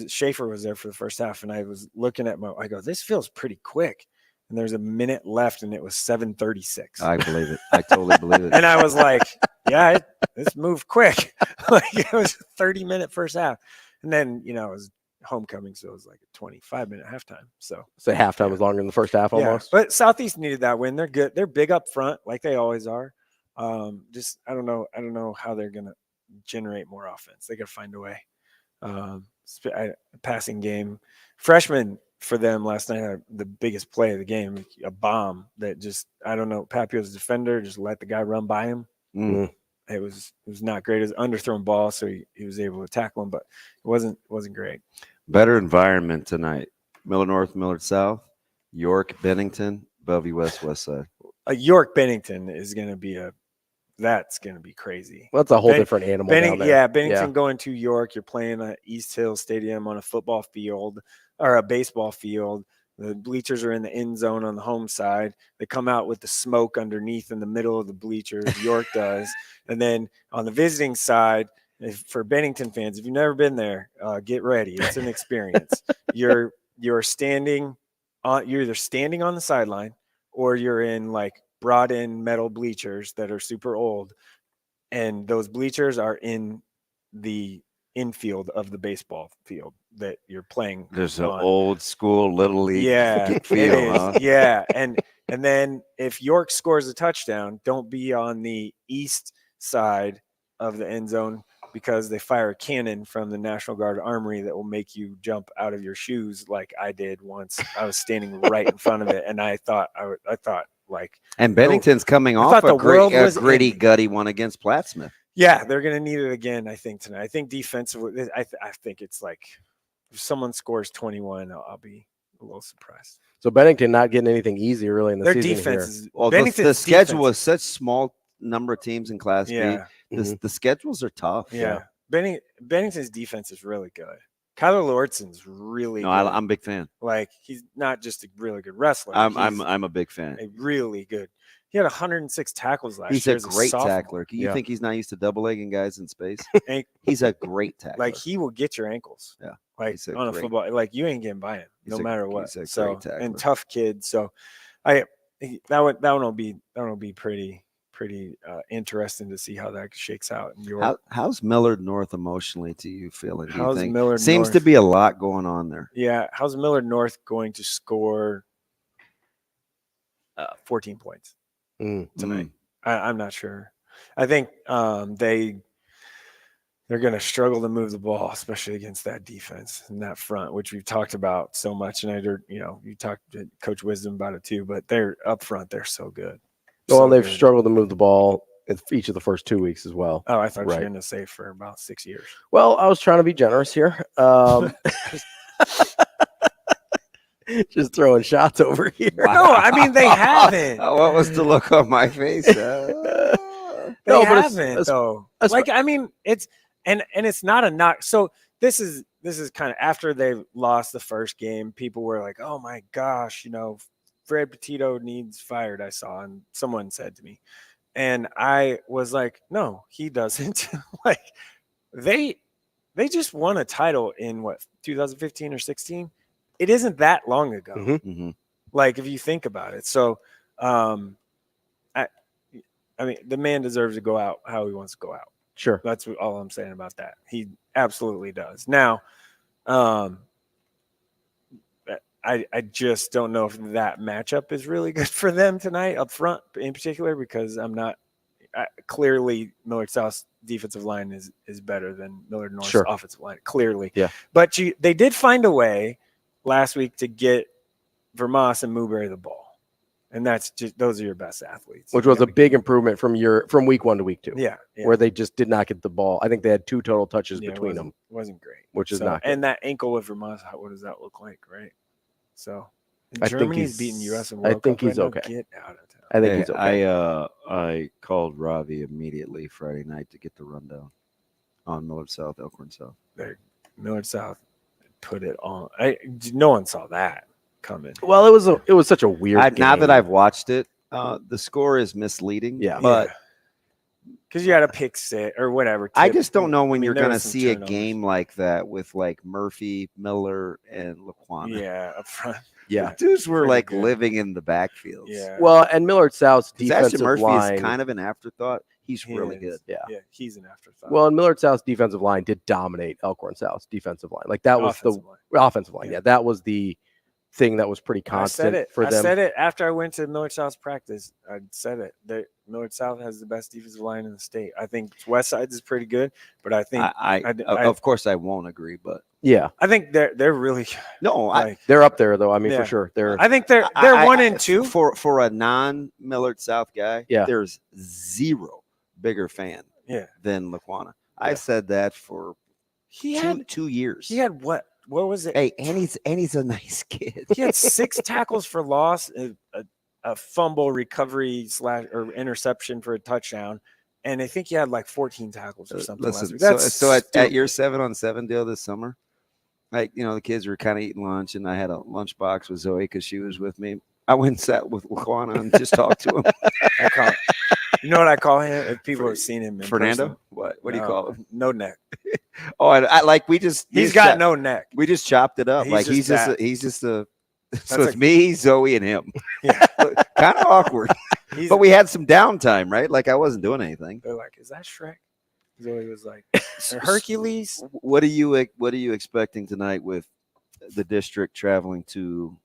Schaefer was there for the first half, and I was looking at I go, this feels pretty quick. And there's a minute left, and it was 7:36. I believe it. I totally believe it. And I was like, yeah, this moved quick. Like it was a 30-minute first half. And then, it was homecoming, so it was like a 25-minute halftime. So halftime was longer than the first half almost. But Southeast needed that win. They're good. They're big up front, like they always are. I don't know how they're gonna generate more offense. They got to find a way. Passing game. Freshmen for them last night had the biggest play of the game, a bomb that just, I don't know, Papio's defender just let the guy run by him. It was not great. It was an underthrown ball, so he was able to tackle him, but it wasn't great. Better environment tonight. Millard North, Millard South, York, Bennington, Bellevue West, West Side. York Bennington is going to be that's going to be crazy. Well, that's a whole different animal down there. Yeah, Bennington going to York. You're playing at East Hill Stadium on a football field. or a baseball field. The bleachers are in the end zone on the home side. They come out with the smoke underneath in the middle of the bleachers. York does. And then on the visiting side, for Bennington fans, if you've never been there, get ready. It's an experience. You're either standing on the sideline or you're in like brought in metal bleachers that are super old. And those bleachers are in the infield of the baseball field that you're playing. There's an on. old school little league field. Huh? Yeah. And then if York scores a touchdown, don't be on the east side of the end zone, because they fire a cannon from the National Guard Armory that will make you jump out of your shoes, like I did once. I was standing right in front of it, and I thought like. And Bennington's coming off a gritty, gutty one against Plattsmouth. Yeah, they're going to need it again, I think, tonight. I think defensively, I think it's like if someone scores 21, I'll be a little surprised. So Bennington not getting anything easy really in the season defense here. Well, the schedule was such small number of teams in Class B. The schedules are tough. Yeah. Bennington's defense is really good. Kyler Lordson's really good. I'm a big fan. Like, he's not just a really good wrestler. I'm a big fan. Really good. He had 106 tackles last year. He's a great tackler. You think he's not used to double-legging guys in space? He's a great tackler. Like, he will get your ankles. Yeah. Like, on a football. Like, you ain't getting by him, no matter what. He's a great tackler. And tough kid. So, that one will be pretty interesting to see how that shakes out. How's Millard North emotionally to you feeling? How's Millard Seems North? to be a lot going on there. Yeah. How's Millard North going to score 14 points tonight? I'm not sure. I think they're going to struggle to move the ball, especially against that defense and that front, which we've talked about so much. And you talked to Coach Wisdom about it too, but they're up front. They're so good. Well, they've struggled to move the ball in each of the first 2 weeks as well. Oh, I thought you were going to say for about 6 years. Well, I was trying to be generous here. Just throwing shots over here. Wow. No, I mean, they haven't. What was the look on my face? They haven't, though. I mean, it's and it's not a knock. So this is kind of after they lost the first game. People were like, "Oh my gosh, Fred Petito needs fired," I saw, and someone said to me, and I was like, no, he doesn't. Like, they just won a title in 2015 or 16. It isn't that long ago. Mm-hmm. Like, if you think about it. So I mean, the man deserves to go out how he wants to go out. Sure. That's all I'm saying about that. He absolutely does. Now, I just don't know if that matchup is really good for them tonight up front in particular, because clearly Millard South's defensive line is better than Millard North's offensive line, clearly. Yeah. But they did find a way last week to get Vermas and Newberry the ball. And those are your best athletes. Which was a big improvement from week 1 to week 2. Yeah. Where they just did not get the ball. I think they had 2 total touches between them. It wasn't great. Which is not good. And that ankle with Vermas, what does that look like, right? So Germany's beating US in World Cup. I think he's okay. Get out of town. I think he's okay. I called Ravi immediately Friday night to get the rundown on Millard South, Elkhorn South. Millard South put it on. No one saw that coming. Well, it was such a weird game. Now that I've watched it, the score is misleading. Yeah, but because you had a pick set or whatever. I just don't know when you're going to see a game like that with like Murphy, Miller, and Laquana. Yeah, up front. Yeah, the dudes were like living in the backfields. Yeah. Well, and Millard South's defensive Murphy line is kind of an afterthought. He's really good. Yeah, he's an afterthought. Well, and Millard South's defensive line did dominate Elkhorn South's defensive line. Like that was offensive line. Yeah, that was the thing that was pretty constant for them. I said it after I went to Millard South's practice. I said it. Millard South has the best defensive line in the state. I think West Sides is pretty good, but I think of course I won't agree, but yeah, I think they're really they're up there though. I mean, for sure, I think they're 1 and 2 for a non-Millard South guy. Yeah, there's zero bigger fan than Laquana. I've said that for 2 years. He had what was it? Hey, and he's a nice kid. He had 6 tackles for loss, a fumble recovery or interception for a touchdown, and I think he had like 14 tackles or something. Listen, last week. so at your 7-on-7 deal this summer, Like, the kids were kind of eating lunch, and I had a lunchbox with Zoe because she was with me. I went and sat with Laquana and just talked to him. You know what I call him? If people have seen him in Fernando? person. What do you call him? No neck. Oh, I like He's got no neck. We just chopped it up. He's just a so it's me, Zoe, and him. Yeah. Kind of awkward. But we had some downtime, right? Like I wasn't doing anything. They're like, is that Shrek? Zoe was like, Hercules. What are you expecting tonight with the district traveling to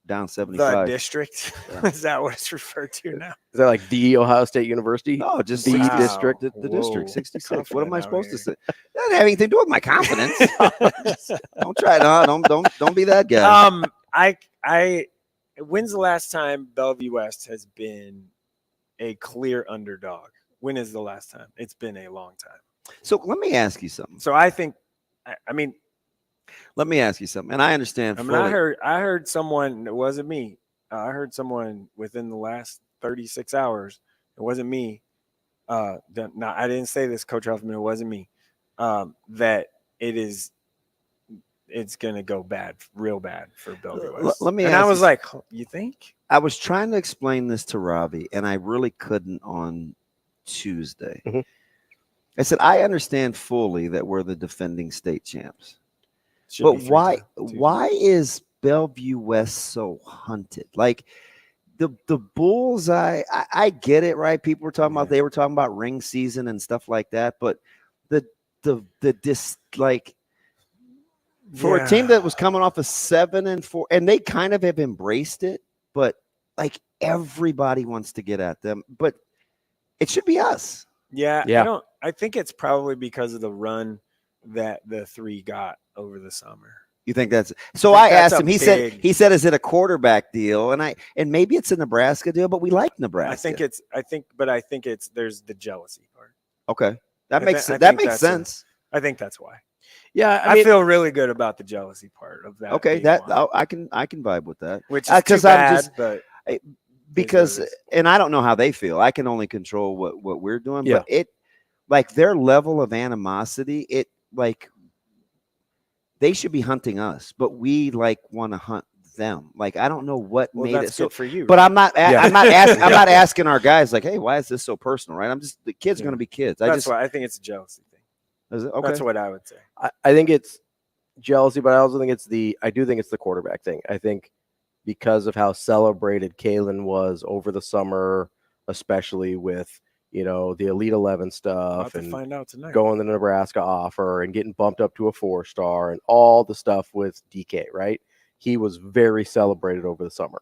down 75? The district? Yeah. Is that what it's referred to now? Is that like the Ohio State University? No, just the district. The district 66. What am I supposed to say? That doesn't have anything to do with my confidence. Don't try. No, don't be that guy. When's the last time Bellevue West has been a clear underdog? When is the last time? It's been a long time. So let me ask you something. So I think, I mean, let me ask you something. And I understand. I heard someone. It wasn't me. I heard someone within the last 36 hours. It wasn't me. I didn't say this, Coach Huffman. It wasn't me. That it's gonna go bad, real bad for Bellevue West. Let me. And I was like, you think? I was trying to explain this to Ravi, and I really couldn't on Tuesday. Mm-hmm. I said, I understand fully that we're the defending state champs. But why is Bellevue West so hunted? Like the Bulls, I get it, right? They were talking about ring season and stuff like that, but for a team that was coming off a 7-4, and they kind of have embraced it, but like everybody wants to get at them, but it should be us. Yeah. I think it's probably because of the run that the three got over the summer. You think that's so? I asked him. He said, "Is it a quarterback deal?" And maybe it's a Nebraska deal, but we like Nebraska. I think it's there's the jealousy part. Okay, that makes sense. I think that's why. Yeah, I feel really good about the jealousy part of that. Okay, I can vibe with that. Which is too bad, because and I don't know how they feel. I can only control what we're doing. Yeah. But it like their level of animosity, they should be hunting us, but we want to hunt them. Like I don't know what made it so for you. But I'm not asking our guys like, hey, why is this so personal, right? I'm just the kids going to be kids. That's why I think it's a jealousy thing. Is it? Okay. That's what I would say. I think it's jealousy, but I also think I do think it's the quarterback thing. I think because of how celebrated Kalen was over the summer, especially with the Elite 11 stuff and find out tonight. Going to the Nebraska offer and getting bumped up to a 4-star and all the stuff with DK, right? He was very celebrated over the summer.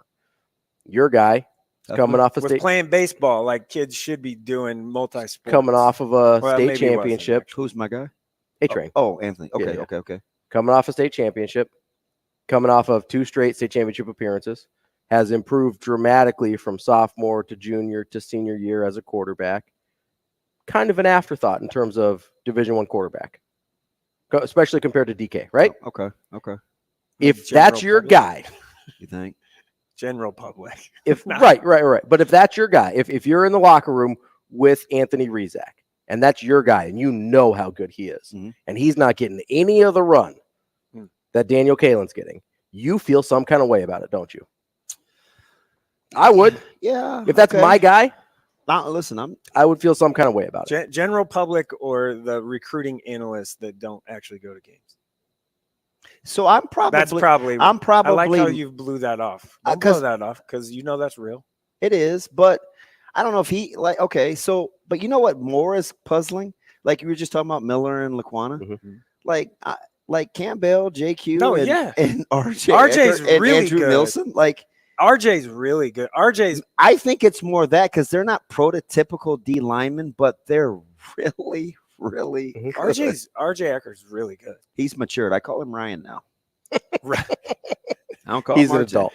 Your guy coming off was playing baseball like kids should be doing multi-sports. Coming off of a state championship. Who's my guy? A-Train. Oh, Anthony. Okay, Yeah. Okay. Coming off a state championship, coming off of 2 straight state championship appearances, has improved dramatically from sophomore to junior to senior year as a quarterback. Kind of an afterthought in terms of Division I quarterback, especially compared to DK, right? Okay. If that's your guy, you think? General public. Right. But if that's your guy, if you're in the locker room with Anthony Rizak, and that's your guy, and you know how good he is, and he's not getting any of the run that Daniel Kalen's getting, you feel some kind of way about it, don't you? I would. Yeah. If that's my guy, listen, I would feel some kind of way about it. General public or the recruiting analysts that don't actually go to games. So I'm probably. I like how you blew that off. Don't blow that off because that's real. It is, but I don't know if he okay. So, but you know what more is puzzling? Like you were just talking about Miller and Laquana, like Campbell, JQ, and RJ's really Andrew good. Nilsson, RJ's really good. I think it's more that because they're not prototypical D linemen, but they're really, really good. RJ Ecker's really good. He's matured. I call him Ryan now. Right. I don't call him an adult.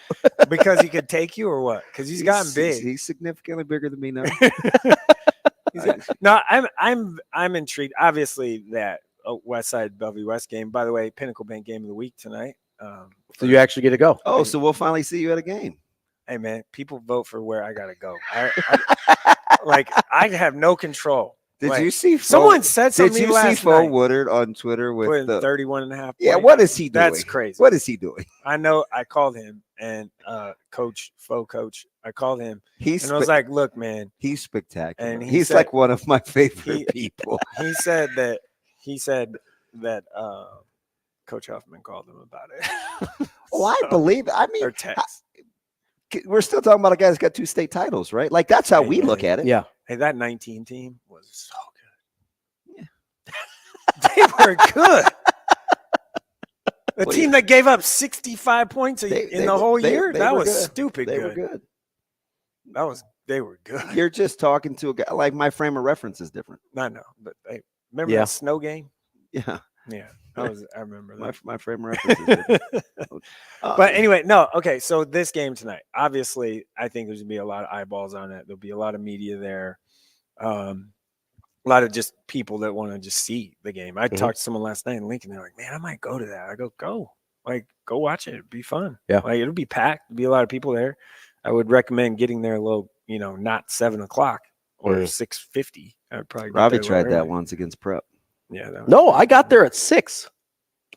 Because he could take you or what? Because he's gotten big. He's significantly bigger than me now. No, I'm intrigued. Obviously, that West Side Bellevue West game. By the way, Pinnacle Bank game of the week tonight. So you actually get to go. Oh, so we'll finally see you at a game. Hey man, people vote for where I gotta go. I have no control. Did Like, you see? Someone said something Did you last see Fo night. Woodard on Twitter with Putting the 31.5 Yeah, points. what is he doing? That's crazy. What is he doing? I know. I called him and coach. I called him He's and I was like, "Look, man, he's spectacular. And He's said, like one of my favorite people." He said that Coach Huffman called him about it. Oh, I believe it. I mean, or text. We're still talking about a guy that's got 2 state titles, right? Like that's how we look at it. Yeah. Hey, that 19 team was so good. Yeah. They were good. The team that gave up 65 points in the whole year, that was good. stupid They good. were good. They were good. You're just talking to a guy. Like my frame of reference is different. I know, but remember that snow game? Yeah. Yeah. I remember that. My frame of reference is different. But anyway, no. Okay, so this game tonight, obviously, I think there's gonna be a lot of eyeballs on it. There'll be a lot of media there, a lot of just people that want to just see the game. I talked to someone last night in Lincoln. They're like, "Man, I might go to that." I go, like, go watch it. It'd be fun. Yeah, like it'll be packed. There'll be a lot of people there. I would recommend getting there a little, not 7 o'clock or 6:50. I would probably. Ravi tried that once against Prep. Yeah. No, I got there at 6.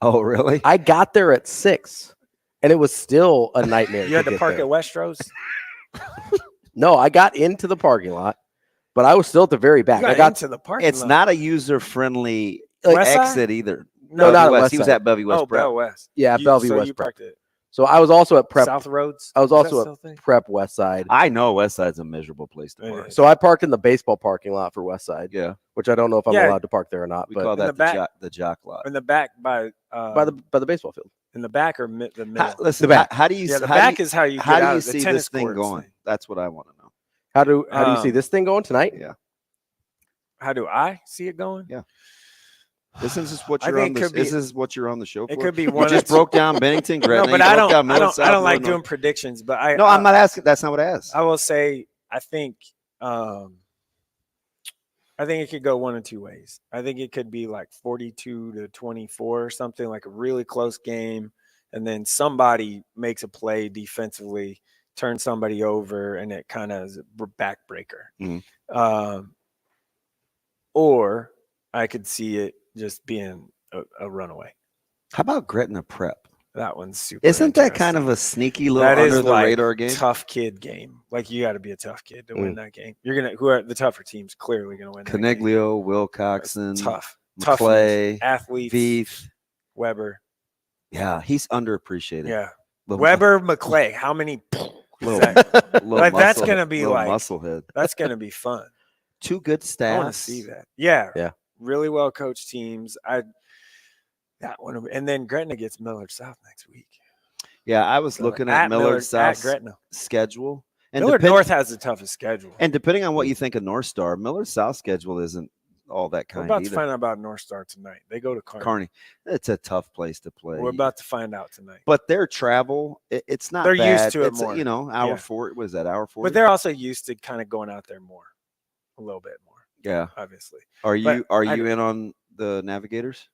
Oh, really? I got there at 6, and it was still a nightmare. You had to get park there. at Westro's? No, I got into the parking lot, but I was still at the very back. I got into the parking It's lot. not a user-friendly West exit side? either. No, Bellevue not at West. West He was side. at Bellevue West Oh, Prep. Bell West. Yeah, Bellevue so West you Prep. parked it. So I was also at Prep. South Roads. I was Is that also still a at thing? Prep West Side. I know West Side's a miserable place to park. So I parked in the baseball parking lot for West Side. Yeah. Which I don't know if I'm Yeah. allowed to park there or not. We but call In the that back. the jock lot. In the back by the baseball field. in the back or the middle. Listen, The back. how do you? Yeah, the how do back you- is how you How get do out you of the see tennis this thing courts going? thing. That's what I want to know. How do you see this thing going tonight? Yeah. How do I see it going? Yeah. This is just what I you're think on. it This, could be- this is what you're on the show for. It could be You one. just or two- broke down Bennington, Gretna. No, but you I broke down don't. Millard South, I don't like Illinois. doing predictions. But I No, I'm not asking. That's not what I asked. I will say I think it could go one of two ways. I think it could be like 42-24 or something, like a really close game, and then somebody makes a play defensively, turns somebody over, and it kind of is a backbreaker. Or I could see it just being a runaway. How about Gretna Prep? That one's super. Isn't that kind of a sneaky little That is under the like radar game? tough kid game. Like you got to be a tough kid to win that game. Who are the tougher teams? Clearly going to win. That game. Coniglio, Wilcoxon, Tough McClay, athletes, Veith. Weber. Yeah, he's underappreciated. Yeah, Little Weber, McClay. How many? Little, Like little that's muscle- gonna be little like musclehead. That's gonna be fun. Two good I want to staffs. see that. Yeah, Yeah. Really well coached teams. That one, and then Gretna gets Millard South next week. Yeah, I was So looking at at Millard Millard- at South's Gretna. schedule. And Millard North has the toughest schedule. And depending on what you think of North Star, Millard South schedule isn't all that We're kind about either. to find out about North Star tonight. They go to Kearney. Kearney. It's a tough place to play. We're about to find out tonight. But their travel, it's not They're bad. used to it It's, more. Hour Yeah. 4. Was that hour 40? But they're also used to kind of going out there more, a little bit more. Yeah. Obviously. Are you But in on the Navigators?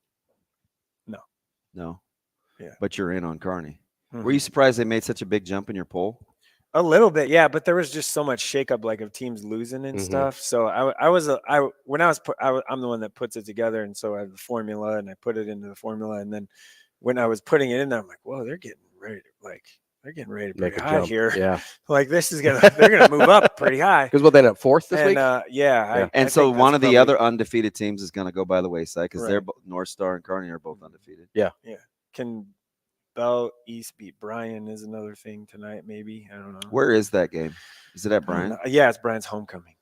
No. No. Yeah. But you're in on Kearney. Mhm. Were you surprised they made such a big jump in your poll? A little bit, yeah, but there was just so much shakeup, like of teams losing and stuff. So I'm the one that puts it together, and so I have the formula, and I put it into the formula, and then when I was putting it in there, I'm like, whoa, they're getting ready to Make pretty a high jump. here. Yeah. Like they're gonna move up pretty high. Because what they end up 4th this And week? And so one of the other undefeated teams is going to go by the wayside because they're Right. North Star and Kearney are both undefeated. Yeah. Yeah. Can Bell East beat Bryan is another thing tonight, maybe. I don't know. Where is that game? Is it at I don't Bryan? know. Yeah, it's Bryan's homecoming.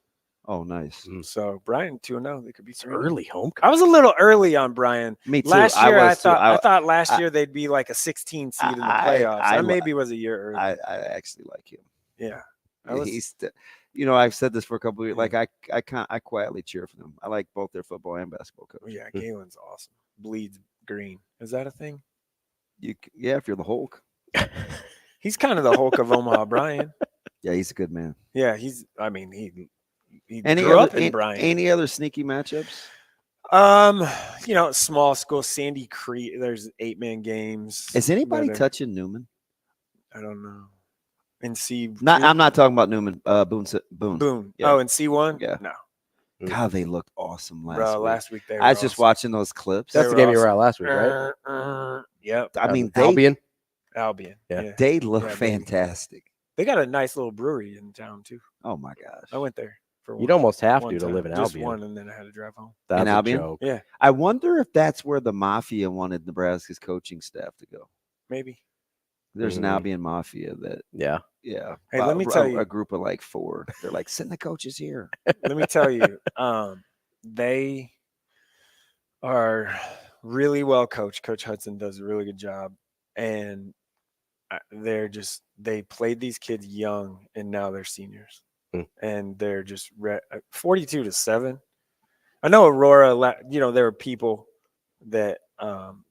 Oh, nice. So Bryan 2-0. They could be 3-0. Early homecoming. I was a little early on Bryan. Me too. Last year, I was too. thought last year they'd be like a 16 seed in the playoffs. I maybe was a year early. I actually like him. Yeah. He's, I've said this for a couple of years. Like I quietly cheer for them. I like both their football and basketball coaches. Yeah, Galen's awesome. Bleeds green. Is that a thing? If you're the Hulk. He's kind of the Hulk of Omaha, Bryan. Yeah, he's a good man. Yeah, he grew up in Bryan. Any other sneaky matchups? Small school, Sandy Creek. There's 8-man games. Is anybody that are- touching Newman? I don't know. And C. I'm not talking about Newman. Boone. Boone. Yeah. Oh, and C1. Yeah. No. God, they looked awesome last week. They I was just watching those clips. That's the game you were at last week, right? Yep. I mean, Albion. Yeah. They look fantastic. They got a nice little brewery in town too. Oh my gosh. I went there for one. You'd almost have one to time. live in Just Albion. one, and then I had to drive home. That's in a Albion? joke. Yeah. I wonder if that's where the Mafia wanted Nebraska's coaching staff to go. Maybe. There's an Albion Mafia that. Yeah. Yeah. Hey, let me tell you. A group of like 4. They're like, send the coaches here. Let me tell you. They are really well coached. Coach Hudson does a really good job. And they played these kids young, and now they're seniors. And they're just 42-7. I know Aurora, there are people that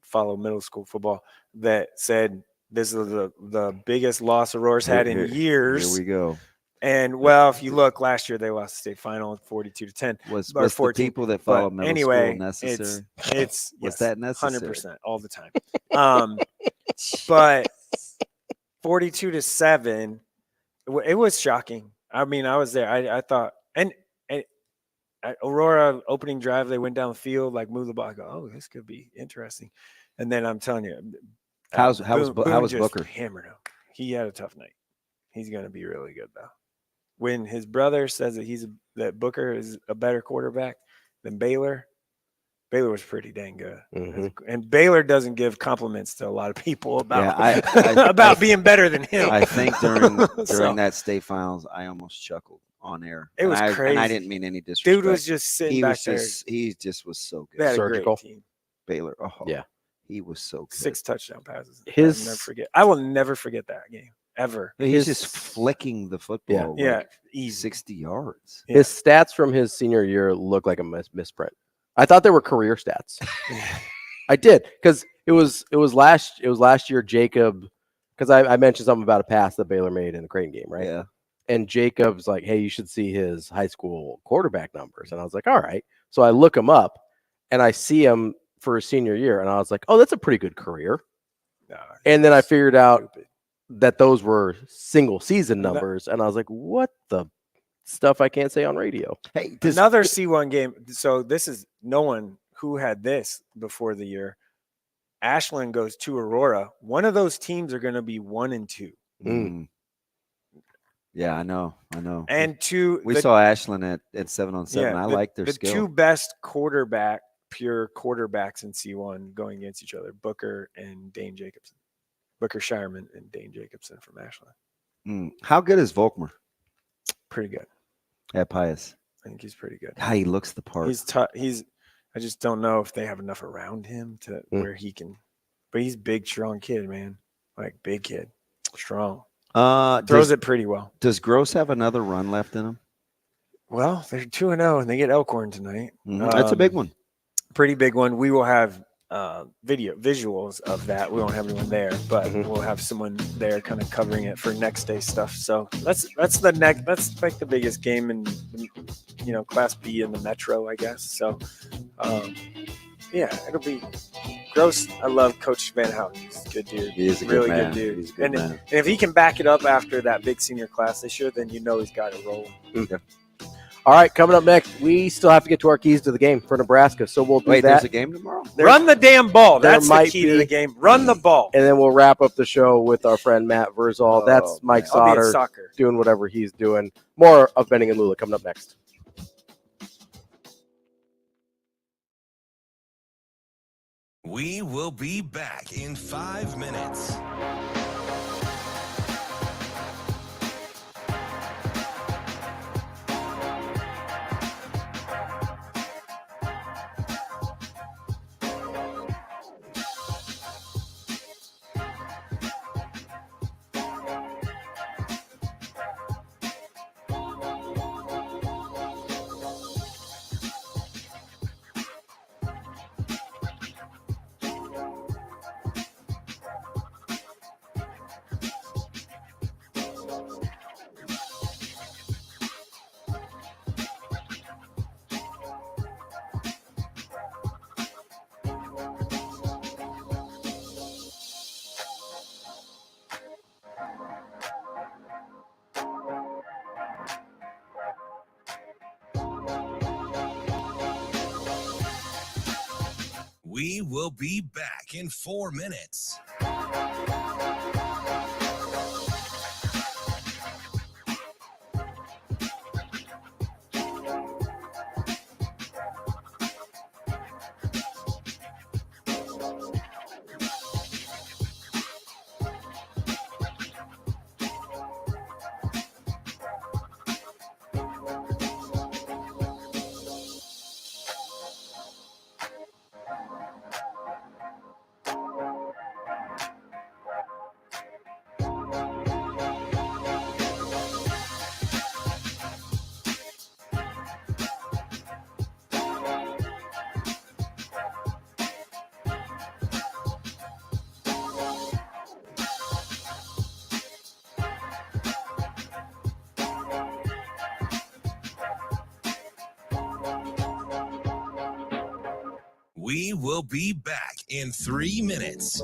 follow middle school football that said this is the biggest loss Aurora's had in years. Here we go. And well, if you look, last year they lost the state final 42-10. Was the people that follow middle school necessary? It's was that necessary? 100% all the time. But 42-7, it was shocking. I mean, I was there. I thought, and Aurora opening drive, they went down the field, like moved the ball. I go, oh, this could be interesting. And then I'm telling you, how was just Booker? Hammered him. He had a tough night. He's going to be really good though. When his brother says that Booker is a better quarterback than Baylor was pretty dang good. And Baylor doesn't give compliments to a lot of people about about being better than him. I think during that state finals, I almost chuckled on air. It was crazy. And I didn't mean any disrespect. Dude was just sitting back there. He just was so good. They had a great team. Baylor. Oh, yeah. He was so good. 6 touchdown passes. I will never forget that game. Ever. He's just flicking the football. Yeah. Like Easy. 60 yards. Yeah. His stats from his senior year look like a misprint. I thought they were career stats. I did, because it was last year Jacob, because I mentioned something about a pass that Baylor made in the Creighton game, right? Yeah. And Jacob's like, hey, you should see his high school quarterback numbers. And I was like, all right. So I look him up and I see him for his senior year. And I was like, oh, that's a pretty good career. And then I figured out that those were single season numbers. And I was like, what the stuff I can't say on radio. Hey, another C1 game. So this is no one who had this before the year. Ashland goes to Aurora. One of those teams are going to be 1-2. Yeah, I know. And we saw Ashland at 7-on-7. I like their skill. The 2 best pure quarterbacks in C1 going against each other, Booker and Dane Jacobson. Booker Shireman and Dane Jacobson from Ashland. How good is Volkmer? Pretty good. At Pius. I think he's pretty good. He looks the part. He's tough. I just don't know if they have enough around him to where he can. But he's big, strong kid, man. Like big kid, strong. Throws it pretty well. Does Gross have another run left in him? Well, they're 2-0 and they get Elkhorn tonight. That's a big one. Pretty big one. We will have visuals of that. We won't have anyone there, but we'll have someone there kind of covering it for next day stuff. So that's like the biggest game in Class B in the Metro, I guess. So it'll be gross. I love Coach Van Houten. He's a good dude. He is a really good dude. He's a good man. And if he can back it up after that big senior class this year, then he's got it rolling. Okay. All right, coming up next, we still have to get to our keys to the game for Nebraska, so we'll do that. There's a game tomorrow? Run the damn ball. That's the key to the game. Run the ball. And then we'll wrap up the show with our friend Matt Verzal. That's Mike Sautter doing whatever he's doing. More of Benning and Lulla coming up next. We will be back in 5 minutes. We will be back in 4 minutes. We will be back in 3 minutes.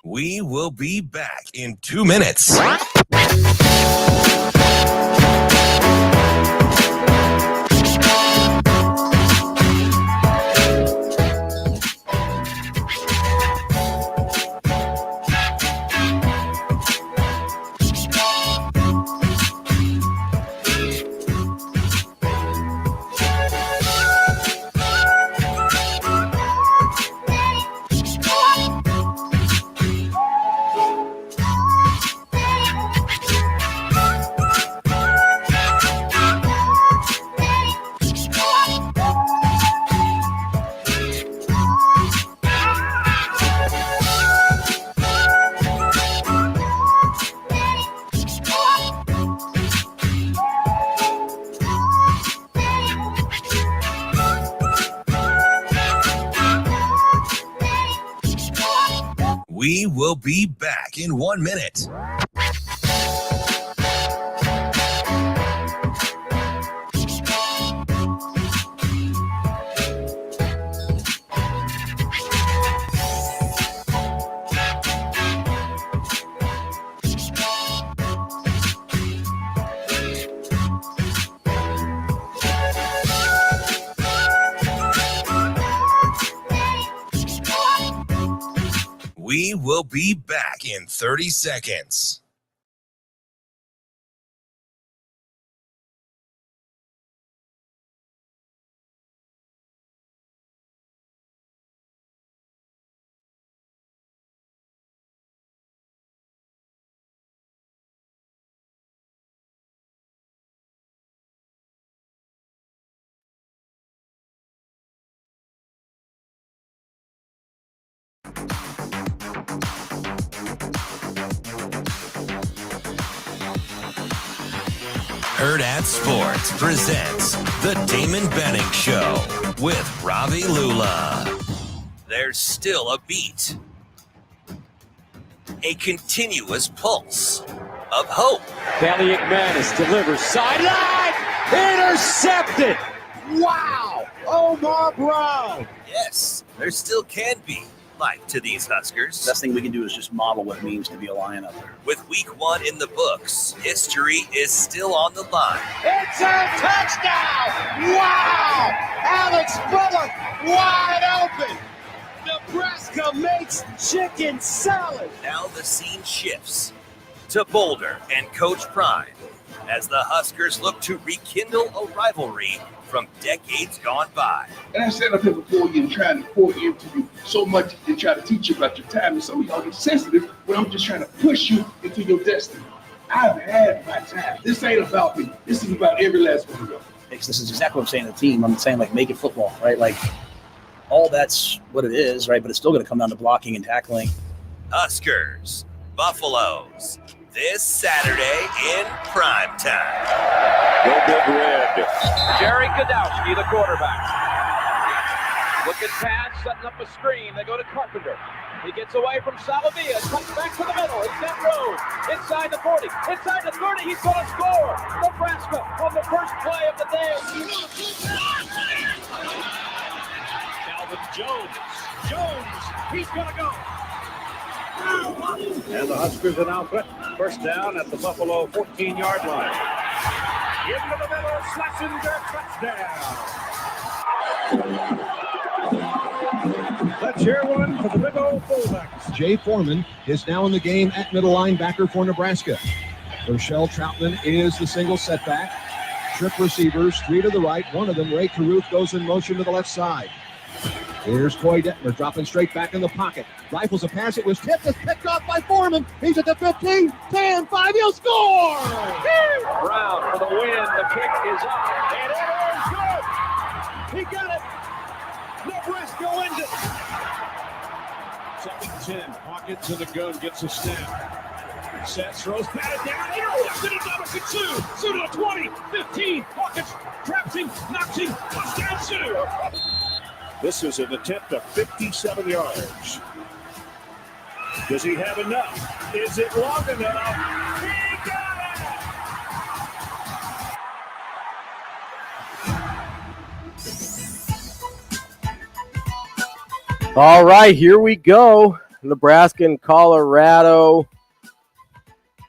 We will be back in 2 minutes. We will be back in 1 minute. We will be back in 30 seconds. Hurrdat Sports presents the Damon Benning Show with Ravi Lulla. There's still a beat, a continuous pulse of hope. Valiant Manis delivers sideline, intercepted. Wow, Omar Brown. Yes, there still can be life to these Huskers. Best thing we can do is just model what it means to be a Lion out there. With week 1 in the books, history is still on the line. It's a touchdown! Wow! Alex Bullock wide open. Nebraska makes chicken salad. Now the scene shifts to Boulder and Coach Prime as the Huskers look to rekindle a rivalry from decades gone by. And I said up here before you and trying to pour into you so much and try to teach you about your time, and some of y'all get sensitive when I'm just trying to push you into your destiny. I've had my time. This ain't about me. This is about every last one of them. This is exactly what I'm saying to the team. I'm saying, like, make it football, right? Like, all that's what it is, right? But it's still going to come down to blocking and tackling. Huskers, Buffaloes, this Saturday in prime time. Go Big Red. Jerry Godowski, the quarterback. Looking pass, setting up a screen. They go to Carpenter. He gets away from Salavia, cuts back to the middle. He's got Rose inside the 40, inside the 30. He's going to score. Nebraska on the first play of the day. Calvin Jones, he's going to go. And the Huskers are now first down at the Buffalo 14-yard line. Into the middle, Schlesinger, touchdown. Let's hear one for the big old fullbacks. Jay Foreman is now in the game at middle linebacker for Nebraska. Rochelle Troutman is the single setback. Trip receivers, 3 to the right. One of them, Ray Caruth, goes in motion to the left side. Here's Coy Detmer dropping straight back in the pocket. Rifles a pass. It was tipped. It's picked off by Foreman. He's at the 15, 10, 5. He'll score! Brown for the win. The kick is up. And it is good. He got it. Nebraska wins it. 2nd and 10. Pocket to the gun. Gets a snap. Sets, throws, batted down. Intercepted it. Number 2. Sue to the 20, 15. Pockets traps him, knocks him. Touchdown, Sue. This is an attempt of 57 yards. Does he have enough? Is it long enough? He got it! All right, here we go. Nebraska and Colorado.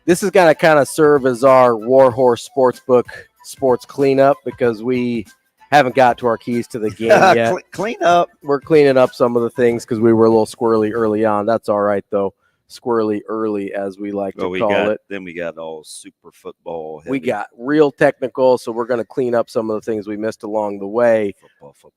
This is going to kind of serve as our Warhorse Sportsbook sports cleanup because we haven't got to our keys to the game yet. Clean up. We're cleaning up some of the things because we were a little squirrely early on. That's all right, though. Squirrely early, as we like to call it. Then we got all super football heavy. We got real technical, so we're going to clean up some of the things we missed along the way.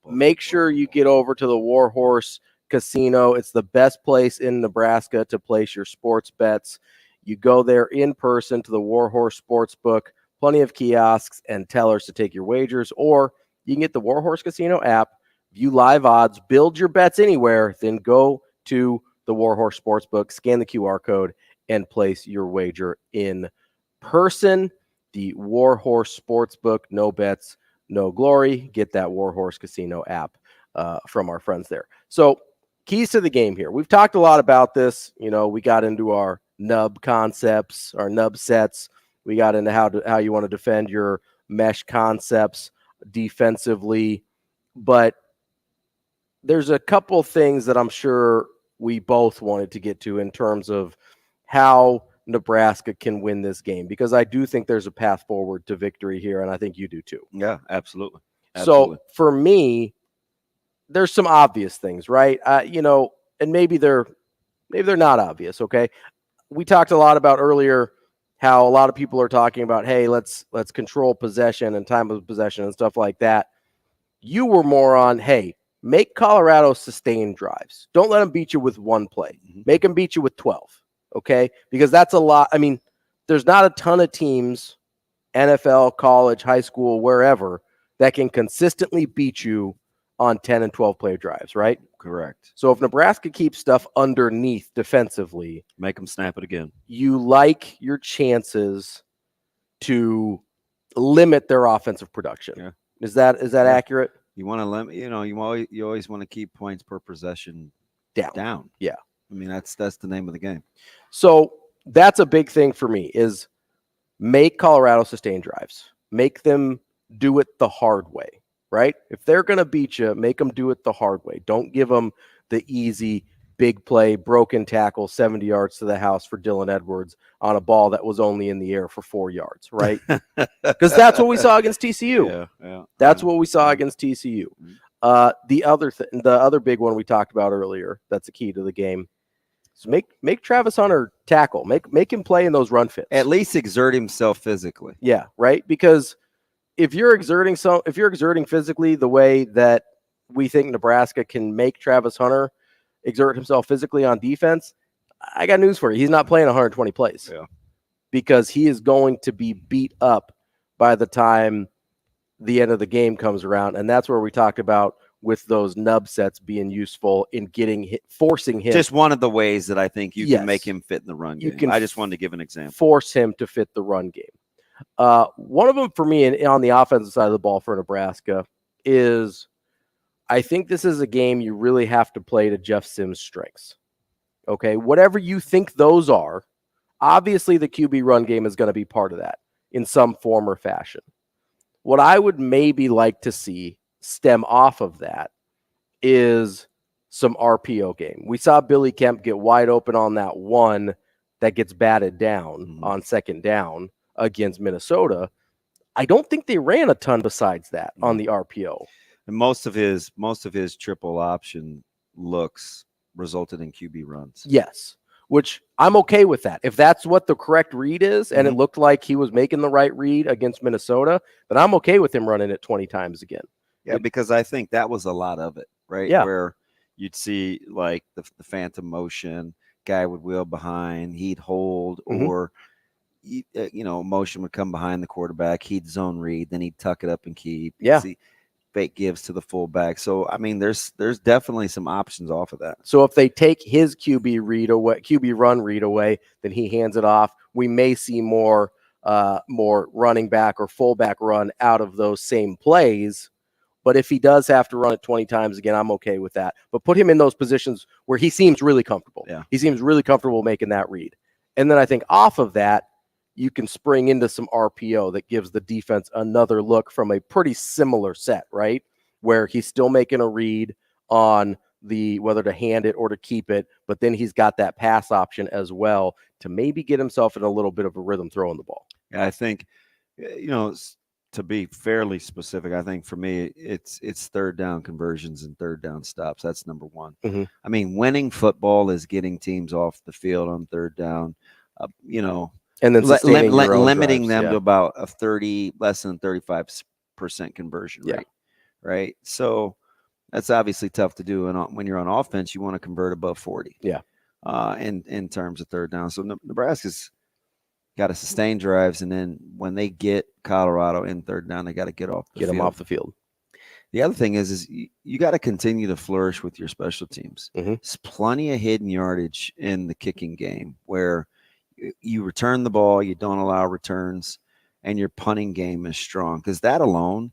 Make sure you get over to the Warhorse Casino. It's the best place in Nebraska to place your sports bets. You go there in person to the Warhorse Sportsbook. Plenty of kiosks and tellers to take your wagers, or you can get the Warhorse Casino app, view live odds, build your bets anywhere, then go to the Warhorse Sportsbook, scan the QR code, and place your wager in person. The Warhorse Sportsbook, no bets, no glory. Get that Warhorse Casino app from our friends there. So, keys to the game here. We've talked a lot about this. You know, we got into our nub concepts, our nub sets. We got into how you want to defend your mesh concepts defensively, but there's a couple things that I'm sure we both wanted to get to in terms of how Nebraska can win this game, because I do think there's a path forward to victory here, and I think you do too. Yeah, absolutely. So for me, there's some obvious things, right? And maybe they're not obvious. Okay, we talked a lot about earlier how a lot of people are talking about, hey, let's control possession and time of possession and stuff like that. You were more on, hey, make Colorado sustain drives. Don't let them beat you with one play. Make them beat you with 12, okay? Because that's a lot. I mean, there's not a ton of teams, NFL, college, high school, wherever, that can consistently beat you on 10 and 12 play drives, right? Correct. So if Nebraska keeps stuff underneath defensively, make them snap it again. You like your chances to limit their offensive production. Yeah. Is that accurate? You want to limit, you always want to keep points per possession down. Yeah. I mean, that's the name of the game. So that's a big thing for me is make Colorado sustain drives. Make them do it the hard way. Right? If they're going to beat you, make them do it the hard way. Don't give them the easy, big play, broken tackle, 70 yards to the house for Dylan Edwards on a ball that was only in the air for 4 yards, right? Because that's what we saw against TCU. Yeah. That's what we saw against TCU. The other big one we talked about earlier, that's a key to the game. So make Travis Hunter tackle. Make him play in those run fits. At least exert himself physically. Yeah, right? Because if you're exerting physically the way that we think Nebraska can make Travis Hunter exert himself physically on defense, I got news for you. He's not playing 120 plays because he is going to be beat up by the time the end of the game comes around. And that's where we talked about with those nub sets being useful in forcing him. Just one of the ways that I think you can make him fit in the run game. I just wanted to give an example. Force him to fit the run game. One of them for me on the offensive side of the ball for Nebraska is I think this is a game you really have to play to Jeff Sims' strengths. Okay, whatever you think those are, obviously the QB run game is going to be part of that in some form or fashion. What I would maybe like to see stem off of that is some RPO game. We saw Billy Kemp get wide open on that one that gets batted down on second down against Minnesota. I don't think they ran a ton besides that on the RPO. And most of his triple option looks resulted in QB runs. Yes, which I'm okay with that. If that's what the correct read is, and it looked like he was making the right read against Minnesota, then I'm okay with him running it 20 times again. Yeah, because I think that was a lot of it, right? Yeah. Where you'd see like the phantom motion, guy would wheel behind, he'd hold, or motion would come behind the quarterback, he'd zone read, then he'd tuck it up and keep. Yeah. See fake gives to the fullback. So I mean, there's definitely some options off of that. So if they take his QB run read away, then he hands it off. We may see more running back or fullback run out of those same plays. But if he does have to run it 20 times again, I'm okay with that. But put him in those positions where he seems really comfortable. Yeah. He seems really comfortable making that read. And then I think off of that, you can spring into some RPO that gives the defense another look from a pretty similar set, right? Where he's still making a read on whether to hand it or to keep it, but then he's got that pass option as well to maybe get himself in a little bit of a rhythm throwing the ball. Yeah, I think, to be fairly specific, I think for me, it's third down conversions and third down stops. That's number one. I mean, winning football is getting teams off the field on third down, and then limiting drives, them to about a less than 35% conversion rate, right? So that's obviously tough to do. And when you're on offense, you want to convert above 40. Yeah. In terms of third down. So Nebraska's got to sustain drives, and then when they get Colorado in third down, they got to get them off the field. The other thing is you got to continue to flourish with your special teams. There's plenty of hidden yardage in the kicking game where you return the ball, you don't allow returns, and your punting game is strong, because that alone,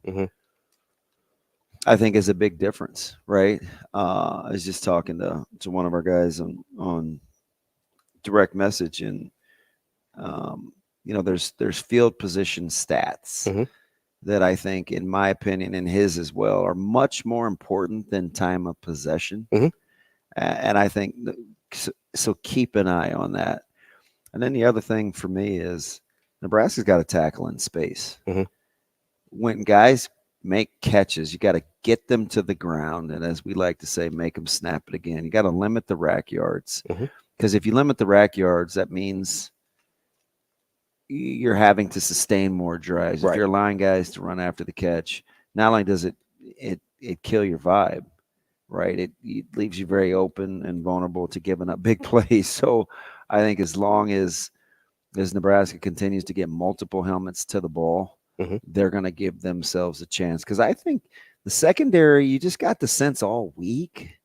I think, is a big difference, right? I was just talking to one of our guys on direct message, and there's field position stats that I think, in my opinion, and his as well, are much more important than time of possession. And I think so. Keep an eye on that. And then the other thing for me is Nebraska's got to tackle in space. When guys make catches, you got to get them to the ground, and as we like to say, make them snap it again. You got to limit the rack yards, because if you limit the rack yards, that means you're having to sustain more drives. Right. If you're allowing guys to run after the catch, not only does it kill your vibe, right? It leaves you very open and vulnerable to giving up big plays. So I think as long as Nebraska continues to get multiple helmets to the ball, they're going to give themselves a chance. Because I think the secondary, you just got the sense all week,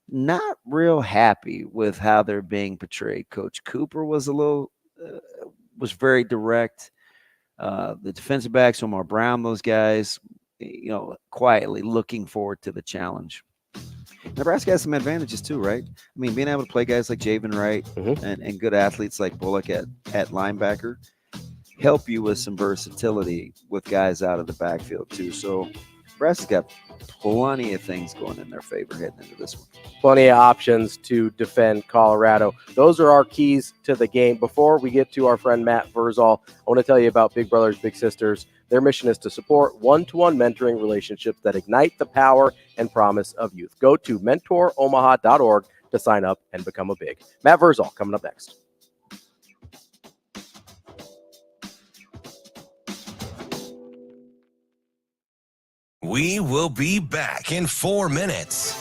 not real happy with how they're being portrayed. Coach Cooper was was very direct. The defensive backs, Omar Brown, those guys, quietly looking forward to the challenge. Nebraska has some advantages too, right? I mean, being able to play guys like Javen Wright and good athletes like Bullock at linebacker help you with some versatility with guys out of the backfield too. So Nebraska's got plenty of things going in their favor heading into this one. Plenty of options to defend Colorado. Those are our keys to the game. Before we get to our friend Matt Verzal, I want to tell you about Big Brothers Big Sisters. Their mission is to support one-to-one mentoring relationships that ignite the power and promise of youth. Go to mentoromaha.org to sign up and become a big. Matt Verzal coming up next. We will be back in 4 minutes.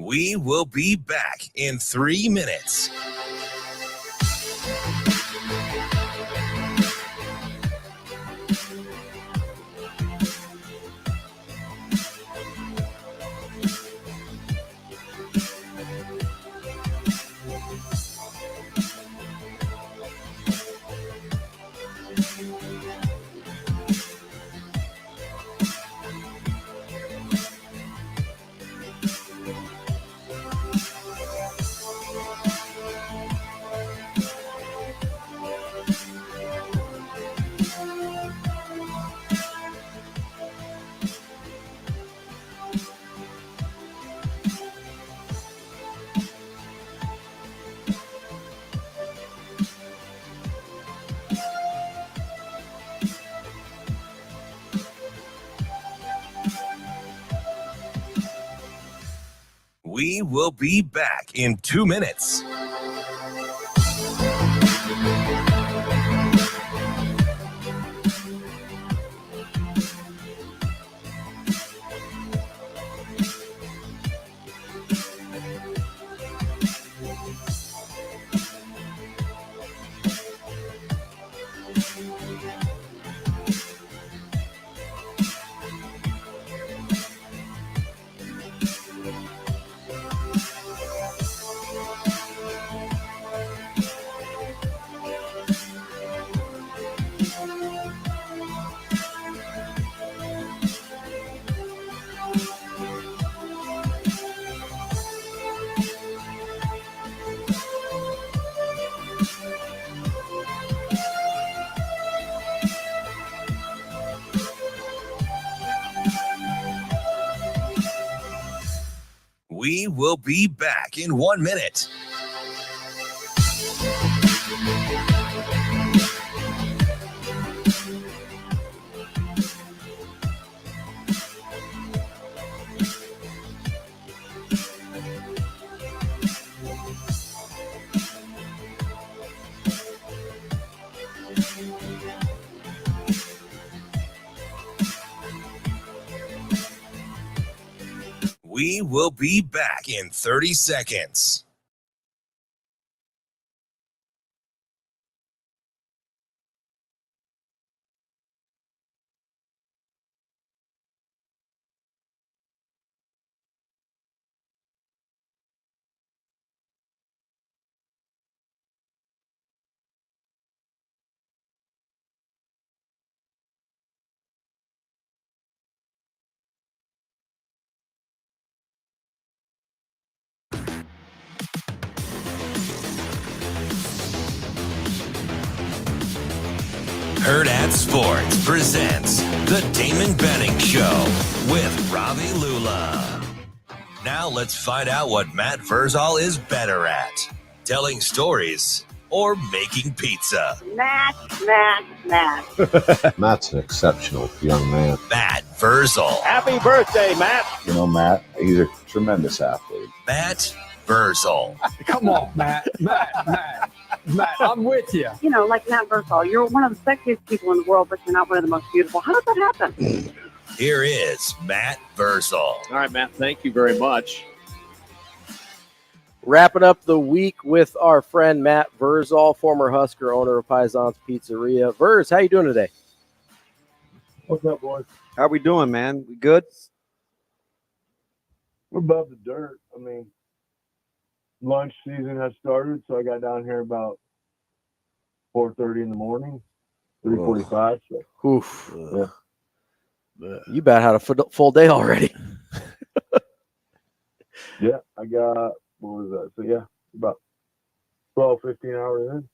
We will be back in 3 minutes. We will be back in 2 minutes. We will be back in 1 minute. We will be back in 30 seconds. Hurrdat Sports presents the Damon Benning Show with Ravi Lulla. Now let's find out what Matt Verzal is better at, telling stories or making pizza. Matt. Matt's an exceptional young man. Matt Verzal. Happy birthday, Matt. You know, Matt, he's a tremendous athlete. Matt Verzal. Come on, Matt, I'm with you. You know, like Matt Verzal, you're one of the sexiest people in the world, but you're not one of the most beautiful. How does that happen? Here is Matt Verzal. All right, Matt, thank you very much. Wrapping up the week with our friend Matt Verzal, former Husker, owner of Paisans Pizzeria. Verz, how you doing today? What's up, boys? How we doing, man? We good? We're above the dirt. I mean, lunch season has started, so I got down here about 4:30 in the morning, 3:45. So. Oof. Yeah. You about had a full day already. Yeah, I got, what was that? So, yeah, about 12, 15 hours in.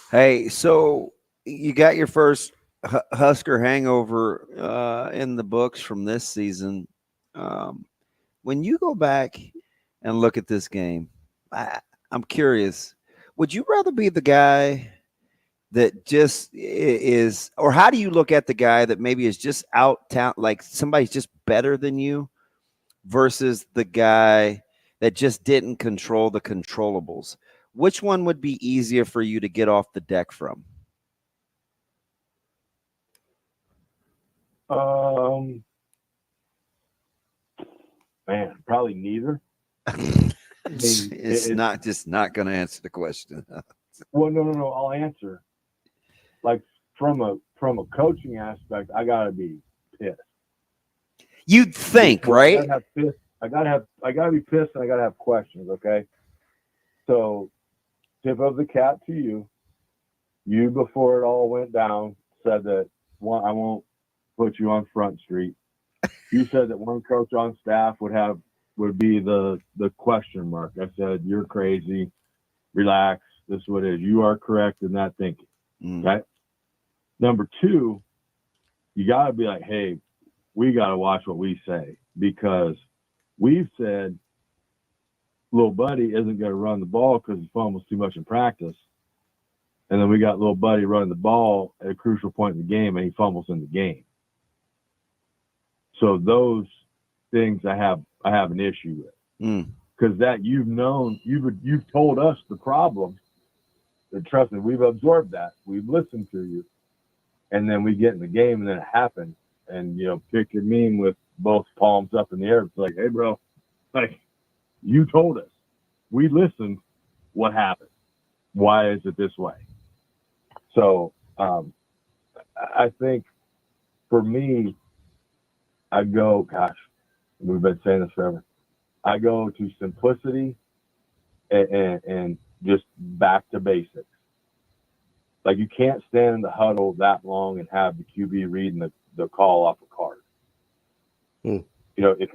Hey, so you got your first Husker hangover in the books from this season. When you go back and look at this game, I'm curious, would you rather be the guy that just is, or how do you look at the guy that maybe is just out town, like somebody's just better than you, versus the guy that just didn't control the controllables? Which one would be easier for you to get off the deck from? Man, probably neither. It's not going to answer the question. Well, no. I'll answer. Like from a coaching aspect, I gotta be pissed. You'd think, right? I gotta be pissed, and I gotta have questions. Okay. So, tip of the cap to you. You, before it all went down, said that I won't put you on Front Street. You said that one coach on staff would be the question mark. I said, you're crazy. Relax. This is what it is. You are correct in that thinking. Okay. Number two, you got to be like, hey, we got to watch what we say, because we've said little buddy isn't going to run the ball because he fumbles too much in practice. And then we got little buddy running the ball at a crucial point in the game, and he fumbles in the game. So those things I have an issue with, because that you've told us the problem, and trust me, we've absorbed that, we've listened to you, and then we get in the game and then it happens, and picture meme with both palms up in the air. It's like, hey bro, like you told us, we listened, what happened? Why is it this way? So I think for me, I go, gosh, we've been saying this forever. I go to simplicity and just back to basics. Like, you can't stand in the huddle that long and have the QB reading the call off a card. If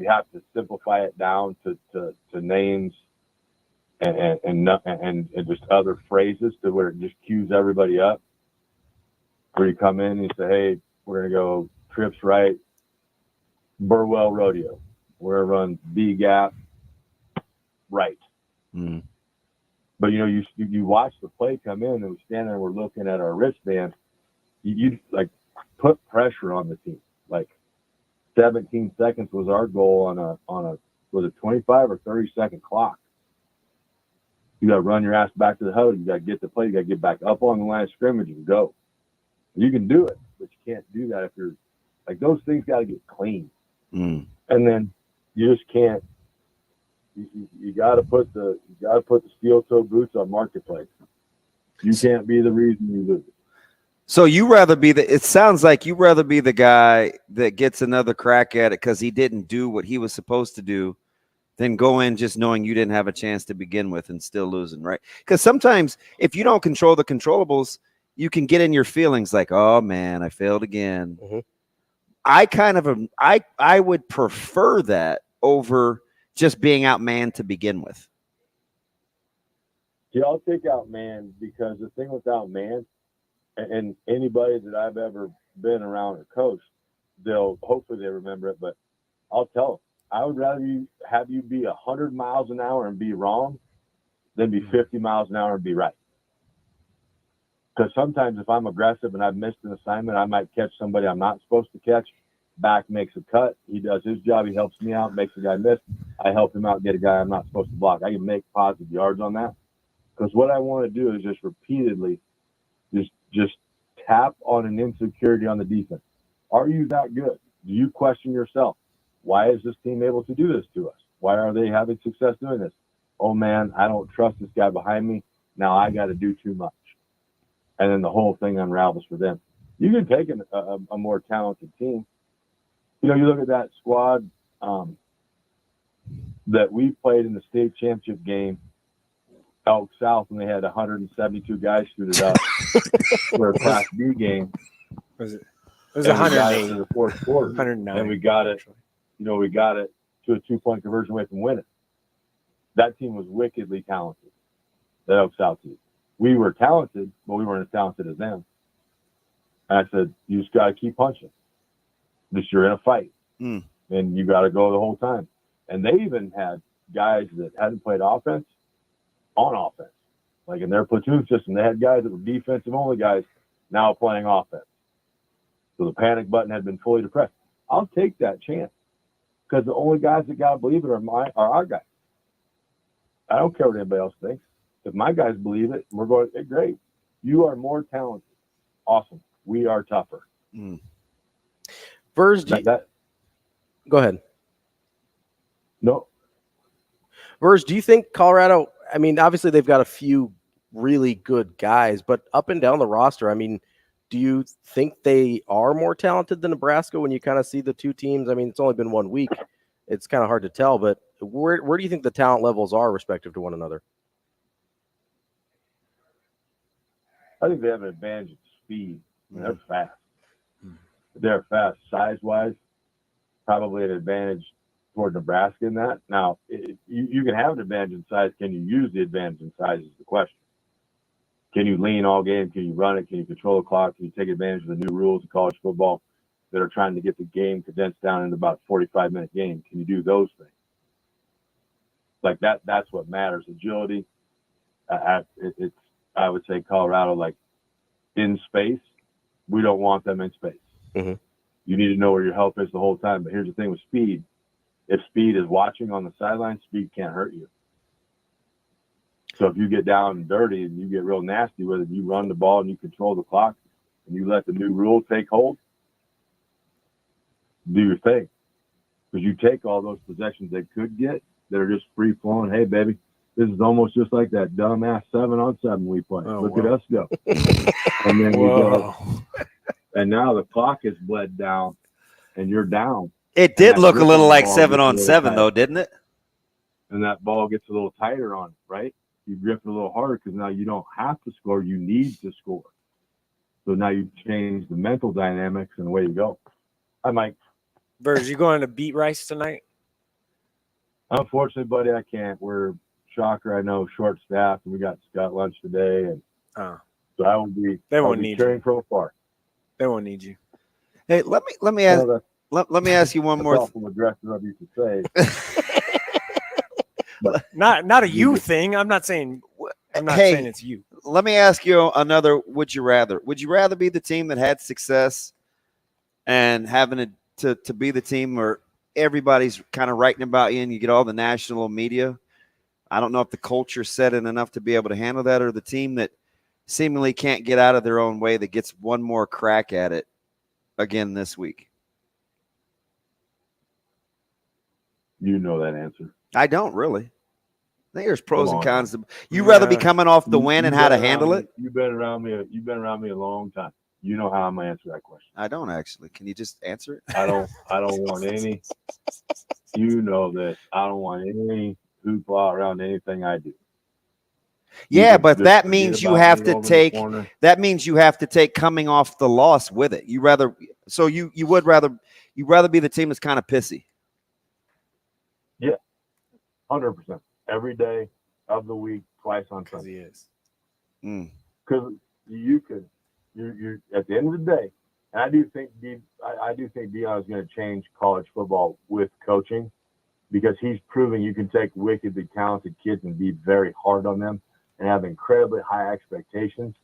you have to simplify it down to names and just other phrases to where it just cues everybody up, where you come in and you say, hey, we're going to go trips right, Burwell Rodeo. We're going to run B gap right. But you watch the play come in, and we stand there and we're looking at our wristband. You like put pressure on the team. Like 17 seconds was our goal on a was it 25 or 30-second clock. You got to run your ass back to the huddle. You got to get the play. You got to get back up on the line of scrimmage and go. You can do it, but you can't do that if you're like, those things got to get clean. And then you just can't. You got to put the steel toe boots on marketplace. You can't be the reason you lose. So it sounds like you rather be the guy that gets another crack at it because he didn't do what he was supposed to do than go in just knowing you didn't have a chance to begin with and still losing, right? Because sometimes if you don't control the controllables, you can get in your feelings like, oh man, I failed again. I would prefer that over just being outmanned to begin with. Yeah, I'll take outmanned, because the thing with outmanned, and anybody that I've ever been around or coached, hopefully they remember it, but I'll tell them, I would rather have you be 100 miles an hour and be wrong than be 50 miles an hour and be right. Because sometimes if I'm aggressive and I've missed an assignment, I might catch somebody I'm not supposed to catch. Back makes a cut. He does his job. He helps me out, makes a guy miss. I help him out, get a guy I'm not supposed to block. I can make positive yards on that. Because what I want to do is just repeatedly just tap on an insecurity on the defense. Are you that good? Do you question yourself? Why is this team able to do this to us? Why are they having success doing this? Oh, man, I don't trust this guy behind me. Now I got to do too much. And then the whole thing unravels for them. You can take a more talented team. You look at that squad that we played in the state championship game, Elk South, when they had 172 guys suited up for a Class B game. It was 108 in the fourth quarter, 109, and we got it. We got it to a 2-point conversion away from winning. That team was wickedly talented. The Elk South team. We were talented, but we weren't as talented as them. And I said, you just got to keep punching. You're in a fight, and you got to go the whole time. And they even had guys that hadn't played offense on offense. Like in their platoon system, they had guys that were defensive-only guys now playing offense. So the panic button had been fully depressed. I'll take that chance, because the only guys that got to believe it are our guys. I don't care what anybody else thinks. If my guys believe it, we're going, hey, great. You are more talented. Awesome. We are tougher. Verz, go ahead. No. Verz, do you think Colorado, I mean, obviously they've got a few really good guys, but up and down the roster, I mean, do you think they are more talented than Nebraska when you kind of see the two teams? I mean, it's only been 1 week. It's kind of hard to tell, but where do you think the talent levels are respective to one another? I think they have an advantage of speed. I mean, they're fast. They're fast. Size-wise, probably an advantage toward Nebraska in that. Now, you can have an advantage in size. Can you use the advantage in size is the question. Can you lean all game? Can you run it? Can you control the clock? Can you take advantage of the new rules of college football that are trying to get the game condensed down into about a 45-minute game? Can you do those things? Like that's what matters. Agility. I would say Colorado, like in space, we don't want them in space. Mm-hmm. You need to know where your help is the whole time. But here's the thing with speed. If speed is watching on the sideline, speed can't hurt you. So if you get down and dirty and you get real nasty with it, you run the ball and you control the clock and you let the new rule take hold, do your thing. Because you take all those possessions they could get that are just free flowing. Hey, baby, this is almost just like that dumbass 7-on-7 we play. Look at us go. And then we go. And now the clock is bled down and you're down. It did look a little like 7-on-7 though, didn't it? And that ball gets a little tighter on it, right? You grip it a little harder because now you don't have to score. You need to score. So now you change the mental dynamics and away you go. I might. Verz, you going to beat Rice tonight? Unfortunately, buddy, I can't. We're shocker. I know short staffed and we got Scott lunch today. And so I will be. They won't need cheering you. Pro far. They won't need you. Hey, let me ask. Let me ask you one more. Awful aggressive of you to say. Not a you thing. I'm not saying saying it's you. Let me ask you another. Would you rather? Would you rather be the team that had success and having to be the team where everybody's kind of writing about you and you get all the national media? I don't know if the culture's set in enough to be able to handle that, or the team that seemingly can't get out of their own way that gets one more crack at it again this week. You know that answer. I don't really. I think there's pros and cons. You rather be coming off the win and how to handle it? You've been around me a long time. You know how I'm gonna answer that question. I don't actually. Can you just answer it? I don't want any. You know that I don't want any hoopla around anything I do. Yeah, but that means you have to take. That means you have to take coming off the loss with it. You rather be the team that's kind of pissy. Yeah, 100%. Every day of the week, twice on Sunday. He is. Because you're at the end of the day, and I do think Deion is going to change college football with coaching, because he's proving you can take wickedly talented kids and be very hard on them and have incredibly high expectations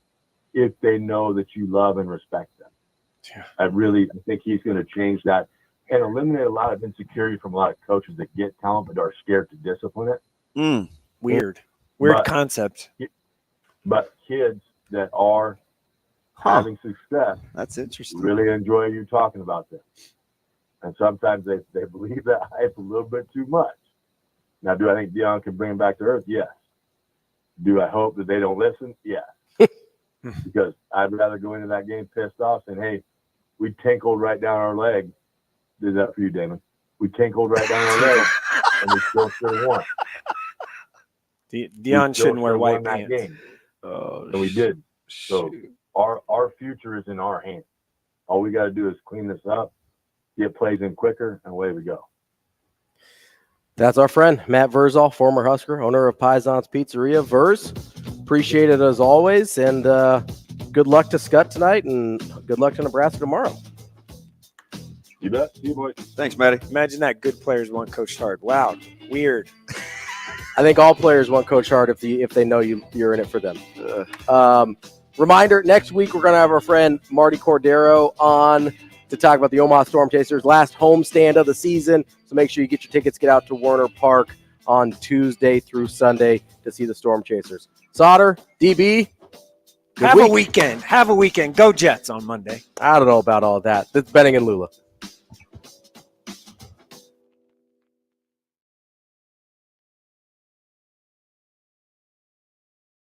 if they know that you love and respect them. Yeah. I think he's going to change that and eliminate a lot of insecurity from a lot of coaches that get talent but are scared to discipline it. Weird concept. But kids that are having success, that's interesting. Really enjoy you talking about them. And sometimes they believe that hype a little bit too much. Now, do I think Deion can bring them back to earth? Yes. Do I hope that they don't listen? Yes. Because I'd rather go into that game pissed off saying, hey, we tinkled right down our leg. Did that for you, Damon. We tinkled right down our leg, and we still should have won. Deion shouldn't wear white pants. Game. And we did. So our future is in our hands. All we got to do is clean this up, get plays in quicker, and away we go. That's our friend, Matt Verzal, former Husker, owner of Paisans Pizzeria. Verz, appreciate it as always, and good luck to Scott tonight, and good luck to Nebraska tomorrow. You bet. See you, boys. Thanks, Matty. Imagine that good players want Coach Hard. Wow, weird. I think all players want Coach Hard if they know you're in it for them. Reminder, next week we're going to have our friend Marty Cordero on to talk about the Omaha Storm Chasers' last homestand of the season. So make sure you get your tickets, get out to Werner Park on Tuesday through Sunday to see the Storm Chasers. Sautter, DB, Have a weekend. Go Jets on Monday. I don't know about all that. That's Benning and Lulla.